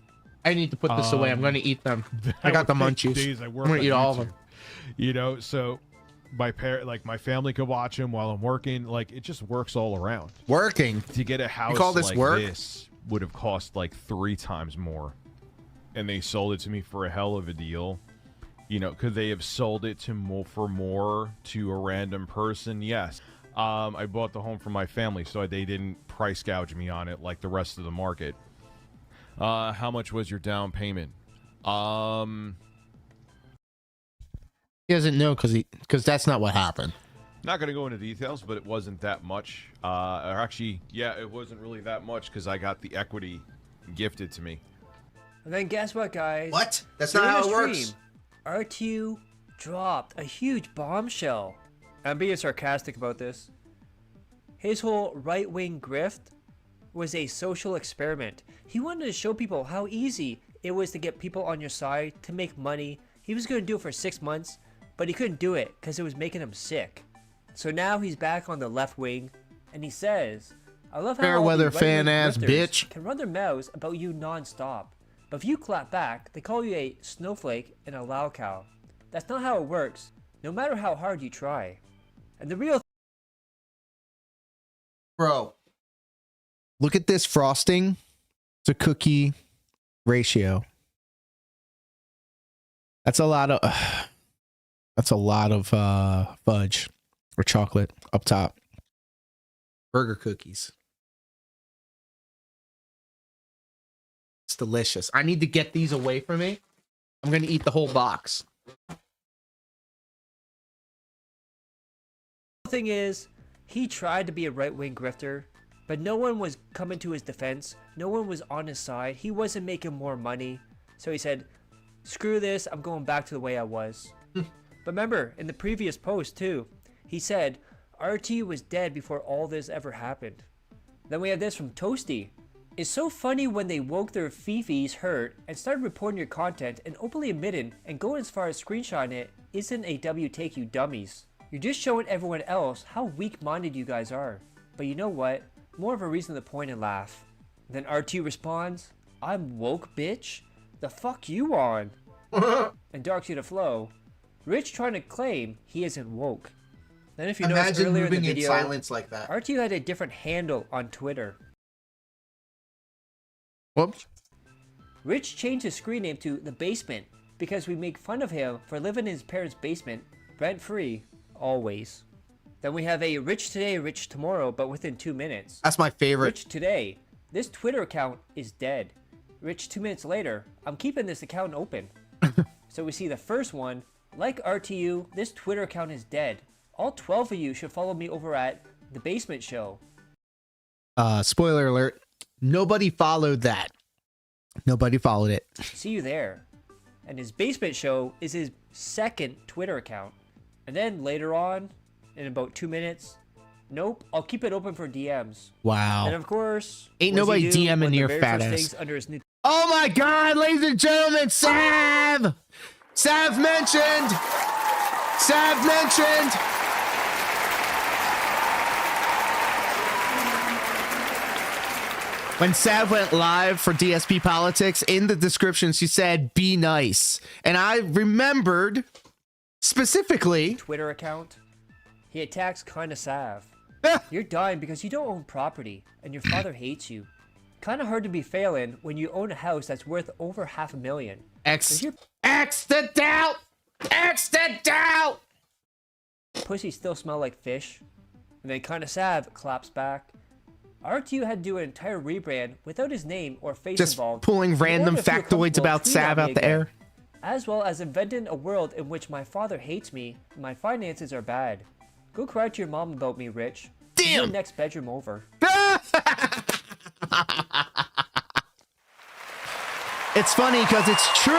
I need to put this away. I'm gonna eat them. I got the munchies. Days I work I'm gonna on eat all of YouTube. them. You know, so my family could watch them while I'm working. Like it just works all around. Working To get a house call this like work? this would have cost like 3 times more, and they sold it to me for a hell of a deal. You know, could they have sold it to more to a random person? Yes. I bought the home for my family, so they didn't price gouge me on it like the rest of the market. How much was your down payment? He doesn't know because that's not what happened. Not going to go into details, but it wasn't that much. Or actually, yeah, it wasn't really that much because I got the equity gifted to me. And then guess what, guys? What? That's During not how the it works. stream, RTU dropped a huge bombshell. I'm being sarcastic about this. His whole right-wing grift was a social experiment. He wanted to show people how easy it was to get people on your side, to make money. He was going to do it for 6 months, but he couldn't do it because it was making him sick. So now he's back on the left wing, and he says, I love how Fairweather all the fan right-wing ass grifters bitch can run their mouths about you non-stop. But if you clap back, they call you a snowflake and a loud cow. That's not how it works, no matter how hard you try. And the real Bro, look at this frosting to cookie ratio. That's a lot of fudge or chocolate up top. Burger cookies. It's delicious. I need to get these away from me. I'm going to eat the whole box. thing is, he tried to be a right-wing grifter, but no one was coming to his defense. No one was on his side. He wasn't making more money. So he said, screw this, I'm going back to the way I was. But remember, in the previous post too, he said, RT was dead before all this ever happened. Then we have this from Toasty. It's so funny when they woke their fifis hurt and started reporting your content and openly admitting and going as far as screenshotting it isn't a W take, you dummies. You're just showing everyone else how weak-minded you guys are. But you know what? More of a reason to point and laugh. Then RT responds, I'm woke, bitch? The fuck you on? And Dark to the Flow, Rich trying to claim he isn't woke. Then if you notice earlier in the video, in silence like that. RT had a different handle on Twitter. Whoops. Rich changed his screen name to The Basement because we make fun of him for living in his parents' basement, rent-free, always. Then we have a Rich Today, Rich Tomorrow, but within 2 minutes. That's my favorite. Rich Today, this Twitter account is dead. Rich 2 minutes later, I'm keeping this account open. So we see the first one, like RTU, this Twitter account is dead. All 12 of you should follow me over at The Basement Show. Spoiler alert. Nobody followed that. Nobody followed it. See you there. And his Basement Show is his second Twitter account. And then later on, in about 2 minutes, nope, I'll keep it open for DMs. Wow. And of course, ain't nobody DMing your fat ass. Under his new oh my God, ladies and gentlemen, Sav! Sav mentioned! Sav mentioned! When Sav went live for DSP Politics, in the description she said, be nice. And I remembered specifically Twitter account. He attacks Kinda Sav. You're dying because you don't own property and your father hates you. Kinda hard to be failing when you own a house that's worth over $500,000. X the doubt! X the doubt! Pussy still smell like fish. And then Kinda Sav claps back. RTU had to do an entire rebrand without his name or face Just involved. pulling random factoids about Sav out the air. As well as inventing a world in which my father hates me and my finances are bad. Go cry to your mom about me, Rich. Damn! Your next bedroom over. It's funny because it's true!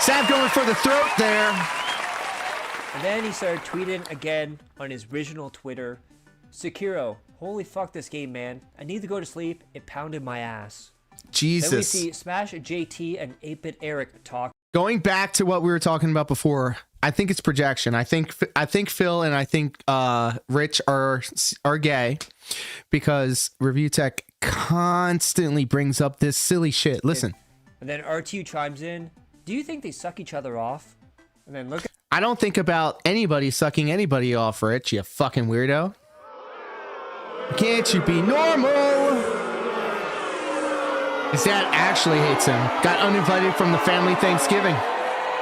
Sav going for the throat there. And then he started tweeting again on his original Twitter. Sekiro, holy fuck this game, man. I need to go to sleep. It pounded my ass. Jesus. Then we see Smash JT and 8-Bit Eric talk. Going back to what we were talking about before, I think it's projection. I think Phil and I think Rich are gay because Review Tech constantly brings up this silly shit. Listen. And then RTU chimes in. Do you think they suck each other off? And then look at I don't think about anybody sucking anybody off, Rich, you fucking weirdo. Can't you be normal? His dad actually hates him. Got uninvited from the family Thanksgiving.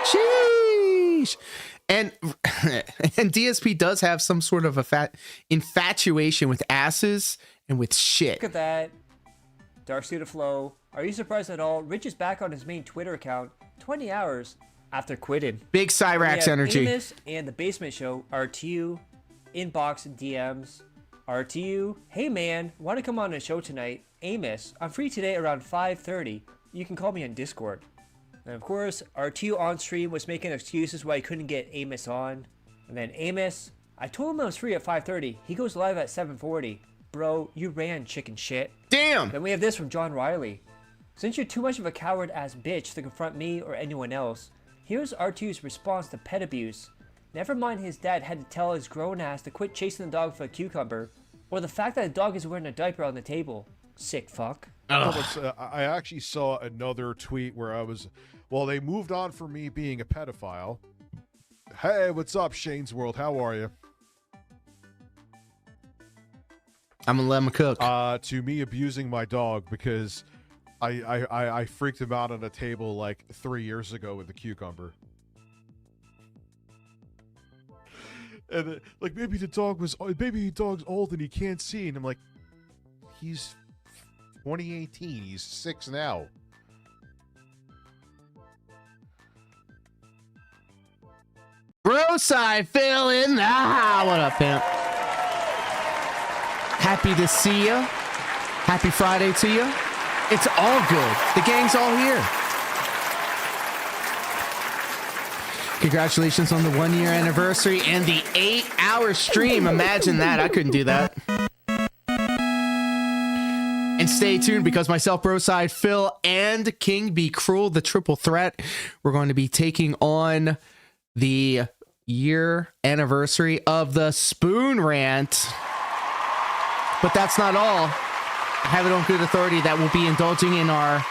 Sheesh. And DSP does have some sort of a infatuation with asses and with shit. Look at that. Dark Suit of Flow. Are you surprised at all? Rich is back on his main Twitter account. 20 hours. after quitting. Big Cyrax energy. Amos and the Basement Show, RTU, inbox and DMs. RTU, hey man, want to come on a show tonight? Amos, I'm free today around 5:30. You can call me on Discord. And of course, RTU on stream was making excuses why he couldn't get Amos on. And then Amos, I told him I was free at 5:30. He goes live at 7:40. Bro, you ran, chicken shit. Damn! Then we have this from John Riley. Since you're too much of a coward-ass bitch to confront me or anyone else, here's R2's response to pet abuse. Never mind his dad had to tell his grown ass to quit chasing the dog for a cucumber, or the fact that the dog is wearing a diaper on the table. Sick fuck. I actually saw another tweet where well, they moved on from me being a pedophile. Hey, what's up, Shane's World? How are you? I'm gonna let him cook. To me abusing my dog because I freaked him out on a table like 3 years ago with a cucumber. And like maybe the dog's old and he can't see, and I'm like, he's 2018, he's 6 now. Bro side Phil in the house. What up, pimp? Happy to see you. Happy Friday to you. It's all good. The gang's all here. Congratulations on the 1-year anniversary and the 8-hour stream. Imagine that. I couldn't do that. And stay tuned because myself, Broside, Phil, and King Be Cruel, the triple threat, we're going to be taking on the year anniversary of the Spoon Rant. But that's not all. I have it on good authority that we'll be indulging in our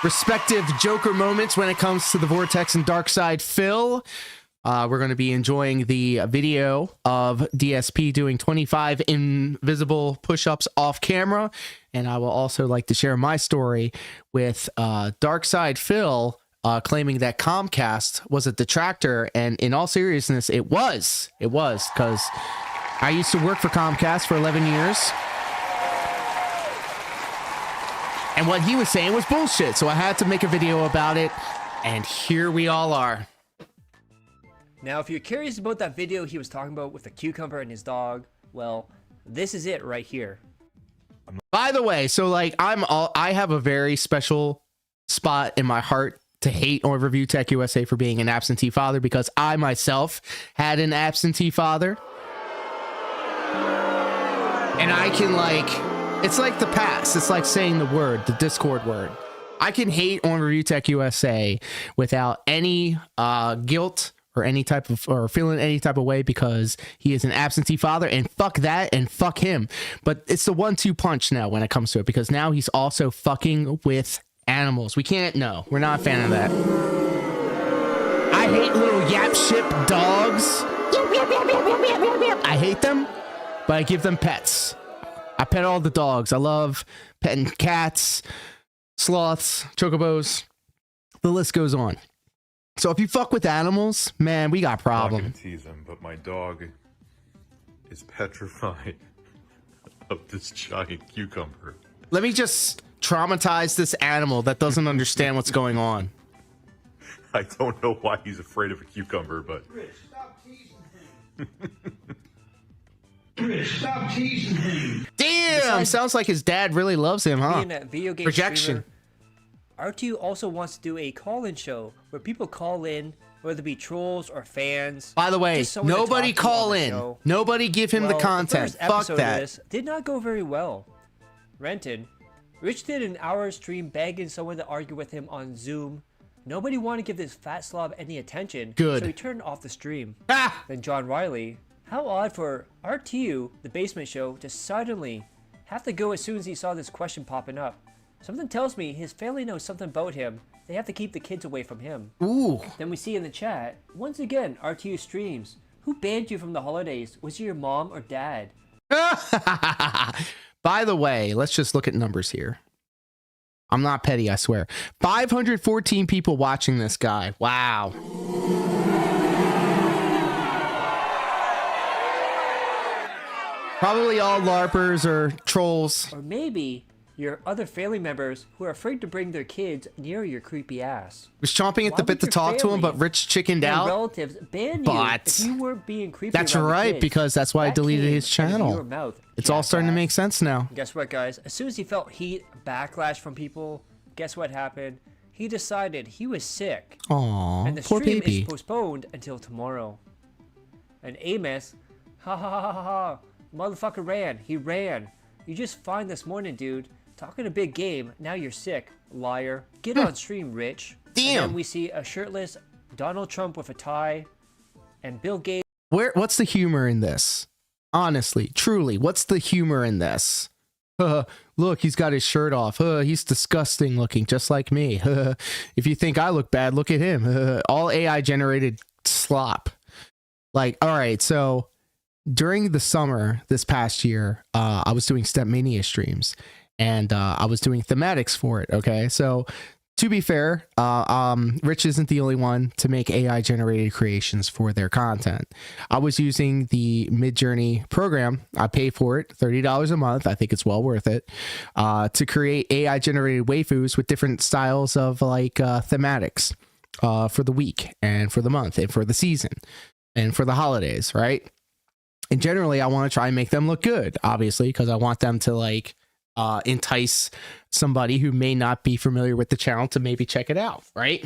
respective Joker moments when it comes to the Vortex and Dark Side Phil. We're going to be enjoying the video of DSP doing 25 invisible push-ups off camera. And I will also like to share my story with Dark Side Phil claiming that Comcast was a detractor. And in all seriousness, it was because I used to work for Comcast for 11 years. And what he was saying was bullshit. So I had to make a video about it. And here we all are. Now, if you're curious about that video he was talking about with the cucumber and his dog, well, this is it right here. By the way, so like I have a very special spot in my heart to hate on Review Tech USA for being an absentee father because I myself had an absentee father. And I can it's like the past. It's like saying the word, the Discord word. I can hate on Review Tech USA without any guilt or any type of, or feeling any type of way because he is an absentee father, and fuck that and fuck him. But it's the 1-2 punch now when it comes to it because now he's also fucking with animals. We're not a fan of that. I hate little yap ship dogs. I hate them, but I give them pets. I pet all the dogs. I love petting cats, sloths, chocobos. The list goes on. So if you fuck with animals, man, we got problems. I'm not gonna tease him, but my dog is petrified of this giant cucumber. Let me just traumatize this animal that doesn't understand what's going on. I don't know why he's afraid of a cucumber, but... Rich, stop teasing him. Rich, stop teasing him. Damn, sounds like his dad really loves him, huh? Being a video game Projection. Streamer, R2 also wants to do a call-in show where people call in, whether it be trolls or fans. By the way, nobody call in. Nobody give him the content. The first Fuck episode that. of this did not go very well. Rented. Rich did an hour stream begging someone to argue with him on Zoom. Nobody wanted to give this fat slob any attention. Good. So he turned off the stream. Then John Riley. How odd for RTU, the Basement Show, to suddenly have to go as soon as he saw this question popping up. Something tells me his family knows something about him. They have to keep the kids away from him. Ooh. Then we see in the chat, once again, RTU streams. Who banned you from the holidays? Was it your mom or dad? By the way, let's just look at numbers here. I'm not petty, I swear. 514 people watching this guy. Wow. Probably all LARPers or trolls. Or maybe your other family members who are afraid to bring their kids near your creepy ass. Was chomping at the bit to talk to him, but Rich chickened out. Relatives ban you if you were being creepy. That's around the right, kids. because that's why I deleted his channel. It's all starting to make sense now. Guess what, guys? As soon as he felt heat, backlash from people, guess what happened? He decided he was sick. Aww, and the poor stream baby. is postponed until tomorrow. And Amos, ha ha ha ha ha, motherfucker ran. He ran. You just fine this morning, dude. Talking a big game. Now you're sick, liar. Get on stream, Rich. Damn. And then we see a shirtless Donald Trump with a tie, and Bill Gates. What's the humor in this? Honestly, truly, what's the humor in this? Look, he's got his shirt off. He's disgusting looking, just like me. If you think I look bad, look at him. All AI generated slop. Like, all right, so during the summer this past year, I was doing Stepmania streams, and I was doing thematics for it. Okay, so to be fair, Rich isn't the only one to make AI generated creations for their content. I was using the Midjourney program. I pay for it, $30 a month. I think it's well worth it, to create AI generated waifus with different styles of like thematics for the week and for the month and for the season and for the holidays, right? And generally, I want to try and make them look good, obviously, because I want them to like entice somebody who may not be familiar with the channel to maybe check it out, right?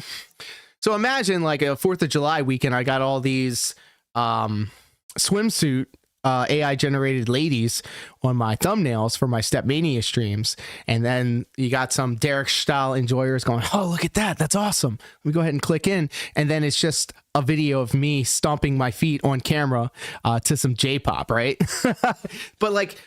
So imagine like a 4th of July weekend, I got all these swimsuit AI generated ladies on my thumbnails for my Stepmania streams, and then you got some Derek style enjoyers going, oh, look at that, that's awesome. Let me go ahead and click in, and then it's just a video of me stomping my feet on camera to some J-pop, right? But like,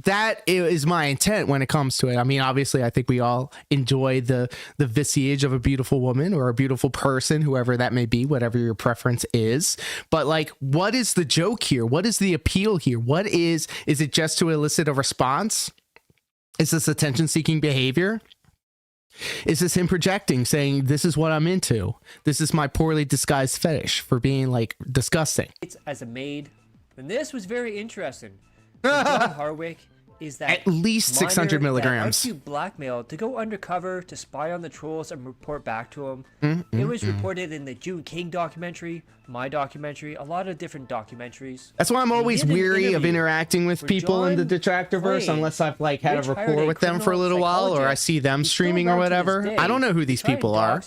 that is my intent when it comes to it. I mean, obviously, I think we all enjoy the visage of a beautiful woman or a beautiful person, whoever that may be, whatever your preference is. But like, what is the joke here? What is the appeal here? What is it just to elicit a response? Is this attention-seeking behavior? Is this him projecting, saying, this is what I'm into? This is my poorly disguised fetish for being like disgusting. As a maid, and this was very interesting. John Harwick is that at least 600 milligrams. That you blackmailed to go undercover to spy on the trolls and report back to him. It was reported in the June King documentary, my documentary, a lot of different documentaries. That's why I'm always weary of interacting with people in the Detractorverse unless I've like had a rapport with them for a little while, or I see them streaming or whatever. I don't know who these people are.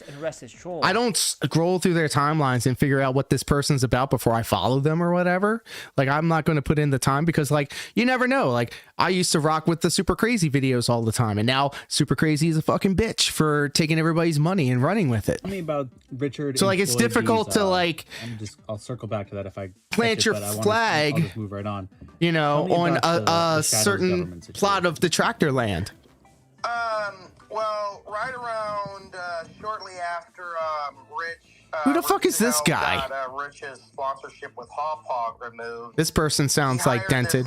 I don't scroll through their timelines and figure out what this person's about before I follow them or whatever. Like, I'm not going to put in the time because like, you never know. Like, I used to rock with the Super Crazy videos all the time, and now Super Crazy is a fucking bitch for taking everybody's money and running with it. Tell me about Richard. So like, it's difficult to like, I'll circle back to that if I plant your flag, I'll just move right on. You know, on a certain plot of Detractor land. Well, right around shortly after Rich. Who the fuck is this guy? Got, Rich's sponsorship with Hop Hog removed. This person sounds like dented,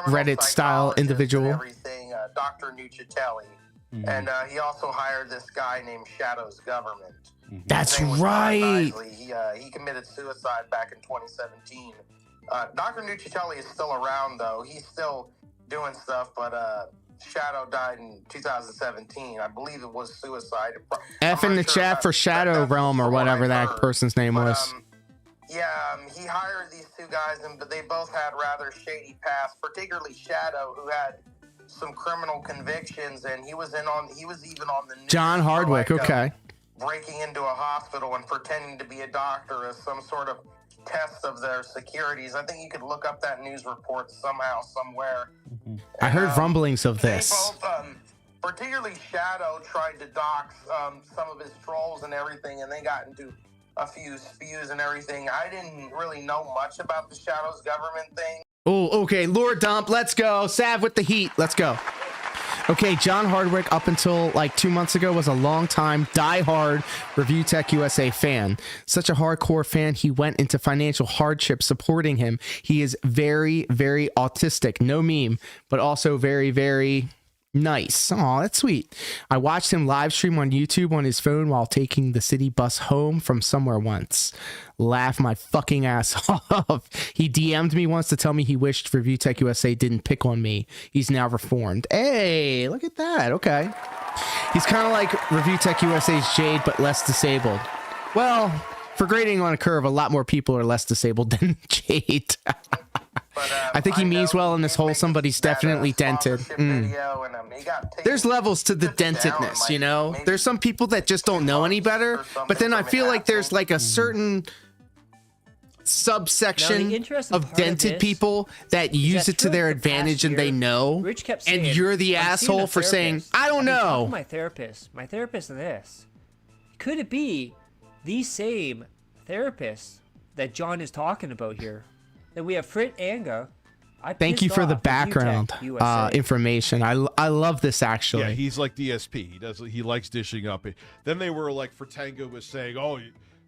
Reddit-style individual. Everything, Dr. Nucitelli. And he also hired this guy named Shadow's Government. That's right. He committed suicide back in 2017. Dr. Nucitelli is still around, though. He's still doing stuff, but Shadow died in 2017. I believe it was suicide. F in the chat for Shadow Realm or whatever that person's name was. He hired these two guys, but they both had rather shady pasts, particularly Shadow, who had some criminal convictions, and he was even on the news. John Hardwick, okay. Breaking into a hospital and pretending to be a doctor as some sort of test of their securities. I think you could look up that news report somehow, somewhere. I heard rumblings of this. Both, particularly Shadow tried to dox some of his trolls and everything, and they got into a few spews and everything. I didn't really know much about the Shadow's Government thing. Oh, okay. Lore dump. Let's go. Sav with the heat. Let's go. Okay, John Hardwick, up until like 2 months ago, was a long-time, die-hard Review Tech USA fan. Such a hardcore fan, he went into financial hardship supporting him. He is very, very autistic. No meme, but also very, very Nice. Oh, that's sweet. I watched him live stream on YouTube on his phone while taking the city bus home from somewhere once. Laugh my fucking ass off. He DM'd me once to tell me he wished Review Tech USA didn't pick on me. He's now reformed. Hey, look at that. Okay. He's kind of like Review Tech USA's Jade, but less disabled. Well, for grading on a curve, a lot more people are less disabled than Jade. I think he means well in this whole somebody's definitely dented. There's levels to the dentedness, you know? There's some people that just don't know any better, but then I feel like there's like a certain subsection of dented people that use it to their advantage and they know, and you're the asshole for saying, I don't know. My therapist of this. Could it be the same therapist that John is talking about here? Then we have Frit Anga. Thank you for the background information. I love this actually. Yeah, he's like DSP. He likes dishing up. Then they were like, Fertango was saying, "Oh,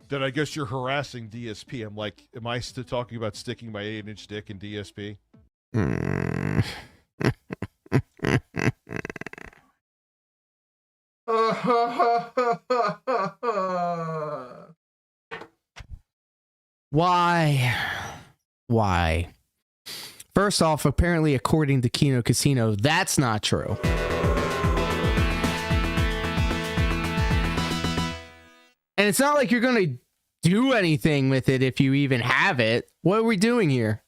then I guess you're harassing DSP." I'm like, am I still talking about sticking my 8-inch dick in DSP? Why? First off, apparently, according to Kino Casino, that's not true. And it's not like you're going to do anything with it if you even have it. What are we doing here?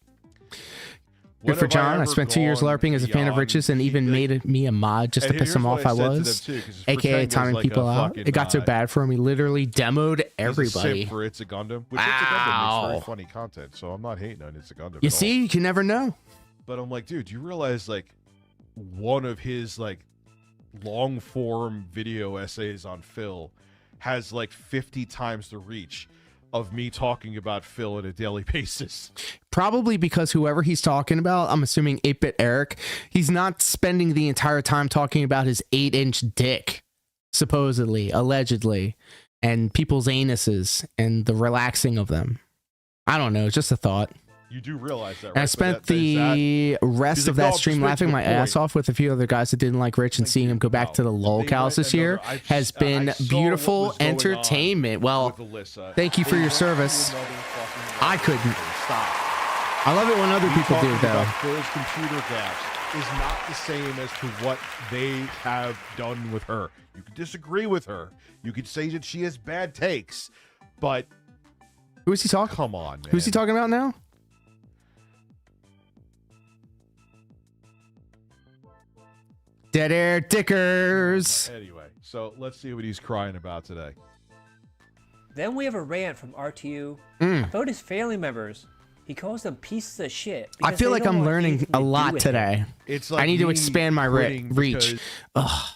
Good for John. I spent 2 years LARPing as a fan of Riches and even made me a mod just to piss him off. I was, aka timing people out. It got so bad for him. He literally demoed everybody. For It's a Gundam, which It's a Gundam makes very funny content, so I'm not hating on It's a Gundam. You see, you can never know. But I'm like, dude, you realize like one of his like long form video essays on Phil has like 50 times the reach of me talking about Phil on a daily basis. Probably because whoever he's talking about, I'm assuming 8-Bit Eric, he's not spending the entire time talking about his 8-inch dick, supposedly, allegedly, and people's anuses and the relaxing of them. I don't know, just a thought. You do realize that, right? And I spent the rest of that stream laughing my ass off with a few other guys that didn't like Rich, and seeing him go back to the lolcows this year has been beautiful entertainment. Well, thank you for your service. I couldn't. I love it when other people do, though. Phil's computer gaps is not the same as to what they have done with her. You could disagree with her. You could say that she has bad takes, but who is he talking? Come on, man. Who's he talking about now? Dead Air Dickers. Anyway, so let's see what he's crying about today. Then we have a rant from RTU about his family members. He calls them pieces of shit. I feel like I'm learning a lot today. It's like I need to expand my reach. Oh,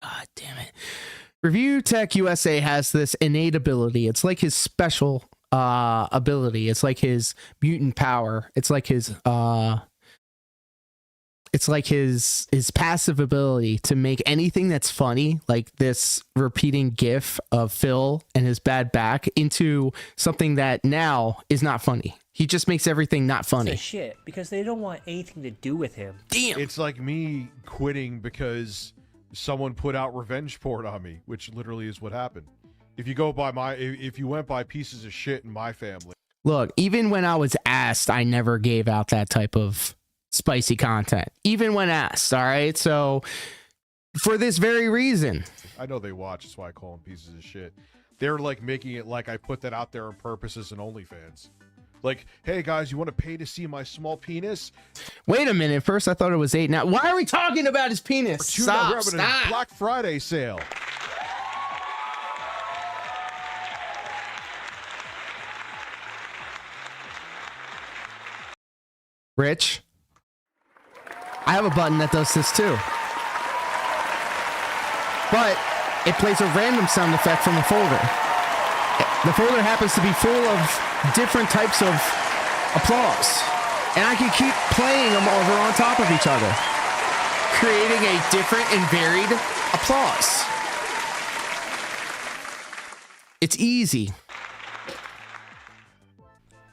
God damn it. Review Tech USA has this innate ability. It's like his special ability. It's like his mutant power. It's like his passive ability to make anything that's funny, like this repeating gif of Phil and his bad back, into something that now is not funny. He just makes everything not funny. It's a shit because they don't want anything to do with him. Damn. It's like me quitting because someone put out revenge porn on me, which literally is what happened. If you went by pieces of shit in my family. Look, even when I was asked, I never gave out that type of spicy content, even when asked. All right, so for this very reason, I know they watch. That's why I call them pieces of shit. They're like making it like I put that out there on purpose as an OnlyFans. Like, hey guys, you want to pay to see my small penis? Wait a minute. First, I thought it was 8. Now, why are we talking about his penis? Stop! A Black Friday sale. Rich, I have a button that does this too, but it plays a random sound effect from the folder. The folder happens to be full of different types of applause, and I can keep playing them over on top of each other, creating a different and varied applause. It's easy.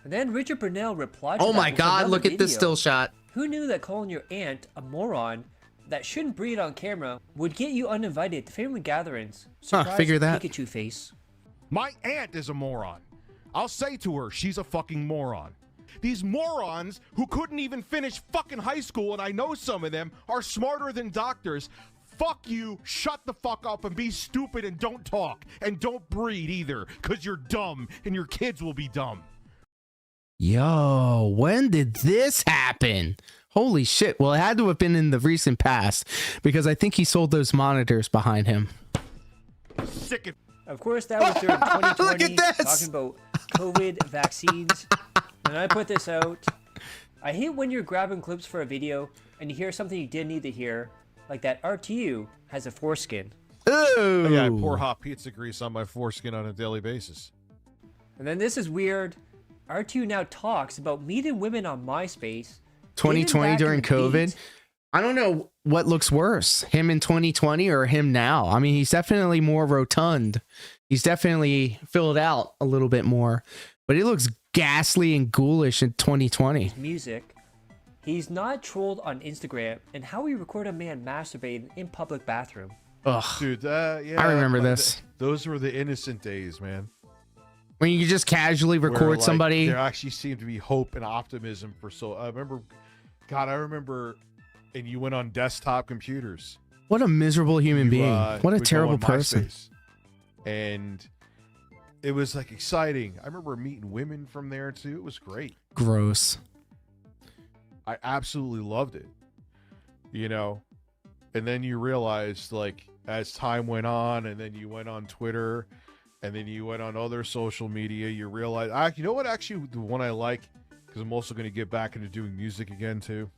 And then Richard Burnell replied. Oh my God! Look at this still shot. Who knew that calling your aunt a moron that shouldn't breed on camera would get you uninvited to family gatherings. Figure that. Pikachu face. My aunt is a moron. I'll say to her, she's a fucking moron. These morons who couldn't even finish fucking high school, and I know some of them, are smarter than doctors. Fuck you, shut the fuck up and be stupid and don't talk. And don't breed either, because you're dumb and your kids will be dumb. Yo, when did this happen? Holy shit. Well, it had to have been in the recent past because I think he sold those monitors behind him. Sick. Of course, that was during 2020, Look at this. talking about COVID vaccines. And I put this out. I hate when you're grabbing clips for a video and you hear something you didn't need to hear, like that RTU has a foreskin. Ooh. Yeah, I pour hot pizza grease on my foreskin on a daily basis. And then this is weird. R2 now talks about meeting women on MySpace. 2020 during COVID. I don't know what looks worse, him in 2020 or him now. I mean, he's definitely more rotund. He's definitely filled out a little bit more, but he looks ghastly and ghoulish in 2020. Music. He's not trolled on Instagram and how he recorded a man masturbating in public bathroom. Ugh. Dude, yeah, I remember this. Those were the innocent days, man. When you just casually record Where, like, somebody. There actually seemed to be hope and optimism for I remember, and you went on desktop computers. What a miserable human being. What a would go terrible on person. MySpace. And it was like exciting. I remember meeting women from there too. It was great. Gross. I absolutely loved it. You know, and then you realized, like, as time went on, and then you went on Twitter, and then you went on other social media, you realize, you know what? Actually, the one I like, because I'm also going to get back into doing music again too.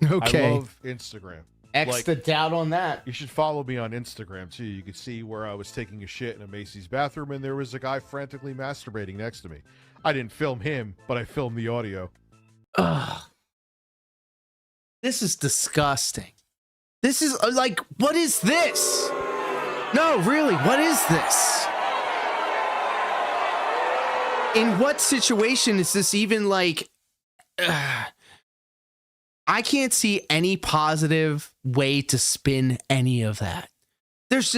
Okay. I love Instagram. X the doubt on that. You should follow me on Instagram too. You could see where I was taking a shit in a Macy's bathroom, and there was a guy frantically masturbating next to me. I didn't film him, but I filmed the audio. Ugh. This is disgusting. This is like, what is this? No, really, what is this? In what situation is this even like? I can't see any positive way to spin any of that. There's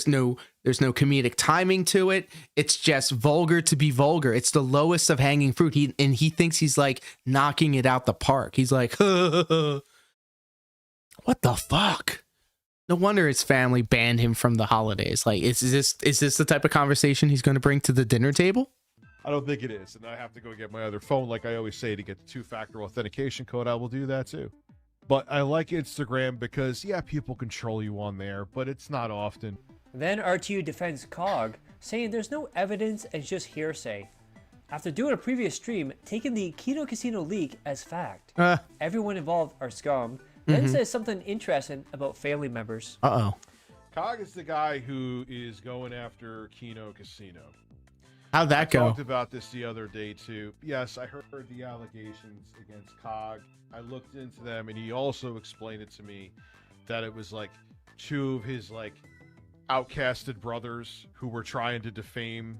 no comedic timing to it. It's just vulgar to be vulgar. It's the lowest of hanging fruit. He thinks he's like knocking it out the park. He's like, what the fuck? No wonder his family banned him from the holidays. Like, is this the type of conversation he's going to bring to the dinner table? I don't think it is, and I have to go get my other phone, like I always say, to get the two-factor authentication code. I will do that too. But I like Instagram because, yeah, people control you on there, but it's not often. Then RTU defends COG, saying there's no evidence and it's just hearsay. After doing a previous stream, taking the Kino Casino leak as fact. Everyone involved are scum. Then says something interesting about family members. Uh-oh. COG is the guy who is going after Kino Casino. How'd that go? I talked about this the other day too. Yes, I heard the allegations against COG. I looked into them, and he also explained it to me that it was like two of his like outcasted brothers who were trying to defame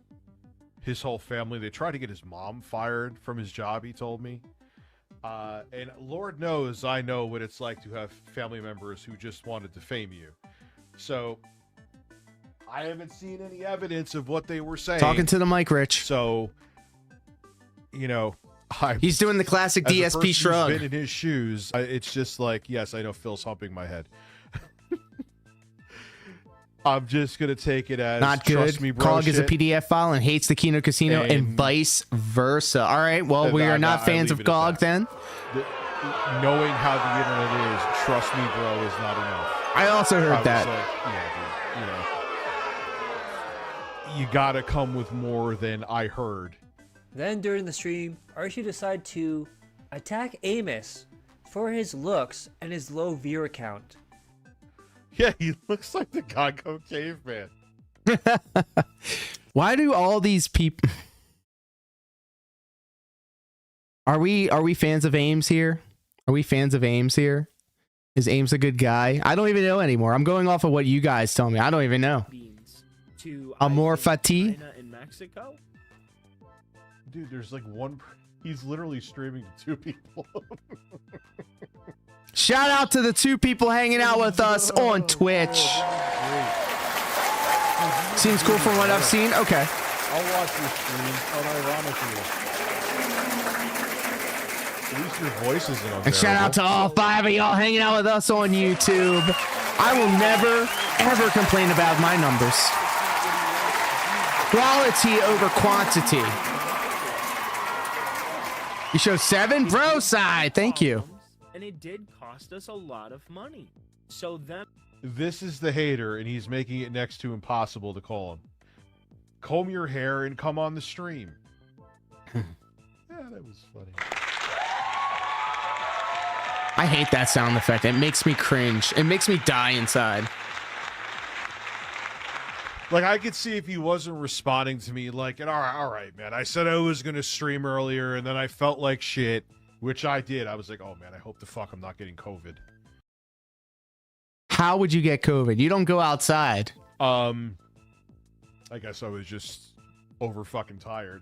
his whole family. They tried to get his mom fired from his job, he told me. And Lord knows I know what it's like to have family members who just want to defame you. So I haven't seen any evidence of what they were saying. Talking to the mic, Rich. So, you know, he's doing the classic DSP shrug. Been in his shoes. It's just like, yes, I know Phil's humping my head. I'm just gonna take it as not good. Trust me, bro. COG is a PDF file and hates the Kino Casino, and vice versa. All right. Well, we are not fans of COG then. Knowing how the internet is, trust me, bro, is not enough. I also heard that. Like, yeah, dude, you gotta come with more than I heard. Then during the stream, Archie decided to attack Amos for his looks and his low viewer count. Yeah, he looks like the Gongo caveman. Why do all these people? Are we fans of Ames here? Are we fans of Ames here? Is Ames a good guy? I don't even know anymore. I'm going off of what you guys tell me. I don't even know. Amor Fati? In Mexico? Dude, there's like one. He's literally streaming to two people. Shout out to the 2 people hanging out with us on Twitch. Seems cool from what I've seen. Okay. I'll watch your stream. Unironically. At least your voice isn't unbearable. And shout out to all 5 of y'all hanging out with us on YouTube. I will never, ever complain about my numbers. Quality over quantity. You show 7? Bro side. Thank you. And it did cost us a lot of money. So then... This is the hater, and he's making it next to impossible to call him. Comb your hair and come on the stream. Yeah, that was funny. I hate that sound effect. It makes me cringe. It makes me die inside. Like, I could see if he wasn't responding to me, like, all right, man. I said I was going to stream earlier, and then I felt like shit, which I did. I was like, oh, man, I hope the fuck I'm not getting COVID. How would you get COVID? You don't go outside. I guess I was just over fucking tired.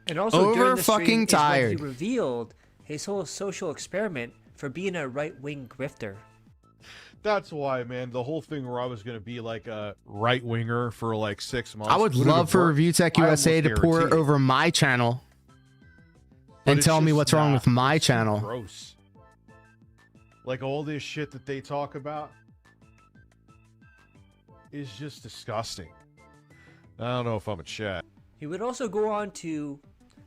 And also during the stream is when tired. he revealed his whole social experiment for being a right-wing grifter. That's why, man, the whole thing where I was going to be like a right-winger for like 6 months. I would love for Review Tech USA to pour it over my channel and tell me what's wrong with my channel. Gross. Like all this shit that they talk about is just disgusting. I don't know if I'm a chat. He would also go on to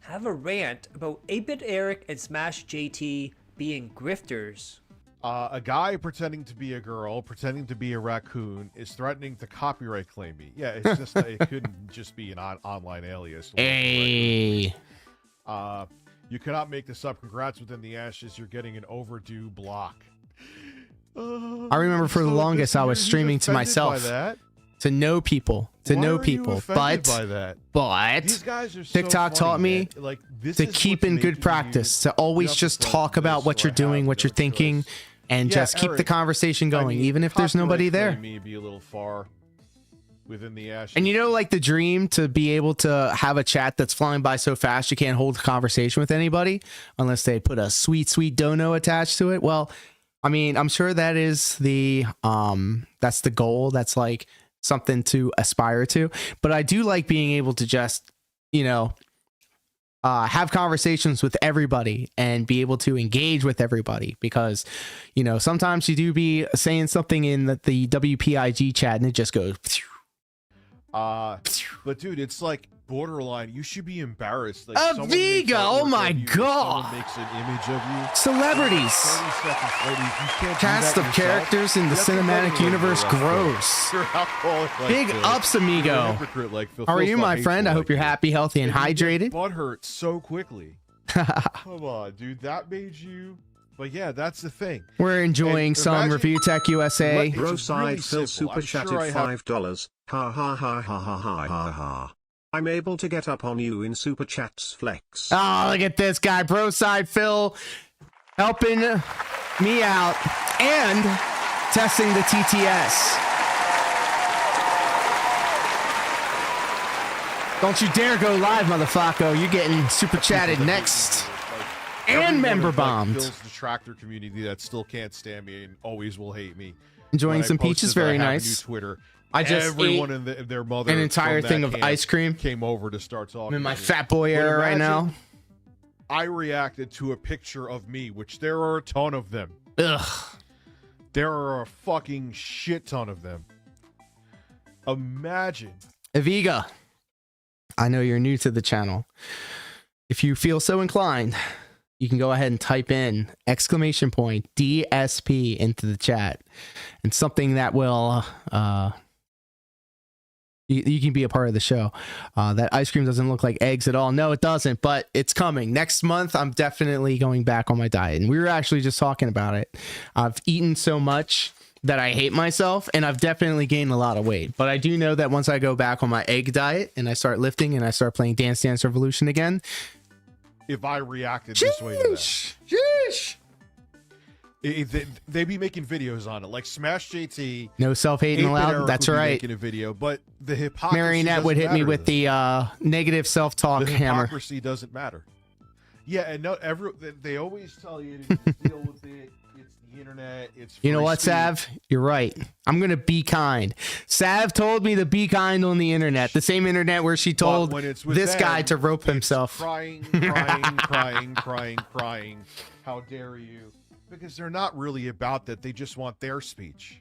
have a rant about 8-Bit Eric and Smash JT being grifters. A guy pretending to be a girl, pretending to be a raccoon, is threatening to copyright claim me. Yeah, it's just that it couldn't just be an online alias. Hey. You cannot make this up. Congrats within the ashes. You're getting an overdue block. I remember for the longest I was streaming to myself, to know people, but These guys are so TikTok taught me like, to keep in good practice, to always just talk about what you're doing, what you're thinking, and just keep the conversation going, even if there's nobody there. Me be a little far within the ashes. And you know, like the dream to be able to have a chat that's flying by so fast you can't hold a conversation with anybody unless they put a sweet, sweet dono attached to it. Well, I mean, I'm sure that is that's the goal. That's like something to aspire to. But I do like being able to just, you know, have conversations with everybody and be able to engage with everybody, because, you know, sometimes you do be saying something in the WPIG chat and it just goes. But dude, it's like borderline. You should be embarrassed. Like, Aviga, oh my god! Someone makes an image of you. Celebrities. 30 seconds later, you can't Cast do of that characters in the cinematic universe grows. Big ups, amigo. How are you, my friend? I hope you're happy, healthy, and hydrated. Butt hurt so quickly. Come on, dude. That made you. But yeah, that's the thing. We're enjoying some Review Tech USA. Broside Phil super chatted $5. Ha ha ha ha ha ha ha ha. I'm able to get up on you in super chats flex. Oh, look at this guy, Broside Phil, helping me out and testing the TTS. Don't you dare go live, motherfucker. You're getting super chatted next. And member bombed. Phil's detractor community that still can't stand me and always will hate me. Enjoying some peaches, very nice. Twitter. I just everyone ate in their mother an entire thing of ice cream. Came over to start talking. I'm in my fat boy era right now. I reacted to a picture of me, which there are a ton of them. Ugh. There are a fucking shit ton of them. Imagine. Aviga, I know you're new to the channel. If you feel so inclined, you can go ahead and type in !DSP into the chat, and something that will you can be a part of the show. That ice cream doesn't look like eggs at all. No, it doesn't, but it's coming. Next month, I'm definitely going back on my diet. And we were actually just talking about it. I've eaten so much that I hate myself, and I've definitely gained a lot of weight. But I do know that once I go back on my egg diet and I start lifting and I start playing Dance Dance Revolution again. If I reacted this way to that. Sheesh. They be making videos on it, like Smash JT. No self-hating allowed. That's right. Making a video, but the hypocrisy. Marionette would hit me with the negative self-talk hammer. The hypocrisy doesn't matter. Yeah, and no, they always tell you to deal with it. It's the the internet. It's You know free what, speech. Sav? You're right. I'm going to be kind. Sav told me to be kind on the internet. The same internet where she told But when it's with this them, guy to rope himself. Crying. How dare you? Because they're not really about that. They just want their speech.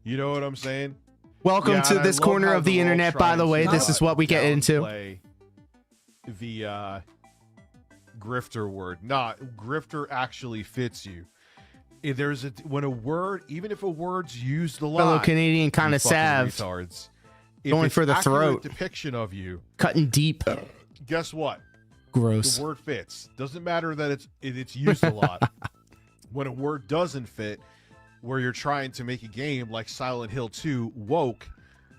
You know what I'm saying? Welcome to and I this love corner how of the they're all internet, by trying the way. to, This is what we get into. downplay the grifter word. Nah, grifter actually fits you. If there's when a word, even if a word's used a lot, Fellow Canadian kind you of fucking Sav. retards. If Going it's for the accurate throat. depiction of you, Cutting deep. guess what? Gross. The word fits. Doesn't matter that it's used a lot. When a word doesn't fit, where you're trying to make a game like Silent Hill 2 woke,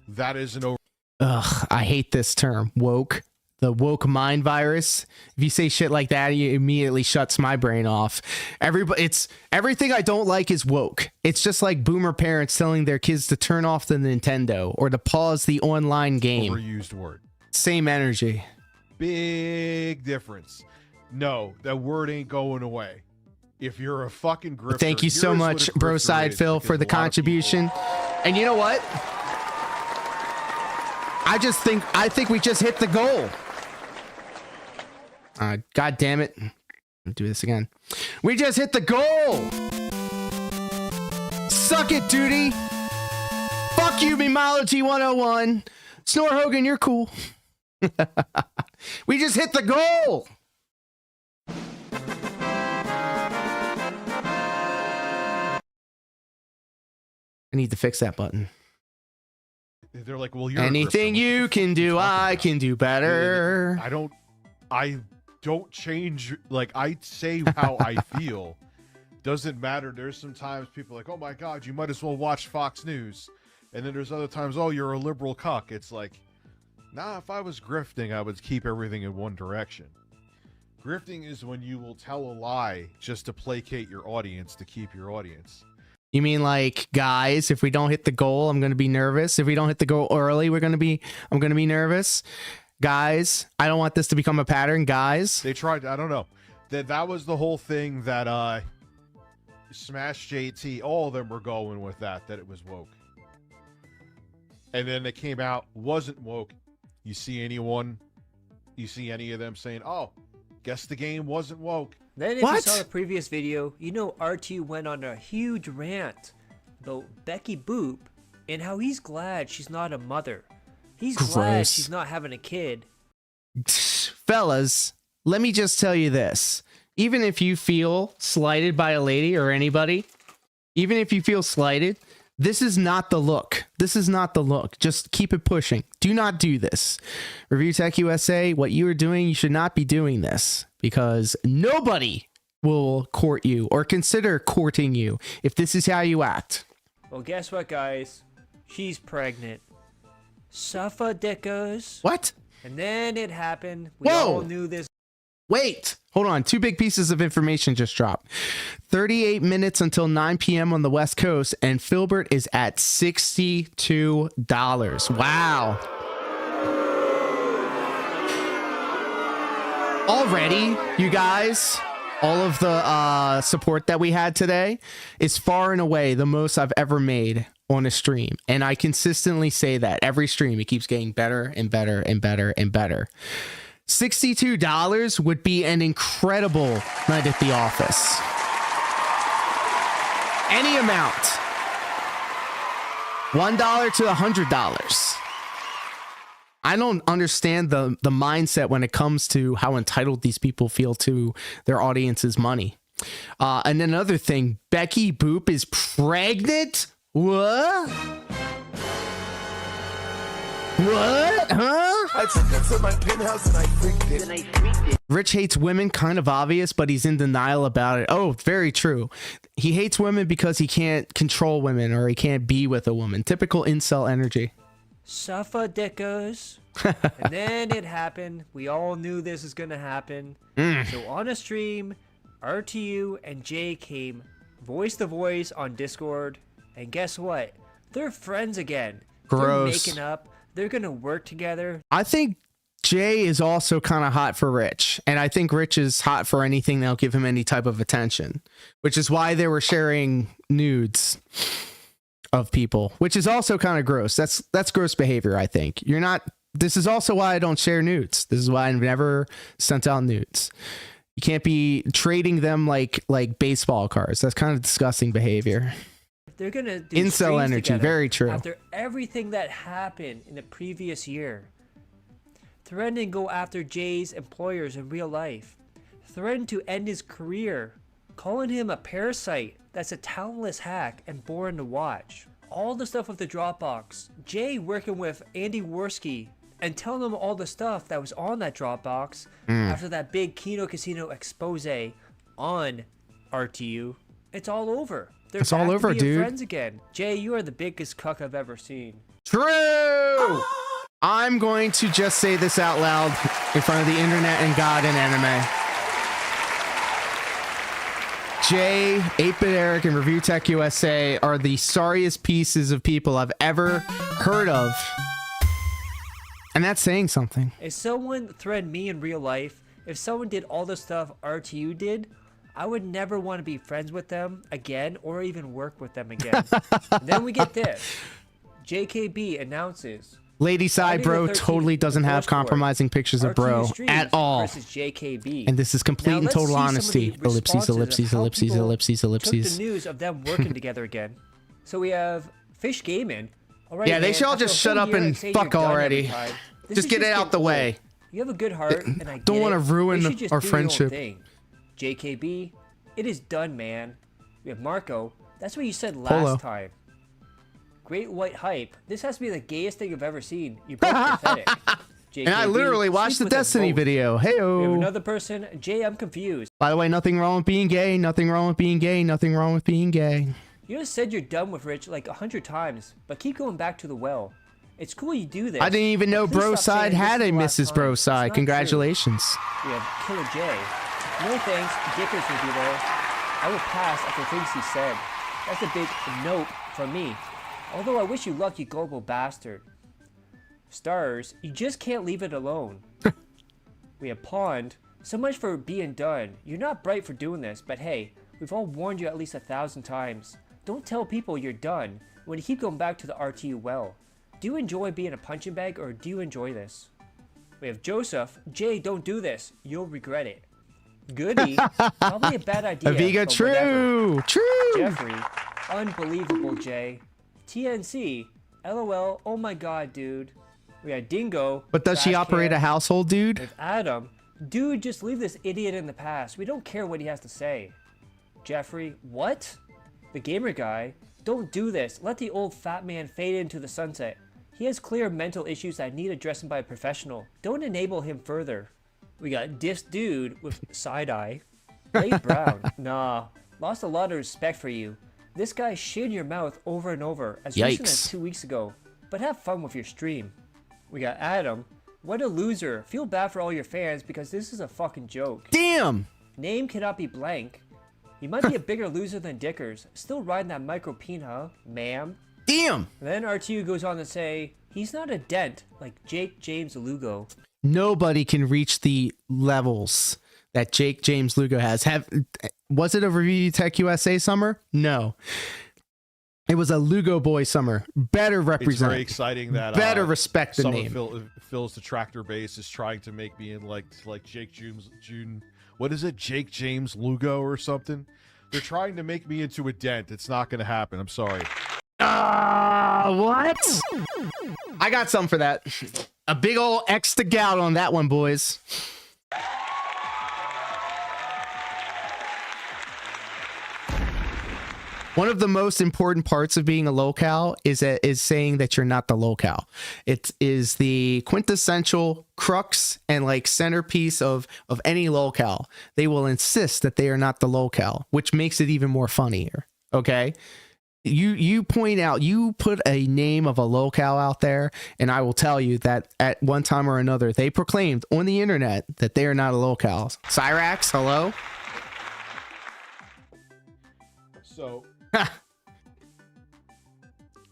that is an over. Ugh, I hate this term, woke. The woke mind virus. If you say shit like that, it immediately shuts my brain off. Everything I don't like is woke. It's just like boomer parents telling their kids to turn off the Nintendo or to pause the online game. Overused word. Same energy. Big difference. No, that word ain't going away. If you're a fucking grifter, Thank you so here's what much, a grifter Broside is, Phil, because for the a lot of contribution. And you know what? I think we just hit the goal. God damn it. I'll do this again. We just hit the goal. Suck it, duty. Fuck you, Memology 101. Snore Hogan, you're cool. We just hit the goal. I need to fix that button. They're like, well, you're a Anything grifter. you can do, I can do better. I don't change. Like, I say how I feel. Doesn't matter. There's sometimes people are like, oh my God, you might as well watch Fox News. And then there's other times, oh, you're a liberal cuck. It's like, nah, if I was grifting, I would keep everything in one direction. Grifting is when you will tell a lie just to placate your audience, to keep your audience. You mean like, guys, if we don't hit the goal, I'm going to be nervous. If we don't hit the goal early, I'm going to be nervous. Guys, I don't want this to become a pattern, guys. They tried, I don't know. That was the whole thing that Smash JT, all of them were going with that it was woke. And then it came out, wasn't woke. You see any of them saying, oh, guess the game wasn't woke. Then if you saw the previous video, you know RT went on a huge rant about Becky Boop and how he's glad she's not a mother. He's glad Gross. she's not having a kid. Fellas, let me just tell you this. Even if you feel slighted by a lady or anybody, even if you feel slighted, this is not the look. This is not the look. Just keep it pushing. Do not do this. Review Tech USA, what you are doing, you should not be doing this because nobody will court you or consider courting you if this is how you act. Well, guess what, guys? She's pregnant. Suffer dickers. What? And then it happened. We all knew this. Wait, hold on. Two big pieces of information just dropped. 38 minutes until 9 p.m. on the West Coast, and Filbert is at $62. Wow. Already, you guys, all of the support that we had today is far and away the most I've ever made on a stream. And I consistently say that every stream, it keeps getting better and better and better and better. $62 would be an incredible night at the office. Any amount. $1 to $100. I don't understand the mindset when it comes to how entitled these people feel to their audience's money. And another thing, Becky Boop is pregnant? What? What? Huh? I took her to my penthouse and I freaked it. Rich hates women, kind of obvious, but he's in denial about it. Oh, very true. He hates women because he can't control women or he can't be with a woman. Typical incel energy. Suffer dickers. And then it happened. We all knew this was going to happen. So on a stream, RTU and Jay came voice to voice on Discord. And guess what? They're friends again. Gross. They're making up. They're going to work together. I think Jay is also kind of hot for Rich, and I think Rich is hot for anything that'll give him any type of attention, which is why they were sharing nudes of people, which is also kind of gross. That's gross behavior, I think. You're not. This is also why I don't share nudes. This is why I've never sent out nudes. You can't be trading them like baseball cards. That's kind of disgusting behavior. They're gonna do incel energy. together Very true. After everything that happened in the previous year, threatening to go after Jay's employers in real life, threatened to end his career, calling him a parasite that's a talentless hack and boring to watch. All the stuff with the Dropbox, Jay working with Andy Worski and telling him all the stuff that was on that Dropbox after that big Kino Casino expose on RTU. It's all over. They're it's all over, dude. Friends again. Jay, you are the biggest cuck I've ever seen. True. I'm going to just say this out loud in front of the internet and God and anime. Jay, 8-Bit Eric, and Review Tech USA are the sorriest pieces of people I've ever heard of. And that's saying something. If someone threatened me in real life, if someone did all the stuff RTU did, I would never want to be friends with them again or even work with them again. Then we get this. JKB announces Lady Side Bro totally doesn't have compromising pictures of bro at all. JKB. And this is complete and total honesty. Ellipses, ellipses, ellipses, ellipses, ellipses. Took the news of them working together again. So we have Fish Gaming. All right, yeah, they should all just shut up and fuck already. Just get it out the way. You have a good heart, and I don't want to ruin our friendship. JKB, it is done, man. We have Marco. That's what you said last time. Great White Hype. This has to be the gayest thing I've ever seen. You're both pathetic. JKB, and I literally watched the Destiny video. Hey-o. We have another person. Jay, I'm confused. By the way, nothing wrong with being gay. Nothing wrong with being gay. Nothing wrong with being gay. You just said you're done with Rich like 100 times, but keep going back to the well. It's cool you do this. I didn't even know Bro Side had a Mrs. Bro Side. Congratulations. True. We have Killer J. No thanks. Dickers will be there. I will pass after things he said. That's a big note from me. Although I wish you luck, you gullible bastard. Stars, you just can't leave it alone. We have Pond. So much for being done. You're not bright for doing this, but hey, we've all warned you at least 1,000 times. Don't tell people you're done when you keep going back to the RTU well. Do you enjoy being a punching bag, or do you enjoy this? We have Joseph. Jay, don't do this. You'll regret it. Goody. Probably a bad idea. Aviga, true. Whatever. True. Jeffrey. Unbelievable, Jay. TNC. LOL. Oh my god, dude. We got Dingo. But does she operate a household, dude? With Adam. Dude, just leave this idiot in the past. We don't care what he has to say. Jeffrey. What? The gamer guy. Don't do this. Let the old fat man fade into the sunset. He has clear mental issues that need addressing by a professional. Don't enable him further. We got this dude with side-eye. Blade Brown. Nah. Lost a lot of respect for you. This guy shit in your mouth over and over as recent as 2 weeks ago. But have fun with your stream. We got Adam. What a loser. Feel bad for all your fans because this is a fucking joke. Damn! Name cannot be blank. You might be a bigger loser than Dickers. Still riding that micro peen, huh, ma'am? Damn! And then R2 goes on to say, he's not a dent like Jake James Lugo. Nobody can reach the levels that Jake James Lugo has. Was it a Review Tech USA summer? No. It was a Lugo boy summer. Better represent. It's very exciting that better respect the name. Phil's detractor base is trying to make me in like Jake James what is it? Jake James Lugo or something? They're trying to make me into a dent. It's not going to happen. I'm sorry. What? I got something for that. A big old X to gout on that one, boys. One of the most important parts of being a locale is saying that you're not the locale. It is the quintessential crux and like centerpiece of any locale. They will insist that they are not the locale, which makes it even more funnier. Okay. You point out, you put a name of a locale out there, and I will tell you that at one time or another, they proclaimed on the internet that they are not a locale. Cyrax, hello? So,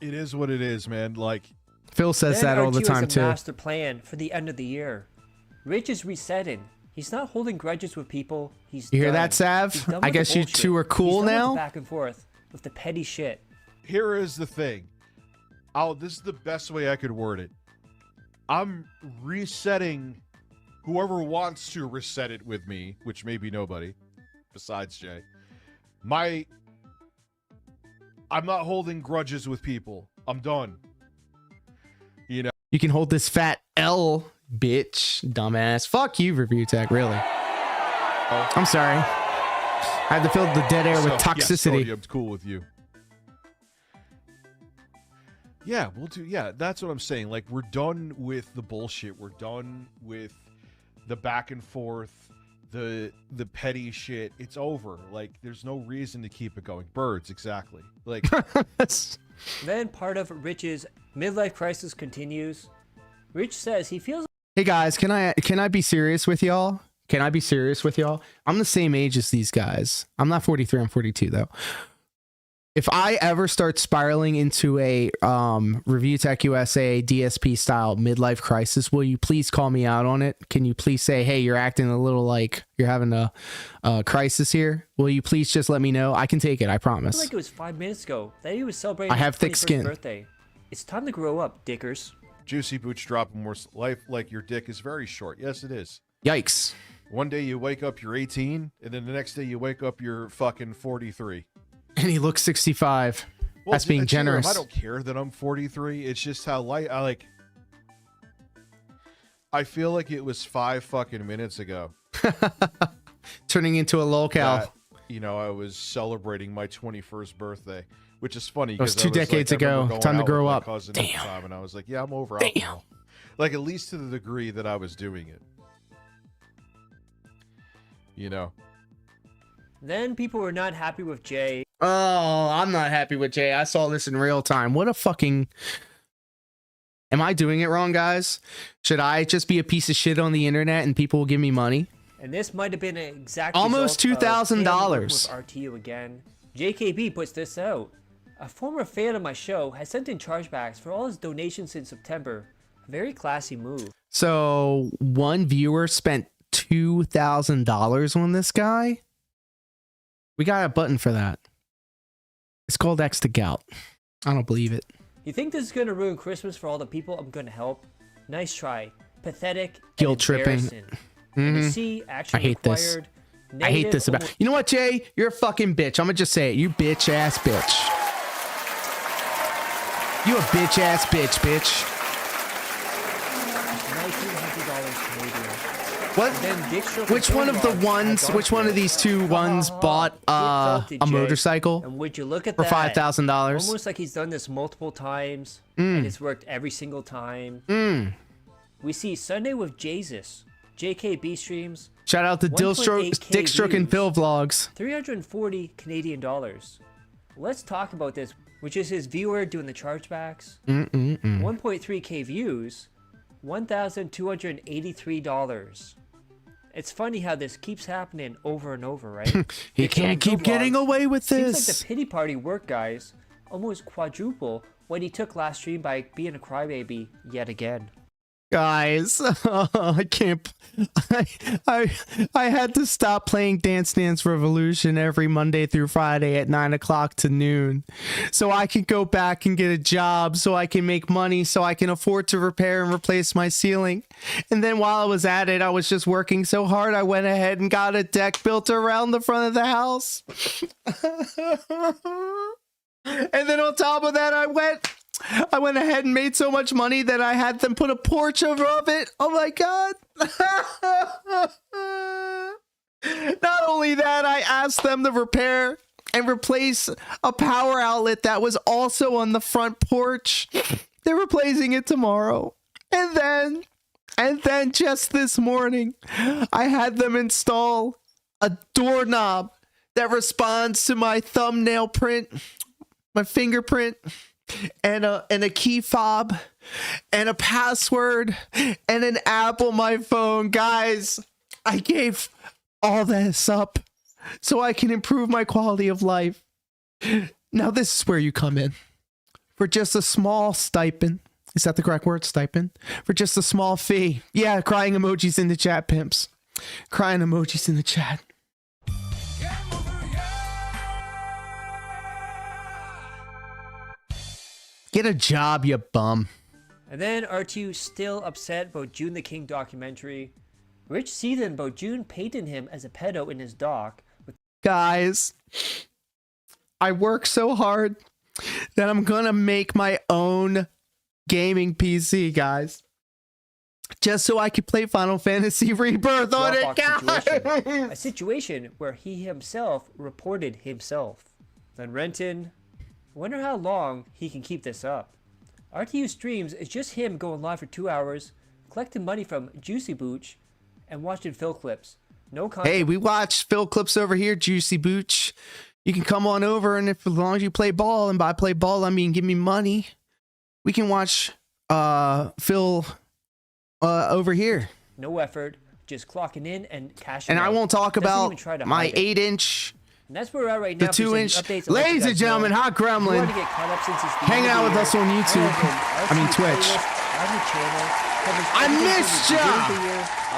it is what it is, man. Like, Phil says that all the time, too. Master plan for the end of the year. Rich is resetting. He's not holding grudges with people. He's You hear done. that, Sav? He's done I with guess the you bullshit. two are cool He's done with now? the back and forth with the petty shit. Here is the thing. This is the best way I could word it. I'm resetting whoever wants to reset it with me, which may be nobody besides Jay. I'm not holding grudges with people. I'm done. You know. You can hold this fat L, bitch, dumbass. Fuck you, Review Tech, really. I'm sorry. I had to fill the dead air with toxicity. I'm cool with you. Yeah, we'll do. Yeah, that's what I'm saying. Like, we're done with the bullshit. We're done with the back and forth, the petty shit. It's over. Like, there's no reason to keep it going. Birds, exactly. Like. Then part of Rich's midlife crisis continues. Rich says he feels. Hey guys, can I be serious with y'all? Can I be serious with y'all? I'm the same age as these guys. I'm not 43. I'm 42 though. If I ever start spiraling into a Review Tech USA DSP style midlife crisis, will you please call me out on it? Can you please say, hey, you're acting a little like you're having a crisis here? Will you please just let me know? I can take it. I I promise. feel like it was 5 minutes ago that he was celebrating I have his thick 21st skin. birthday. It's time to grow up, dickers. Juicy Boots dropping more life like your dick is very short. Yes, it is. Yikes. One day you wake up, you're 18, and then the next day you wake up, you're fucking 43. And he looks 65. Well, That's being to him, generous. I don't care that I'm 43. It's just how light I feel like it was 5 fucking minutes ago. Turning into a lolcow. That, you know, I was celebrating my 21st birthday, which is funny. That was 2 'cause decades I remember ago. going Time to out grow with my up. cousin at the time, and I was like, yeah, I'm over alcohol. Like, at least to the degree that I was doing it. You know? Then people were not happy with Jay. Oh, I'm not happy with Jay. I saw this in real time. What a fucking... Am I doing it wrong, guys? Should I just be a piece of shit on the internet and people will give me money? And this might have been an exact Almost $2,000. with RTU again. JKB puts this out. A former fan of my show has sent in chargebacks for all his donations in September. Very classy move. So one viewer spent $2,000 on this guy? We got a button for that. It's called X to Gout. I don't believe it. You think this is going to ruin Christmas for all the people I'm going to help? Nice try. Pathetic. Guilt tripping. And see, action I hate this. required. I hate this about... You know what, Jay? You're a fucking bitch. I'm gonna just say it. You bitch ass bitch. You a bitch ass bitch, bitch. $1,900 Canadian. What? Then Dick Stroke Which and one of the Phone Rock ones? had Which one of these two ones bought a Jay. motorcycle And would you look at for that? $5,000? Almost like he's done this multiple times, and it's worked every single time. We see Sunday with Jesus, JKB streams. Shout out to 1.8K Dick Stroke and views, Phil vlogs. 340 Canadian dollars. Let's talk about this, which is his viewer doing the chargebacks. 1.3K views, $1,283. It's funny how this keeps happening over and over, right? He can't keep getting away with Seems this. like the pity party worked, guys. Almost quadruple what he took last stream by being a crybaby yet again. Guys, I can't. I had to stop playing Dance Dance Revolution every Monday through Friday at 9 o'clock to noon, so I could go back and get a job, so I can make money, so I can afford to repair and replace my ceiling. And then while I was at it, I was just working so hard, I went ahead and got a deck built around the front of the house. And then on top of that, I went ahead and made so much money that I had them put a porch over it. Oh my God. Not only that, I asked them to repair and replace a power outlet that was also on the front porch. They're replacing it tomorrow. And then just this morning, I had them install a doorknob that responds to my thumbnail print, my fingerprint, and a key fob, and a password, and an app on my phone. Guys, I gave all this up so I can improve my quality of life. Now this is where you come in. For just a small stipend, Is that the correct word? Stipend? For just a small fee. Yeah, crying emojis in the chat, pimps. Crying emojis in the chat. Get a job, you bum. And then R2 still upset about June the King documentary. Rich seasoned about June painting him as a pedo in his doc. Guys, I work so hard that I'm gonna make my own gaming PC, guys. Just so I could play Final Fantasy Rebirth on it, guys. A situation where he himself reported himself. Then Renton, wonder how long he can keep this up. RTU streams is just him going live for 2 hours, collecting money from Juicy Booch, and watching Phil clips. No content. Hey, we watch Phil clips over here, Juicy Booch. You can come on over, and if as long as you play ball, and by play ball I mean give me money, we can watch Phil over here. No effort, just clocking in and cashing And out. I won't talk Doesn't about even try to my hide it. 8-inch. And that's where we're at right now. The 2-inch. Updates and let you Ladies and guys gentlemen, know. Hot If you Gremlin. want to get caught up since it's the Hanging end of out the with us year, on YouTube. I mean Twitch. I missed ya!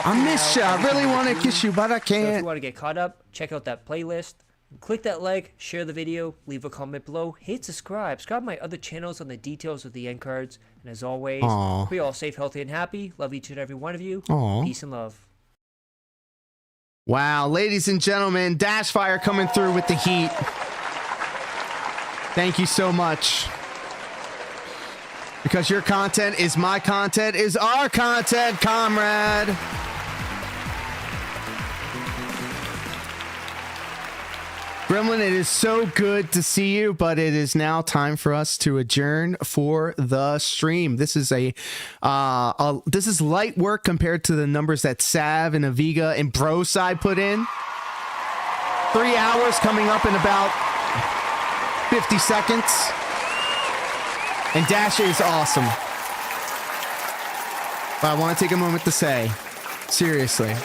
I missed ya. I really want to kiss you, but I So if you can't. want to get caught up, check out that playlist. Click that like, share the video, leave a comment below, hit subscribe. Subscribe to my other channels on the details of the end cards. And as always, Aw. be all safe, healthy, and happy. Love each and every one of you. Aw. Peace and love. Wow, ladies and gentlemen, Dashfire coming through with the heat. Thank you so much. Because your content is my content is our content, comrade. Gremlin, it is so good to see you, but it is now time for us to adjourn for the stream. This is this is light work compared to the numbers that Sav and Aviga and Broside put in. 3 hours coming up in about 50 seconds. And Dash is awesome. But I want to take a moment to say, seriously,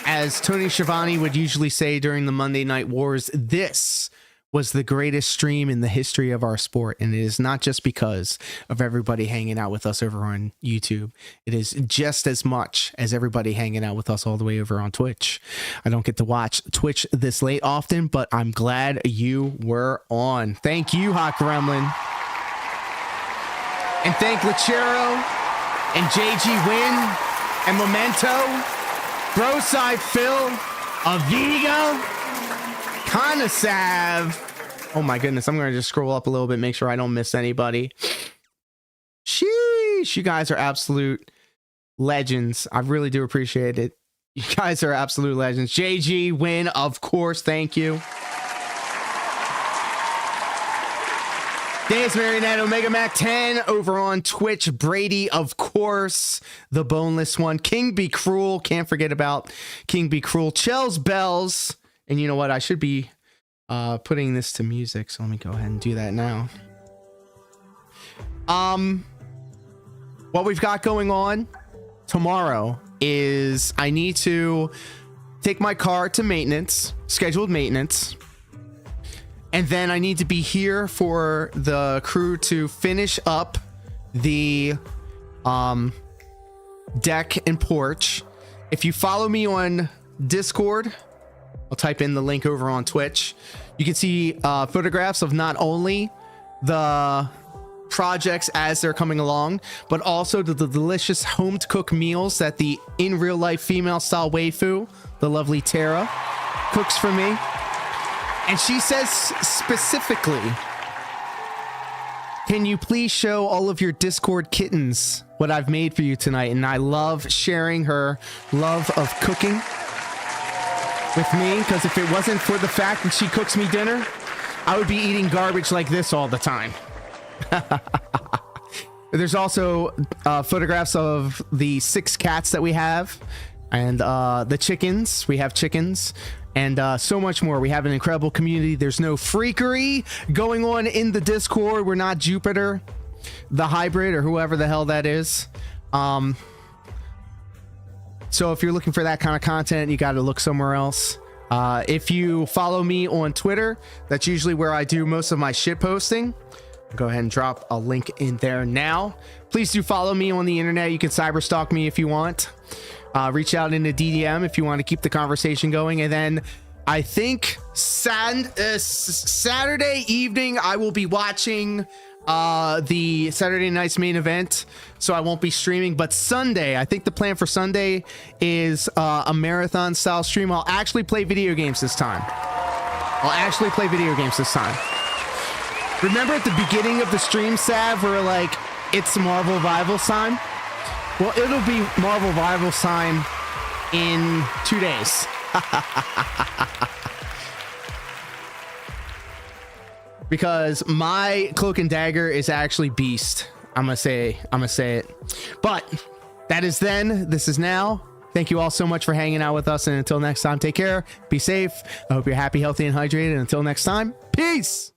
as Tony Schiavone would usually say during the Monday Night Wars, this was the greatest stream in the history of our sport. And it is not just because of everybody hanging out with us over on YouTube. It is just as much as everybody hanging out with us all the way over on Twitch. I don't get to watch Twitch this late often, but I'm glad you were on. Thank you, Hot Gremlin. And thank Lechero and JG Win and Memento, Broside Phil, Aviga, Conasav. Oh my goodness, I'm going to just scroll up a little bit, make sure I don't miss anybody. Sheesh, you guys are absolute legends. I really do appreciate it. You guys are absolute legends. JG Win, of course, thank you. Dance Marionette, Omega Mac 10 over on Twitch. Brady, of course, the boneless one. King Be Cruel, can't forget about King Be Cruel. Chell's Bells, and you know what? I should be putting this to music, so let me go ahead and do that now. What we've got going on tomorrow is I need to take my car to maintenance, scheduled maintenance. And then I need to be here for the crew to finish up the deck and porch. If you follow me on Discord, I'll type in the link over on Twitch. You can see photographs of not only the projects as they're coming along, but also the delicious home to cook meals that the in real life female style waifu, the lovely Tara, cooks for me. And she says specifically, can you please show all of your Discord kittens what I've made for you tonight? And I love sharing her love of cooking with me, because if it wasn't for the fact that she cooks me dinner, I would be eating garbage like this all the time. There's also photographs of the 6 cats that we have, and the chickens. We have chickens. And so much more. We have an incredible community. There's no freakery going on in the Discord. We're not Jupiter, the hybrid, or whoever the hell that is. So if you're looking for that kind of content, you got to look somewhere else. If you follow me on Twitter, that's usually where I do most of my shit posting. Go ahead and drop a link in there now. Please do follow me on the internet. You can cyberstalk me if you want. Reach out in the DDM if you want to keep the conversation going. And then I think Saturday evening I will be watching the Saturday night's main event, so I won't be streaming. But Sunday, I think the plan for Sunday is a marathon style stream. I'll actually play video games this time. Remember at the beginning of the stream, Sav, where like it's Marvel Rivals time? Well, it'll be Marvel Rivals time in 2 days. Because my Cloak and Dagger is actually beast. I'm gonna say it. But that is then. This is now. Thank you all so much for hanging out with us. And until next time, take care. Be safe. I hope you're happy, healthy, and hydrated. And until next time, peace.